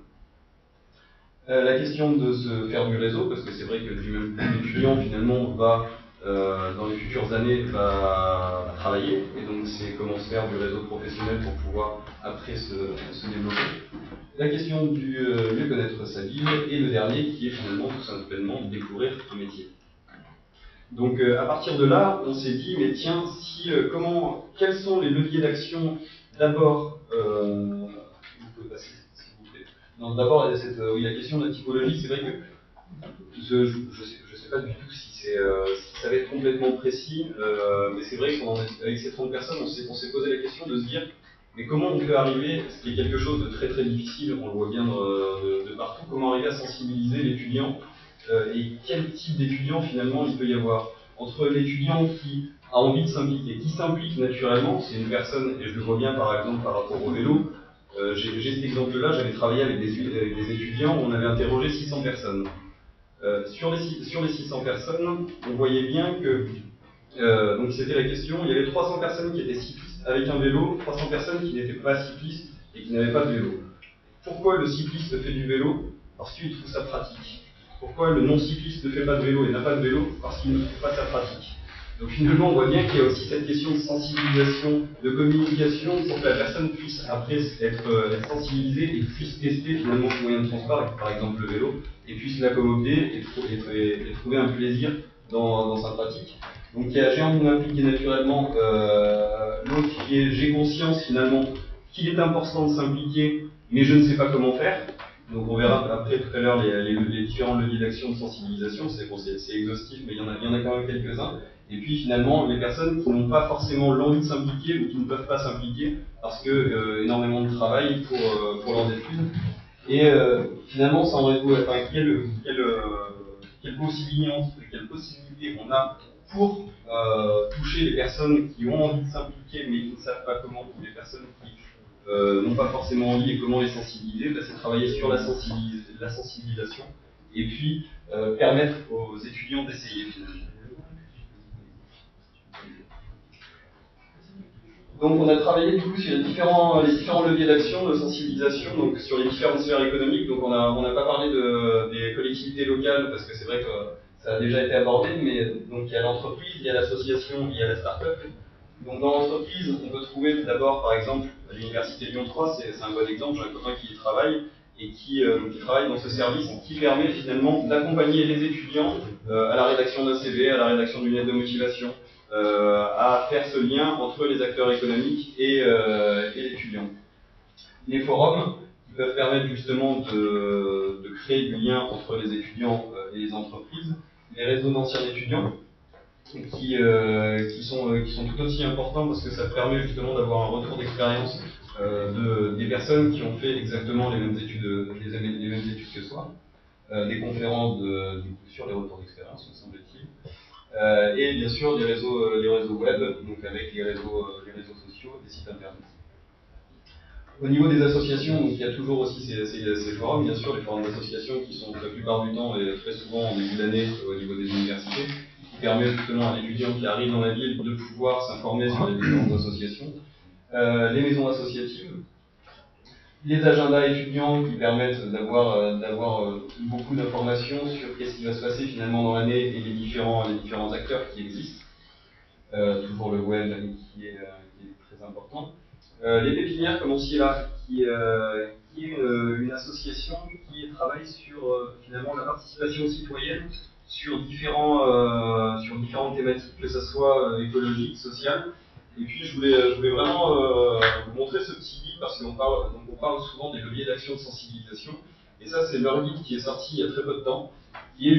La question de se faire du réseau, parce que c'est vrai que du même coup, l'étudiant finalement va, dans les futures années, va travailler, et donc c'est comment se faire du réseau professionnel pour pouvoir après se développer. La question du mieux connaître sa ville, et le dernier qui est finalement tout simplement découvrir un métier. Donc à partir de là, on s'est dit, mais tiens, quels sont les leviers d'action d'abord d'abord, la question de la typologie, c'est vrai que je ne sais pas du tout si ça va être complètement précis, mais c'est vrai qu'avec ces 30 personnes, on s'est posé la question de se dire, mais comment on peut arriver, ce qui est quelque chose de très très difficile, on le voit bien de partout, comment arriver à sensibiliser l'étudiant, et quel type d'étudiant finalement il peut y avoir. Entre l'étudiant qui a envie de s'impliquer, qui s'implique naturellement, c'est une personne, et je le vois bien par exemple par rapport au vélo, j'ai cet exemple-là, j'avais travaillé avec des étudiants où on avait interrogé 600 personnes. Sur les 600 personnes, on voyait bien que, donc c'était la question, il y avait 300 personnes qui étaient cyclistes avec un vélo, 300 personnes qui n'étaient pas cyclistes et qui n'avaient pas de vélo. Pourquoi le cycliste fait du vélo? Parce qu'il trouve ça pratique. Pourquoi le non-cycliste ne fait pas de vélo et n'a pas de vélo? Parce qu'il ne trouve pas ça pratique. Donc finalement, on voit bien qu'il y a aussi cette question de sensibilisation, de communication, pour que la personne puisse après être sensibilisée et puisse tester finalement ce moyen de transport, par exemple le vélo, et puisse l'accommoder et trouver un plaisir dans sa pratique. Donc j'ai envie de m'impliquer naturellement, l'autre qui est j'ai conscience finalement qu'il est important de s'impliquer, mais je ne sais pas comment faire. Donc on verra après tout à l'heure les différents leviers d'action de sensibilisation, c'est exhaustif, mais il y en a quand même quelques-uns. Et puis finalement, les personnes qui n'ont pas forcément l'envie de s'impliquer ou qui ne peuvent pas s'impliquer parce que énormément de travail pour leurs études. Et finalement, ça en résout, quelle possibilité on a pour toucher les personnes qui ont envie de s'impliquer mais qui ne savent pas comment, ou les personnes qui n'ont pas forcément envie, et comment les sensibiliser, c'est travailler sur la sensibilisation et puis permettre aux étudiants d'essayer finalement. Donc on a travaillé du coup sur les différents leviers d'action, de sensibilisation, donc sur les différentes sphères économiques. Donc on n'a pas parlé des collectivités locales parce que c'est vrai que ça a déjà été abordé, mais donc il y a l'entreprise, il y a l'association, il y a la start-up. Donc dans l'entreprise, on peut trouver d'abord par exemple l'université Lyon 3, c'est un bon exemple, j'ai un copain qui y travaille et qui travaille dans ce service qui permet finalement d'accompagner les étudiants à la rédaction d'un CV, à la rédaction d'une lettre de motivation, à faire ce lien entre les acteurs économiques et l'étudiant. Les forums qui peuvent permettre justement de créer du lien entre les étudiants et les entreprises, les réseaux d'anciens étudiants qui sont tout aussi importants parce que ça permet justement d'avoir un retour d'expérience des personnes qui ont fait exactement les mêmes études que soi, des conférences sur les retours d'expérience, me semble-t-il. Et bien sûr les réseaux web, donc avec les réseaux sociaux, des sites internet. Au niveau des associations, donc il y a toujours aussi ces forums, bien sûr, les forums d'associations qui sont la plupart du temps et très souvent en début d'année au niveau des universités, qui permet justement à l'étudiant qui arrive dans la ville de pouvoir s'informer sur les différentes associations. Les maisons associatives, les agendas étudiants qui permettent d'avoir beaucoup d'informations sur qu'est-ce qui va se passer finalement dans l'année et les différents acteurs qui existent. Toujours le web qui est très très important. Les Pépinières, comme on s'y là, qui est une association qui travaille sur finalement la participation citoyenne sur différentes thématiques, que ce soit écologique, sociale. Et puis je voulais vraiment vous montrer ce petit guide parce qu'on parle souvent des leviers d'action de sensibilisation. Et ça, c'est leur guide qui est sorti il y a très peu de temps, qui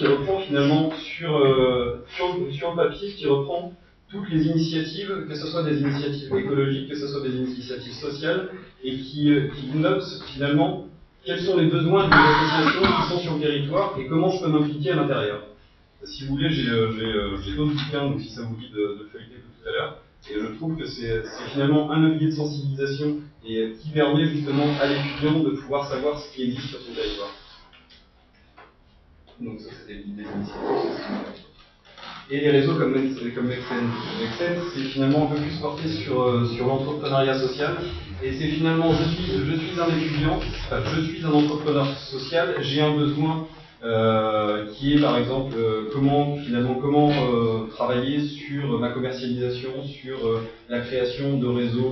reprend finalement sur le papier, qui reprend toutes les initiatives, que ce soit des initiatives écologiques, que ce soit des initiatives sociales, et qui note finalement quels sont les besoins des associations qui sont sur le territoire et comment je peux m'impliquer à l'intérieur. Si vous voulez, j'ai d'autres bouquins, donc si ça vous dit de le feuilleter tout à l'heure. Et je trouve que c'est finalement un levier de sensibilisation et qui permet justement à l'étudiant de pouvoir savoir ce qui existe sur son territoire. Donc ça, c'était des initiatives. Et les réseaux comme Mexen. Mexen, c'est finalement un peu plus porté sur l'entrepreneuriat social. Et c'est finalement, je suis un étudiant, enfin, je suis un entrepreneur social, j'ai un besoin qui est par exemple comment travailler sur ma commercialisation, sur la création de réseaux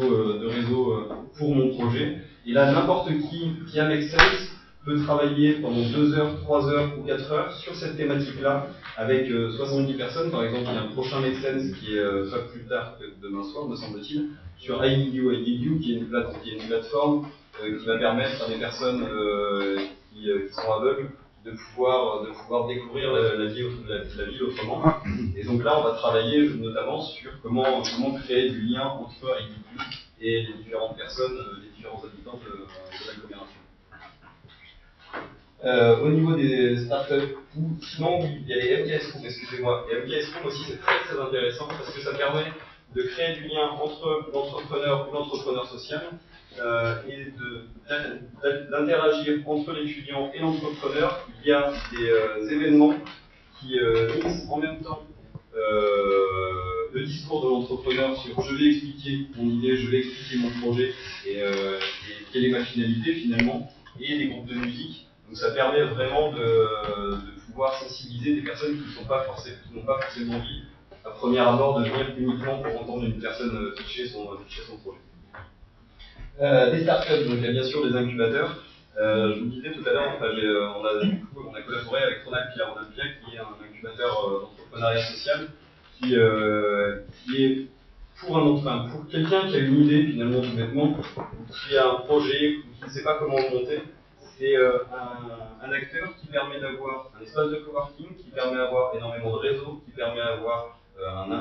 pour mon projet. Et là, n'importe qui a Make Sense peut travailler pendant 2 heures, 3 heures ou 4 heures sur cette thématique-là avec 70 personnes. Par exemple, il y a un prochain Make Sense qui est pas plus tard que demain soir, me semble-t-il, sur I Need You, qui est une plateforme qui va permettre à des personnes qui sont aveugles de pouvoir découvrir la ville autrement. Et donc là, on va travailler notamment sur comment créer du lien entre IDQ et les différentes personnes, les différents habitants de l'agglomération. Au niveau des startups, sinon, il y a les MKS Room, excusez-moi. Les MKS Room aussi, c'est très très intéressant parce que ça permet de créer du lien entre l'entrepreneur ou l'entrepreneur social et d'interagir entre l'étudiant et l'entrepreneur. Il y a des événements qui mixent en même temps le discours de l'entrepreneur sur je vais expliquer mon idée, je vais expliquer mon projet et quelle est ma finalité finalement, et des groupes de musique. Donc ça permet vraiment de pouvoir sensibiliser des personnes qui n'ont pas forcément envie à premier abord de venir uniquement pour entendre une personne pitcher son projet. Des startups, donc il y a bien sûr des incubateurs. Je vous disais tout à l'heure, on a collaboré avec Ronald Pia, qui est un incubateur d'entrepreneuriat social, qui est pour quelqu'un qui a une idée finalement tout bêtement, qui a un projet, qui ne sait pas comment le monter. C'est un acteur qui permet d'avoir un espace de coworking, qui permet d'avoir énormément de réseaux, qui permet d'avoir un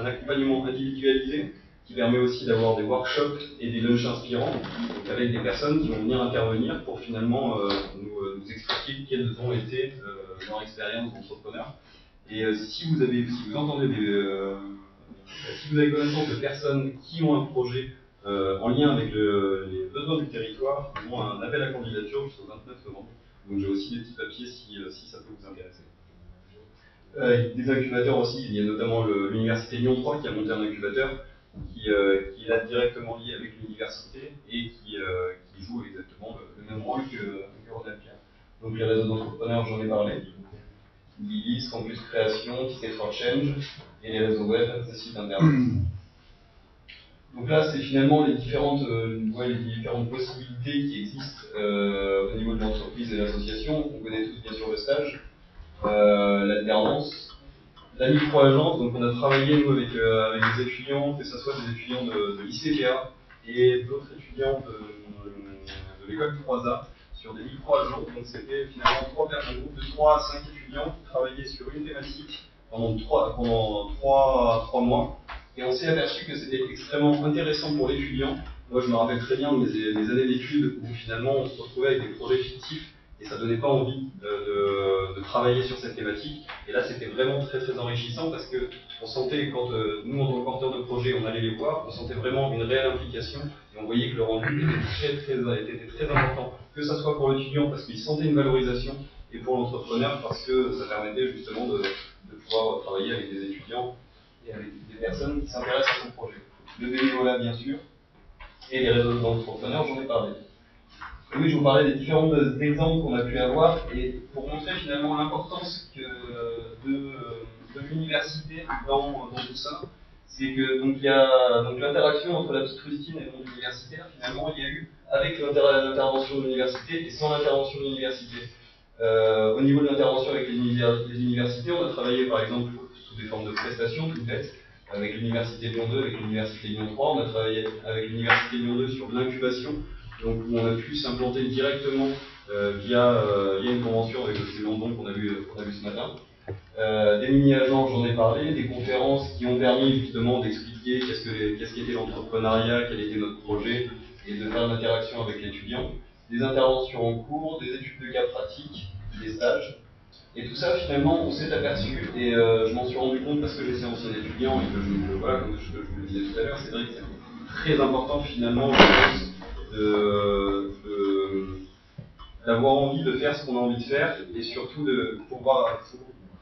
accompagnement individualisé, qui permet aussi d'avoir des workshops et des lunchs inspirants, donc avec des personnes qui vont venir intervenir pour finalement nous expliquer quelles ont été leur expérience d'entrepreneur. Et si vous avez connaissance de personnes qui ont un projet en lien avec les besoins du territoire, ils ont un appel à candidature jusqu'au 29 novembre. Donc j'ai aussi des petits papiers si ça peut vous intéresser. Des incubateurs aussi, il y a notamment l'université Lyon 3 qui a monté un incubateur qui est là directement lié avec l'université et qui joue exactement le même rôle que Ronald Pia. Donc les réseaux d'entrepreneurs, j'en ai parlé. Lilith, Campus Création, Ticket for Change et les réseaux web, les sites internet. Donc là, c'est finalement les différentes possibilités qui existent au niveau de l'entreprise et de l'association. On connaît tous bien sûr le stage, l'alternance, la micro-agence. Donc on a travaillé nous avec des étudiants, que ce soit des étudiants de l'ICPA et d'autres étudiants de l'école 3A sur des micro-agences. Donc c'était finalement un groupe de 3 à 5 étudiants qui travaillaient sur une thématique pendant 3 mois. Et on s'est aperçu que c'était extrêmement intéressant pour l'étudiant. Moi, je me rappelle très bien des années d'études où finalement on se retrouvait avec des projets fictifs et ça donnait pas envie de travailler sur cette thématique. Et là, c'était vraiment très très enrichissant parce que on sentait, quand nous, en tant que porteurs de projet, on allait les voir, on sentait vraiment une réelle implication et on voyait que le rendu était très important, que ce soit pour l'étudiant parce qu'il sentait une valorisation et pour l'entrepreneur parce que ça permettait justement de pouvoir travailler avec des étudiants et avec des personnes qui s'intéressent à son projet. Le bénévolat, bien sûr, et les réseaux d'entrepreneurs, j'en ai parlé. Et oui, je vous parlais des différents exemples qu'on a pu avoir, et pour montrer finalement l'importance de l'université dans tout ça, c'est que donc il y a donc l'interaction entre la petite Rustine et le monde universitaire. Finalement, il y a eu avec l'intervention de l'université et sans l'intervention de l'université. Au niveau de l'intervention avec les universités, on a travaillé par exemple sous des formes de prestations toutes bêtes, avec l'université Lyon 2, avec l'université Lyon 3. On a travaillé avec l'université Lyon 2 sur l'incubation, donc où on a pu s'implanter directement via une convention avec le Célandon qu'on a vu ce matin. Des mini-agences, j'en ai parlé, des conférences qui ont permis justement d'expliquer qu'est-ce qu'était l'entrepreneuriat, quel était notre projet, et de faire l'interaction avec l'étudiant, des interventions en cours, des études de cas pratiques, des stages. Et tout ça, finalement, on s'est aperçu, et je m'en suis rendu compte parce que j'étais ancien étudiant, et que voilà, comme je vous le disais tout à l'heure, c'est vrai que c'est très important, finalement, je pense, d'avoir envie de faire ce qu'on a envie de faire, et surtout de pouvoir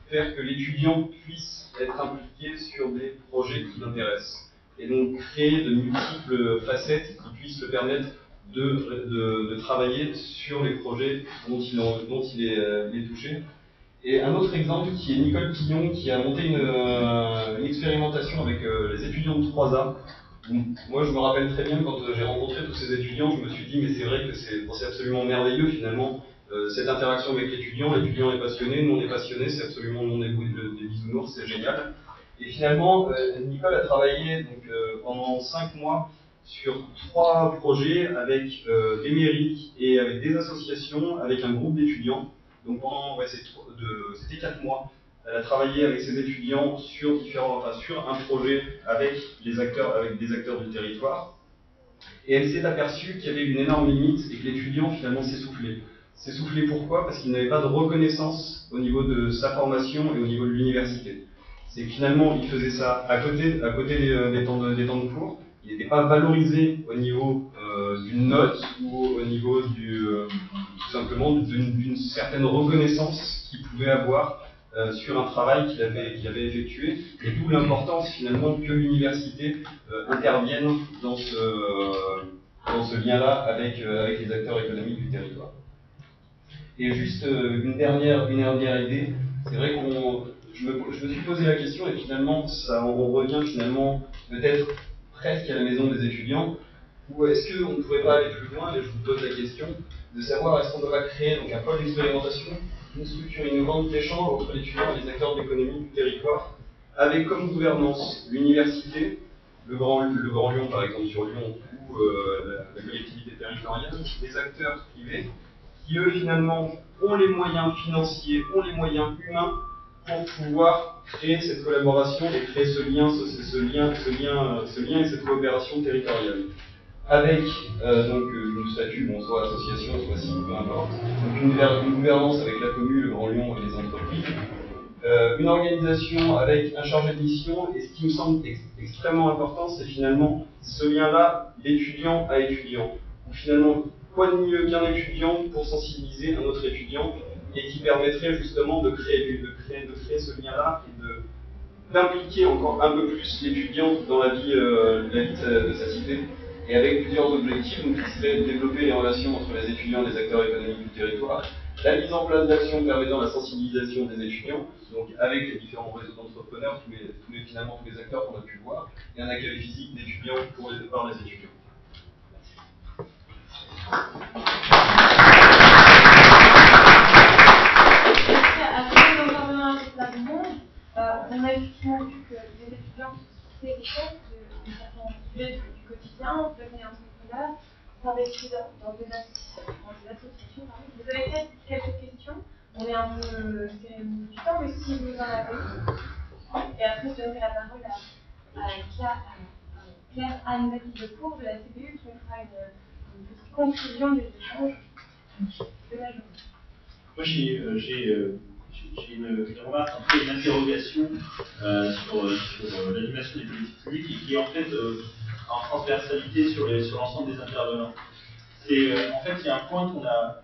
faire que l'étudiant puisse être impliqué sur des projets qui l'intéressent. Et donc créer de multiples facettes qui puissent le permettre de travailler sur les projets dont il est touché. Et un autre exemple qui est Nicole Pillon, qui a monté une expérimentation avec les étudiants de 3A. Moi, je me rappelle très bien quand j'ai rencontré tous ces étudiants, je me suis dit, mais c'est vrai que c'est absolument merveilleux finalement, cette interaction avec l'étudiant. L'étudiant est passionné, nous on est passionné, c'est absolument le monde des bisounours, c'est génial. Et finalement, Nicole a travaillé donc, pendant 5 mois sur 3 projets avec des mairies et avec des associations, avec un groupe d'étudiants. Donc pendant c'était 4 mois. Elle a travaillé avec ses étudiants sur un projet avec des acteurs du territoire. Et elle s'est aperçue qu'il y avait une énorme limite et que l'étudiant finalement s'essoufflait. S'essoufflait pourquoi? Parce qu'il n'avait pas de reconnaissance au niveau de sa formation et au niveau de l'université. C'est que finalement il faisait ça à côté des temps de cours. Il n'était pas valorisé au niveau d'une note ou au niveau tout simplement d'une certaine reconnaissance qu'il pouvait avoir sur un travail qu'il avait effectué, et d'où l'importance finalement que l'université intervienne dans ce lien-là avec les acteurs économiques du territoire. Et juste une dernière idée, c'est vrai je me suis posé la question, et finalement on revient finalement peut-être presque à la maison des étudiants, ou est-ce qu'on ne pourrait pas aller plus loin, et je vous pose la question, de savoir est-ce qu'on doit créer donc un pôle d'expérimentation, une structure innovante d'échange entre l'étudiant et les acteurs de l'économie du territoire, avec comme gouvernance l'université, le Grand Lyon par exemple sur Lyon, ou la collectivité territoriale, les acteurs privés, qui eux finalement ont les moyens financiers, ont les moyens humains pour pouvoir créer cette collaboration et créer ce lien et cette coopération territoriale. Avec donc une statut, soit association, soit SIG, peu importe, donc une gouvernance avec la commune, le Grand Lyon et les entreprises, une organisation avec un chargé de mission, et ce qui me semble extrêmement important, c'est finalement ce lien-là d'étudiant à étudiant, où finalement, quoi de mieux qu'un étudiant pour sensibiliser un autre étudiant, et qui permettrait justement de créer ce lien-là et d'impliquer encore un peu plus l'étudiant dans la vie de sa cité, et avec plusieurs objectifs, donc qui seraient de développer les relations entre les étudiants et les acteurs économiques du territoire, la mise en place d'actions permettant la sensibilisation des étudiants, donc avec les différents réseaux d'entrepreneurs, finalement tous les acteurs qu'on a pu voir, et un accueil physique d'étudiants par les étudiants. Après l'intervenant avec la demande, on a effectivement vu que les étudiants se questions de certains sujets du quotidien, devenaient entrepreneurs, s'investir dans des associations. Vous avez peut-être quelques questions, on est un peu serré du temps, mais si vous en avez, et après je donnerai la parole à Claire Anne de cours de la CBU qui nous fera une petite conclusion des échanges de la journée. Moi j'ai une remarque, en fait, une interrogation sur l'animation des politiques publiques et qui est en fait en transversalité sur l'ensemble des intervenants. C'est en fait il y a un point qu'on a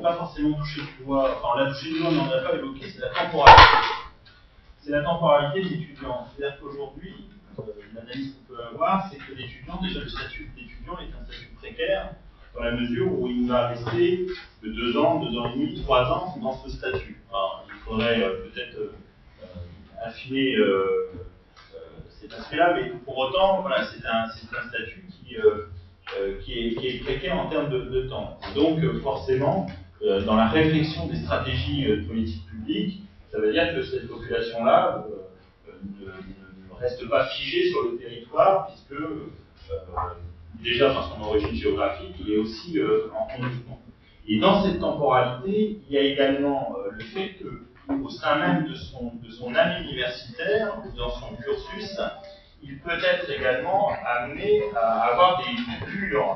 pas forcément touché du doigt, enfin on l'a touché du doigt mais on n'a pas évoqué, c'est la temporalité. C'est la temporalité des étudiants. C'est-à-dire qu'aujourd'hui, l'analyse qu'on peut avoir, c'est que l'étudiant, déjà le statut de l'étudiant est un statut précaire, dans la mesure où il va rester de 2 ans, 2 ans et demi, 3 ans dans ce statut. Alors, il faudrait peut-être affiner cet aspect-là, mais pour autant, voilà, c'est un statut qui est précaire en termes de temps. Donc, forcément, dans la réflexion des stratégies de politique publique, ça veut dire que cette population-là ne reste pas figée sur le territoire, puisque déjà par son origine géographique, il est aussi en mouvement. Et dans cette temporalité, il y a également le fait qu'au sein même de son année universitaire, ou dans son cursus, il peut être également amené à avoir des coupures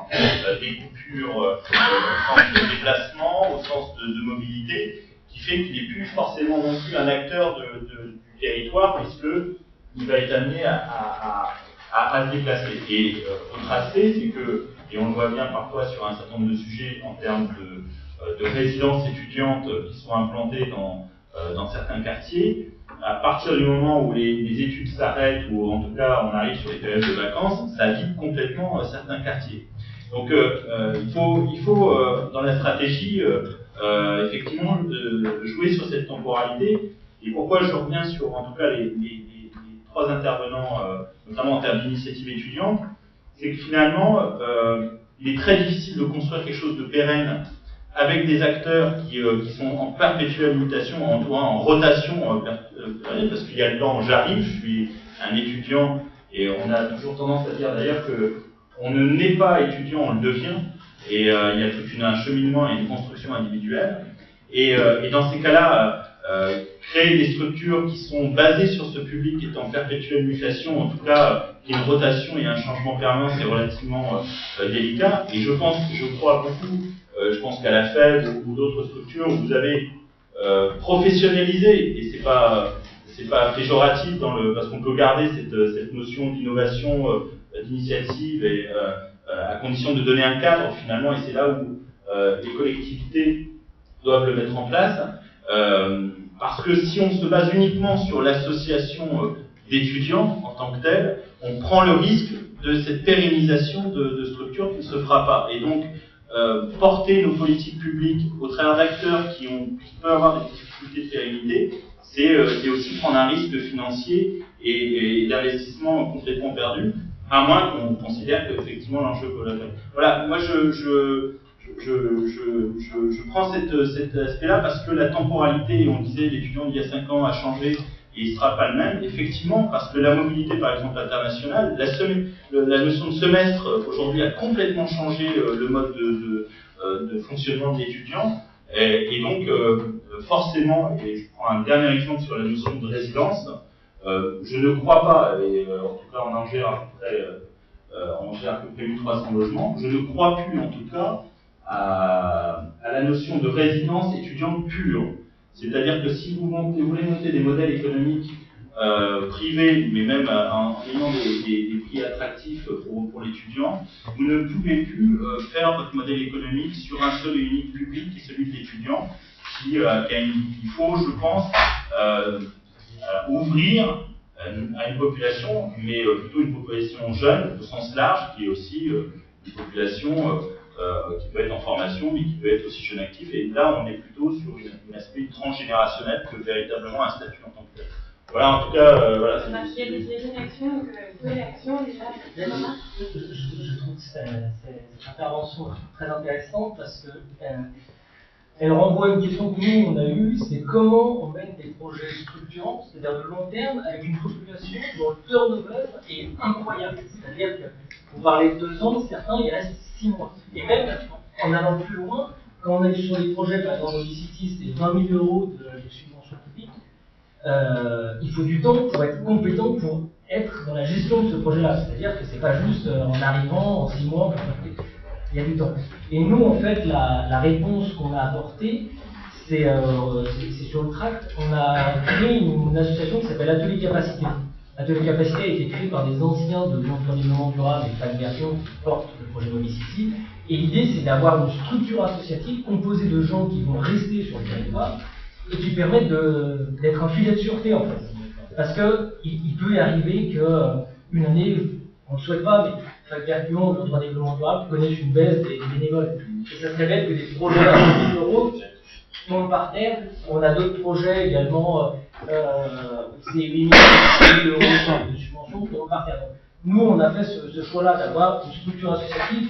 au sens de déplacement, au sens de mobilité, qui fait qu'il n'est plus forcément non plus un acteur du territoire, puisqu'il va être amené à se déplacer. Et autre aspect, c'est que, et on le voit bien parfois sur un certain nombre de sujets en termes de résidences étudiantes qui sont implantées dans certains quartiers, à partir du moment où les études s'arrêtent, ou en tout cas on arrive sur les périodes de vacances, ça vide complètement certains quartiers. Donc il faut dans la stratégie effectivement jouer sur cette temporalité. Et pourquoi je reviens sur en tout cas les trois intervenants, notamment en termes d'initiative étudiante, c'est que finalement il est très difficile de construire quelque chose de pérenne avec des acteurs qui sont en perpétuelle mutation, en rotation, parce qu'il y a le temps, j'arrive, je suis un étudiant, et on a toujours tendance à dire d'ailleurs qu'on ne naît pas étudiant, on le devient, et il y a tout un cheminement et une construction individuelle, et dans ces cas-là, créer des structures qui sont basées sur ce public qui est en perpétuelle mutation, en tout cas, qui est une rotation et un changement permanent, c'est relativement délicat, et je crois beaucoup, je pense qu'à la FED ou d'autres structures où vous avez professionnalisé, et c'est pas péjoratif parce qu'on peut garder cette notion d'innovation, d'initiative, et à condition de donner un cadre finalement, et c'est là où les collectivités doivent le mettre en place, parce que si on se base uniquement sur l'association d'étudiants en tant que telle, on prend le risque de cette pérennisation de structures qui ne se fera pas. Et donc, porter nos politiques publiques au travers d'acteurs qui peuvent avoir des difficultés de pérennité, c'est aussi prendre un risque financier et d'investissement complètement perdu, à moins qu'on considère qu'effectivement l'enjeu peut l'être. Voilà, moi je prends cet aspect-là parce que la temporalité, on disait l'étudiant d'il y a 5 ans a changé et il ne sera pas le même, effectivement, parce que la mobilité, par exemple, internationale, la notion de semestre, aujourd'hui, a complètement changé le mode de fonctionnement de l'étudiant, et donc, forcément, et je prends un dernier exemple sur la notion de résidence, je ne crois pas, et en tout cas, on en gère à peu près 1300 logements, je ne crois plus, en tout cas, à la notion de résidence étudiante pure. C'est-à-dire que si vous voulez monter des modèles économiques privés, mais même en ayant des prix attractifs pour l'étudiant, vous ne pouvez plus faire votre modèle économique sur un seul et unique public, qui est celui de l'étudiant, il faut, je pense, ouvrir à une population, mais plutôt une population jeune, au sens large, qui est aussi une population qui peut être en formation, mais qui peut être aussi jeune actif. Et là, on est plutôt sur un aspect transgénérationnel que véritablement un statut en tant que tel. Voilà, en tout cas, voilà. Il y a des réactions, donc deux réactions déjà. Je trouve cette intervention très intéressante parce que elle renvoie à une question que nous on a eue, c'est comment on mène des projets structurants, c'est-à-dire de long terme, avec une population dont le turnover est incroyable. C'est-à-dire que vous parlez de 2 ans, certains il reste 6 mois. Et même en allant plus loin, quand on est sur des projets, par exemple City, c'est 20 000 € de subvention publique, il faut du temps pour être compétent pour être dans la gestion de ce projet-là. C'est-à-dire que c'est pas juste en arrivant en 6 mois, il y a du temps. Et nous, en fait, la réponse qu'on a apportée, c'est sur le tract, on a créé une association qui s'appelle Atelier Capacité. Atelier Capacité a été créé par des anciens de l'environnement durable et Fan Version qui portent le projet Mobicity. Et l'idée, c'est d'avoir une structure associative composée de gens qui vont rester sur le territoire et qui permettent d'être un filet de sûreté, en fait. Parce qu'il peut y arriver qu'une année, on ne le souhaite pas, mais Fan Version, le droit développement durable, connaissent une baisse des bénévoles. et ça se révèle que des projets à 100 000 euros tombent par terre. On a d'autres projets également, c'est 8 000 euros de subvention qui tombent par terre. Donc, nous, on a fait ce choix-là d'avoir une structure associative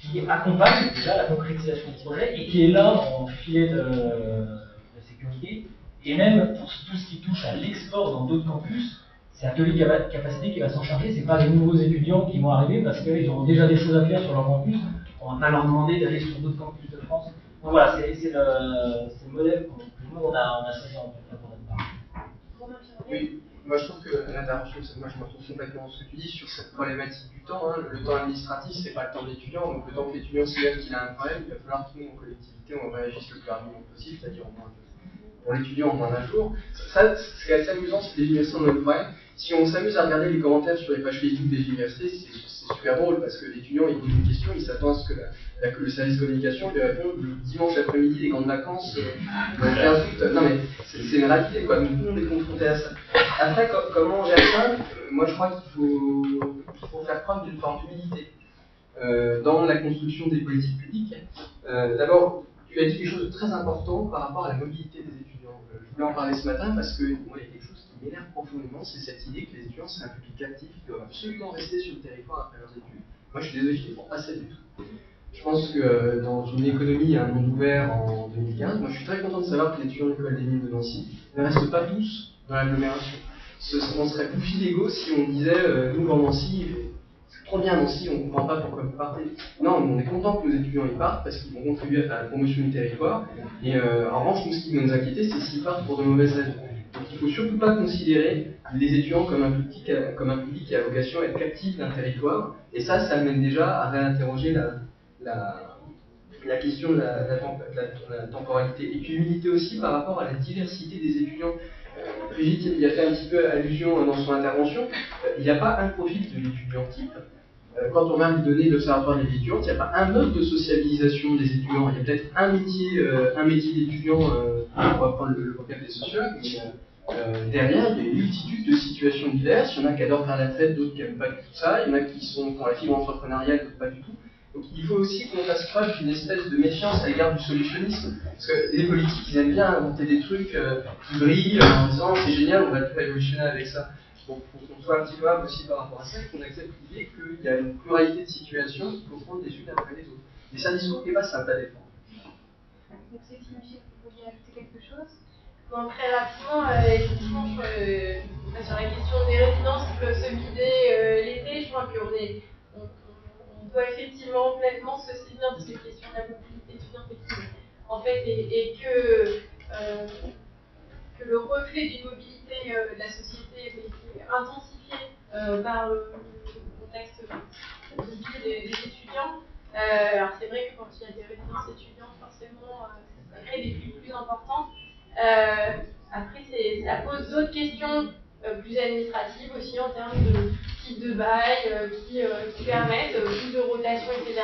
qui accompagne déjà la concrétisation du projet et qui est là en filet de sécurité. Et même pour tout ce qui touche à l'export dans d'autres campus, c'est Atelier Capacité qui va s'en charger. C'est pas les nouveaux étudiants qui vont arriver parce qu'ils auront déjà des choses à faire sur leur campus. On va pas leur demander d'aller sur d'autres campus de France. Donc voilà, c'est le modèle que nous on a choisi en fait pour notre part. Oui, moi je trouve que l'intervention, moi je me retrouve complètement dans ce que tu dis sur cette problématique du temps. Hein. Le temps administratif, c'est pas le temps de l'étudiant, donc le temps que l'étudiant signale qu'il a un problème, il va falloir que nous, en collectivité, on réagisse le plus rapidement possible, c'est-à-dire au moins pour l'étudiant en moins d'un jour. Ça, ce qui est assez amusant, c'est que les universités ont le problème. Si on s'amuse à regarder les commentaires sur les pages Facebook des universités, c'est super drôle parce que l'étudiant il pose une question, il s'attend à ce que le service de communication lui réponde le dimanche après-midi des grandes vacances, le 15 août. Non mais c'est une réalité quoi, donc tout le monde est confronté à ça. Après, comment on gère ça? Moi je crois qu'il faut faire preuve d'une forme d'humilité dans la construction des politiques publiques. D'abord, tu as dit quelque chose de très important par rapport à la mobilité des étudiants. Je voulais en parler ce matin parce que moi il y a quelque chose qui m'énerve profondément, c'est cette idée que les étudiants c'est un public actif, qui doivent absolument rester sur le territoire après leurs études. Moi je suis désolé, je ne défends pas ça du tout. Je pense que dans une économie à un monde ouvert en 2015, moi je suis très content de savoir que les étudiants de l'école des mines de Nancy ne restent pas tous dans l'agglomération. On serait plus illégaux si on disait nous en Nancy, c'est trop bien Nancy, on ne comprend pas pourquoi vous partez. Non, on est content que nos étudiants y partent parce qu'ils vont contribuer à la promotion du territoire. Et en revanche, nous, ce qui va nous inquiéter, c'est s'ils partent pour de mauvaises raisons. Donc il ne faut surtout pas considérer les étudiants comme un public qui a vocation à être captif d'un territoire. Et ça amène déjà à réinterroger la question de la temporalité. Et puis l'unité aussi par rapport à la diversité des étudiants. Brigitte y a fait un petit peu allusion dans son intervention. Il n'y a pas un profil de l'étudiant type. Quand on regarde les données de l'Observatoire des étudiants, il n'y a pas un mode de sociabilisation des étudiants. Il y a peut-être un métier d'étudiant, on va prendre le vocable des sociologues, mais derrière, il y a une multitude de situations diverses. Il y en a qui adorent faire la fête, d'autres qui n'aiment pas du tout ça. Il y en a qui ont la fibre entrepreneuriale, d'autres pas du tout. Donc il faut aussi qu'on fasse preuve d'une espèce de méfiance à l'égard du solutionnisme. Parce que les politiques, ils aiment bien inventer des trucs qui brillent en disant c'est génial, on va tout révolutionner avec ça. Donc il faut qu'on soit un petit peu humble aussi par rapport à ça et qu'on accepte l'idée qu'il y a une pluralité de situations qu'il faut prendre les unes après les autres. Et c'est un discours qui n'est pas simple à défendre. Donc c'est signifié que vous vouliez ajouter quelque chose? Bon, très rapidement, effectivement, sur la question des résidences qui peuvent se vider l'été, je crois qu'on doit effectivement complètement se saisir de cette question de la mobilité étudiante en fait, et que le reflet d'une mobilité de la société est intensifié par le contexte de vie des étudiants. Alors c'est vrai que quand il y a des résidences étudiantes, forcément, ça crée des flux plus importants. Après, ça pose d'autres questions plus administratives aussi en termes de type de bail qui permettent plus de rotation, etc.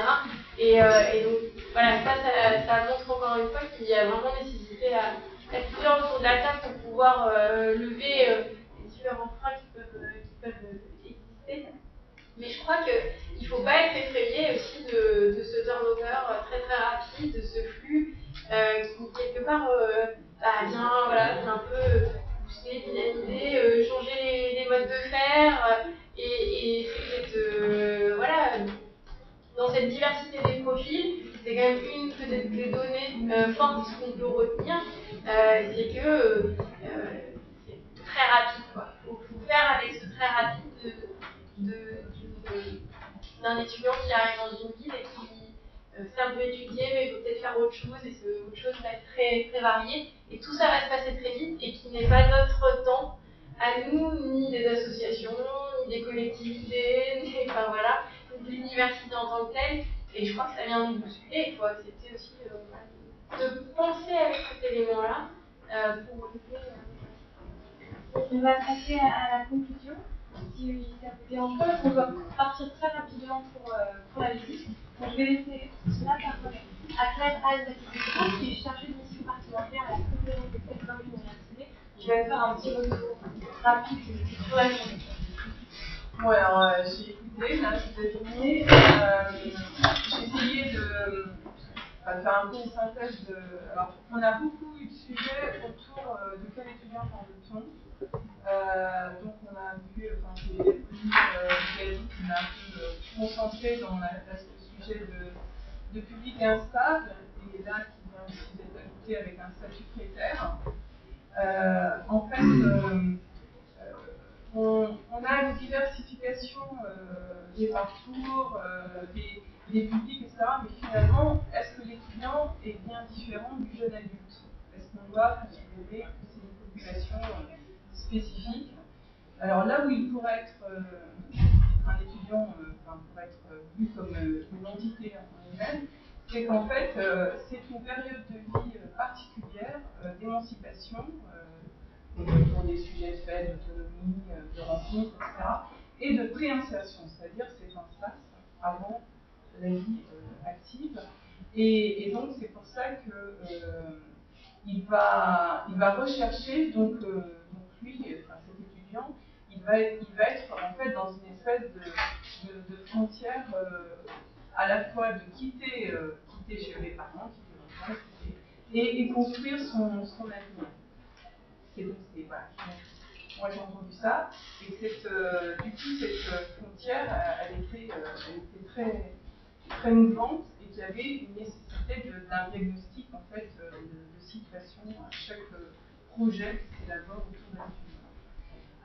Et donc voilà, ça montre encore une fois qu'il y a vraiment nécessité à plusieurs autour de la table pour pouvoir lever les différents freins qui peuvent exister. Mais je crois qu'il ne faut pas être effrayé aussi de ce turnover très très rapide, de ce flux qui quelque part vient un peu booster, dynamiser, changer les modes de faire et dans cette diversité des profils, c'est quand même une peut-être des données fortes qu'on peut retenir, c'est que c'est très rapide quoi. Il faut faire avec ce très rapide d'un étudiant qui arrive dans une ville et qui certes veut étudier mais veut peut-être faire autre chose et ce autre chose va être très, très varié et tout ça va se passer très vite et qui n'est pas notre temps à nous, ni des associations, ni des collectivités, ni de l'université en tant que telle et je crois que ça vient nous bousculer, il faut accepter aussi de penser avec cet élément-là pour On va passer à la conclusion. Si ça vous dérange pas, on va partir très rapidement pour la visite. Donc, je vais laisser la parole à Claire Alzati, qui est chargée de mission partenariat à la conférence des experts de l'université, qui va faire un petit retour rapide sur la journée. Bon, alors j'ai écouté, là, je vous ai filmé. J'ai essayé faire un peu une synthèse de... Alors, on a beaucoup eu de sujets autour de quel étudiant parle-t-on. Donc on a vu, enfin c'est Gazi qui m'a un peu concentré dans le sujet de public et instable, et là qui vient aussi d'être ajouté avec un statut précaire. En fait, on a une diversification des parcours, des publics, etc. Mais finalement, est-ce que l'étudiant est bien différent du jeune adulte? Est-ce qu'on doit considérer que c'est une population spécifique? Alors là où il pourrait être un étudiant, pourrait être vu comme une entité en elle-même, c'est qu'en fait, c'est une période de vie particulière d'émancipation, pour des sujets de fait, d'autonomie, de rencontre, etc., et de préinsertion, c'est-à-dire c'est un sas avant la vie active, et donc c'est pour ça que il va rechercher, donc lui, cet étudiant, il va être en fait dans une espèce de frontière à la fois de quitter chez les parents, et construire son avenir. Voilà. Moi j'ai entendu ça, et du coup cette frontière, elle était très, très mouvante, et qu'il y avait une nécessité d'un diagnostic en fait de situation à chaque projet qui s'élabore autour d'un étudiant.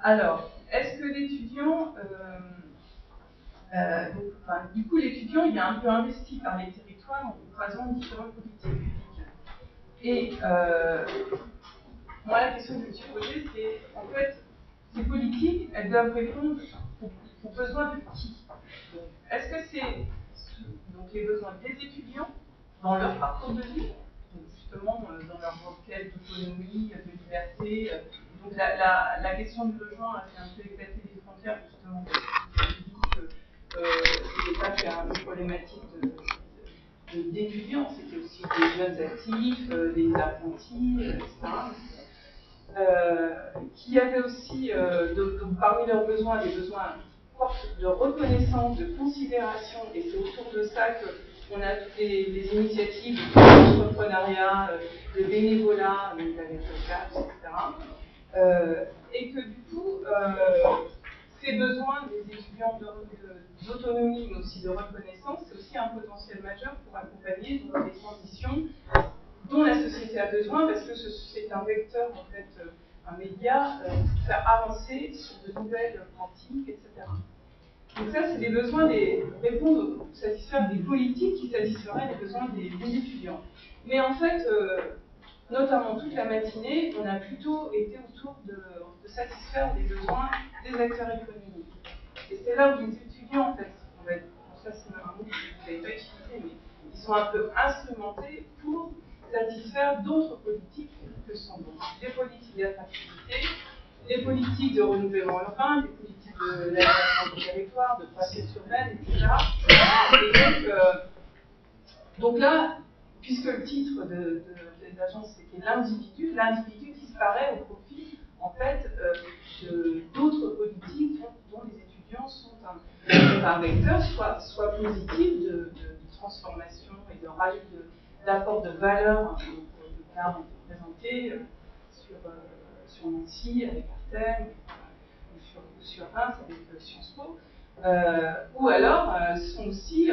Alors, est-ce que l'étudiant, du coup l'étudiant il est un peu investi par les territoires en croisant différentes politiques publiques. Et moi la question que je me suis posée, c'est en fait ces politiques, elles doivent répondre aux besoins de qui? Est-ce que c'est donc les besoins des étudiants dans leur parcours de vie, donc justement dans leur requête d'autonomie, de liberté? Donc la question du logement a fait un peu éclater les frontières, justement, c'était pas qu'une problématique d'étudiants, c'était aussi des jeunes actifs, des apprentis, etc. Qui avaient aussi, parmi leurs besoins, des besoins forts de reconnaissance, de considération, et c'est autour de ça qu'on a toutes les initiatives d'entrepreneuriat, de bénévolat, donc avec le CAPS, etc. Et que du coup, ces besoins des étudiants d'autonomie, mais aussi de reconnaissance, c'est aussi un potentiel majeur pour accompagner donc, les transitions dont la société a besoin, parce que c'est un vecteur, en fait, un média, pour faire avancer sur de nouvelles pratiques, etc. Donc ça, c'est des besoins, répondre, satisfaire des politiques qui satisferaient les besoins des étudiants. Mais en fait, notamment toute la matinée, on a plutôt été autour de satisfaire les besoins des acteurs économiques. Et c'est là où les étudiants, en fait, ça c'est un mot que vous n'avez pas utilisé, mais ils sont un peu instrumentés pour satisfaire d'autres politiques que sont donc des politiques d'attractivité, des politiques de renouvellement urbain, des politiques d'aménagement du territoire, de croissance urbaine, etc. Et donc là, puisque le titre de l'agence c'était l'individu disparaît au profit en fait d'autres politiques dont les étudiants sont un vecteur, soit positif de transformation et de rajout d'apport de valeur au cas présenté sur Nancy avec Artem, ou sur Reims avec Sciences Po, ou alors sont aussi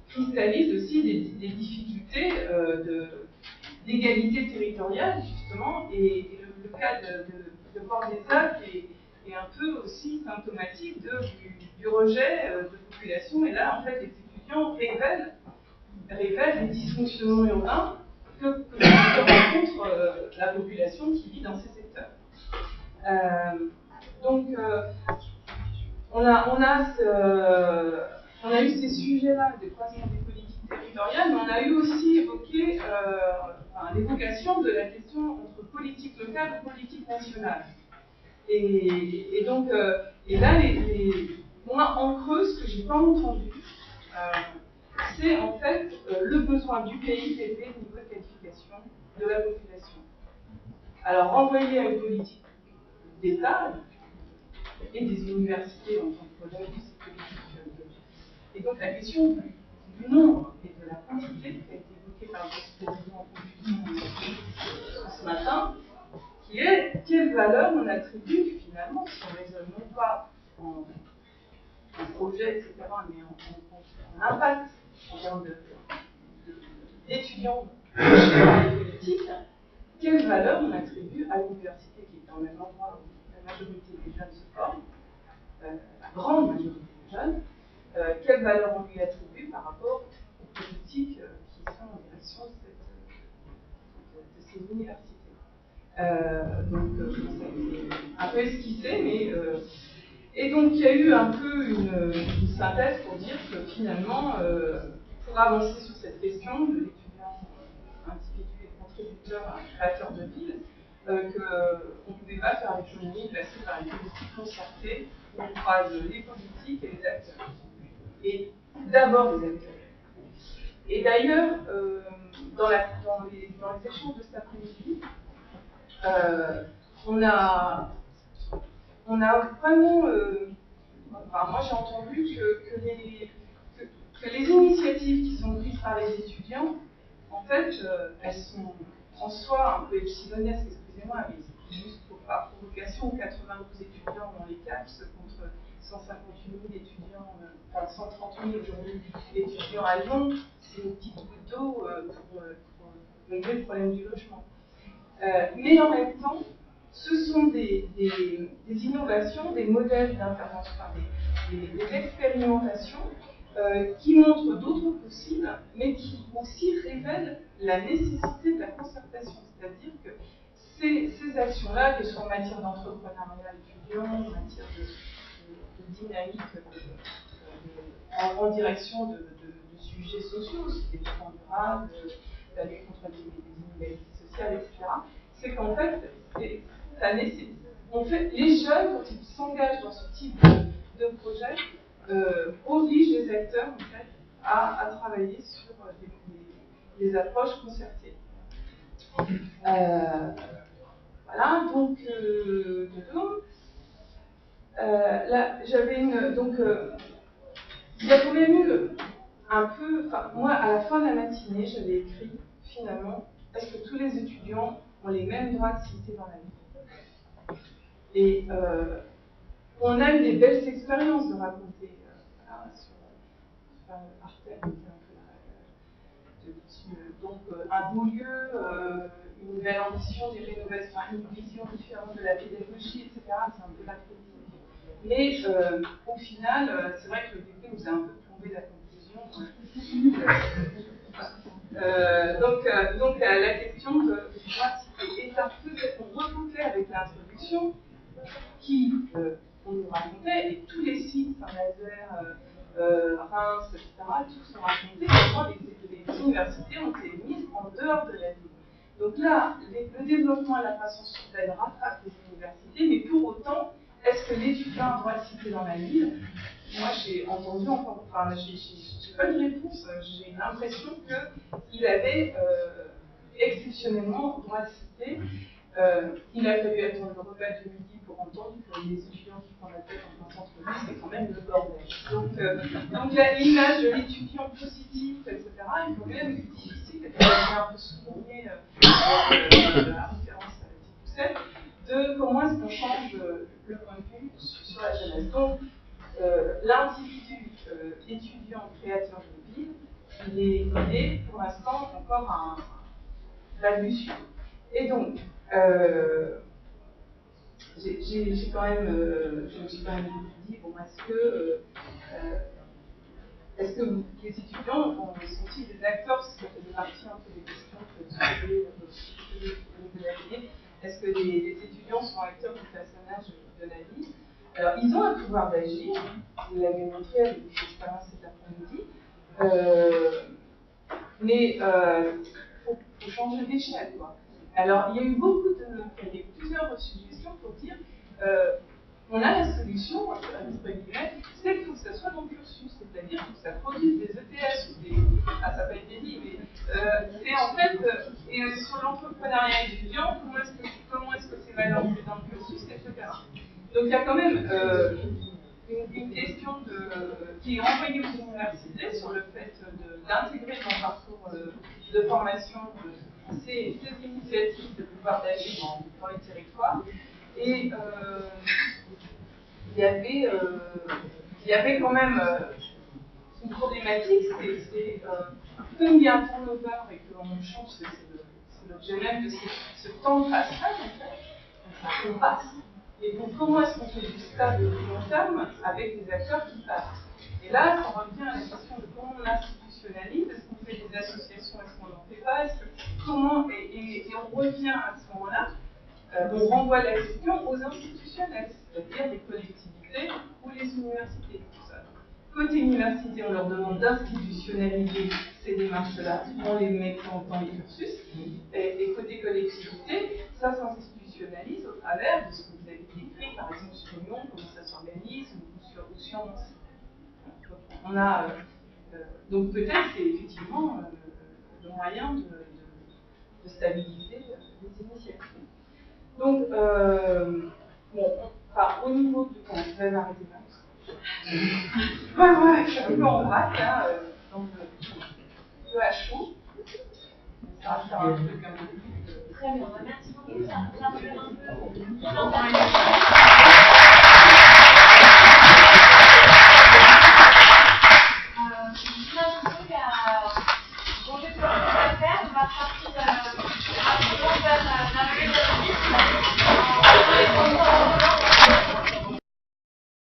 cristallisent aussi des difficultés d'égalité territoriale, justement, et le cas de Port-des-Alpes est un peu aussi symptomatique du rejet de population, et là, en fait, les étudiants révèlent les dysfonctionnements urbains que rencontre la population qui vit dans ces secteurs. Donc, on a eu ces sujets-là de croissance des politiques territoriales, mais on a eu aussi évoqué l'évocation de la question entre politique locale et politique nationale. Et donc, et là, moi, en creux, ce que j'ai pas entendu, c'est en fait le besoin du pays d'élever le niveau de qualification de la population. Alors, renvoyer à une politique d'État et des universités en tant que projet de ces politiques. Et donc, la question du du nombre et de la quantité qui a été évoquée par le vice-président ce matin, qui est quelle valeur on attribue finalement, si on raisonne non pas en projet, etc., mais en impact en termes d'étudiants politiques, quelle valeur on attribue à l'université, qui est quand même l'endroit où la majorité des jeunes se forment, la grande majorité des jeunes, quelle valeur on lui attribue par rapport aux politiques qui sont en direction de ces universités. Donc, c'est un peu esquissé, mais. Et donc, il y a eu un peu une synthèse pour dire que finalement, pour avancer sur cette question de l'étudiant individu et contributeur, créateur de ville, qu'on ne pouvait pas faire l'économie de passer par une politique concertée où on croise les politiques et les acteurs. Et d'abord les acteurs. Et d'ailleurs, dans les échanges de cet après-midi, on a vraiment, enfin, moi j'ai entendu que les initiatives qui sont prises par les étudiants, en fait, elles sont en soi un peu epsilonesques, excusez-moi, mais c'est juste par provocation, 92 étudiants dans les CAPS contre 158 000 étudiants, enfin 130 000 aujourd'hui étudiants à Lyon, c'est une petite goutte d'eau pour régler le problème du logement. Mais en même temps, ce sont des innovations, des modèles d'intervention, enfin, des expérimentations qui montrent d'autres possibles, mais qui aussi révèlent la nécessité de la concertation. C'est-à-dire que ces actions-là, qu'elles soient en matière d'entrepreneuriat étudiant, en matière de dynamique en direction de sujets sociaux, aussi des développement durable, la lutte contre les inégalités sociales, etc., c'est qu'en fait, les jeunes, quand ils s'engagent dans ce type de projet, obligent les acteurs en fait, à travailler sur des approches concertées. Voilà, donc, là, j'avais une. Donc, il y a quand même eu un peu. Enfin, moi, à la fin de la matinée, j'avais écrit finalement est-ce que tous les étudiants ont les mêmes droits de cité dans la vie? Et on a eu des belles expériences de raconter sur Arte, donc un beau lieu, une belle ambition, des rénovations, une vision différente de la pédagogie, etc. C'est un peu la politique. Mais au final, c'est vrai que le début nous a un peu plombé la conclusion. Donc la question de est un peu rebouclée avec l'introduction qui, on nous racontait, et tous les sites, Saint-Nazaire, Reims, etc., tous sont racontés comment les universités ont été mises en dehors de la ville. Donc là, le développement et la croissance urbaine rattrapent les universités, mais pour autant, est-ce que l'étudiant a droit de citer dans la ville? Moi, j'ai entendu encore, enfin, j'ai pas de réponse, j'ai l'impression qu'il avait exceptionnellement droit de citer. Il a fallu attendre le repas du midi pour entendre que les étudiants qui font la tête en un centre-ville, c'est quand même le bordel. Donc l'image de l'étudiant positif, etc., est quand même difficile. J'ai un peu souligné la référence à Tipousset, de comment est-ce qu'on change le point de vue sur la jeunesse. Donc, l'individu étudiant créateur de ville, il est pour l'instant encore un balbutiant. Et donc, j'ai quand même, je me suis quand même dit, bon, est-ce que les étudiants sont-ils des acteurs, parce que ça fait partie un peu des questions que vous avez de la vie. Est-ce que les étudiants sont acteurs du façonnage de la vie? Alors, ils ont un pouvoir d'agir, vous l'avez montré avec l'expérience cet après-midi, mais il faut changer d'échelle, quoi. Alors, il y a eu plusieurs suggestions pour dire on a la solution, entre guillemets, c'est qu'il faut que ça soit dans le cursus, c'est-à-dire qu'il faut que ça produise des ETS ou des. Ah, ça n'a pas été dit, mais c'est en fait, et sur l'entrepreneuriat étudiant, comment est-ce que c'est valorisé dans le cursus, etc. Donc il y a quand même une une question qui est envoyée aux universités sur le fait d'intégrer dans le parcours de formation ces initiatives de pouvoir d'agir dans les territoires. Et il y avait quand même une problématique, c'est comme il y a un turnover et qu'on change, c'est l'objet même de ce temps de passage, en fait, on passe. Et donc, comment est-ce qu'on fait du stable long terme avec des acteurs qui passent? Et là, ça revient à la question de comment on institutionnalise, est-ce qu'on fait des associations, est-ce qu'on n'en fait pas, comment, et on revient à ce moment-là, on renvoie la question aux institutionnels, c'est-à-dire les collectivités ou les universités. Côté université, on leur demande d'institutionnaliser ces démarches-là, on les met dans les cursus, et côté collectivité, ça s'institutionnalise au travers de ce que vous avez décrit, par exemple sur Lyon, comment ça s'organise, ou sur Nancy. On a, donc peut-être c'est effectivement le moyen de stabiliser les initiatives. Donc, au niveau du temps, je vais arrêter là. Ouais, je suis un peu en vrac, là, donc un peu à chaud. Ça va faire un truc un peu plus. Très bien, merci beaucoup. Ça revient un peu.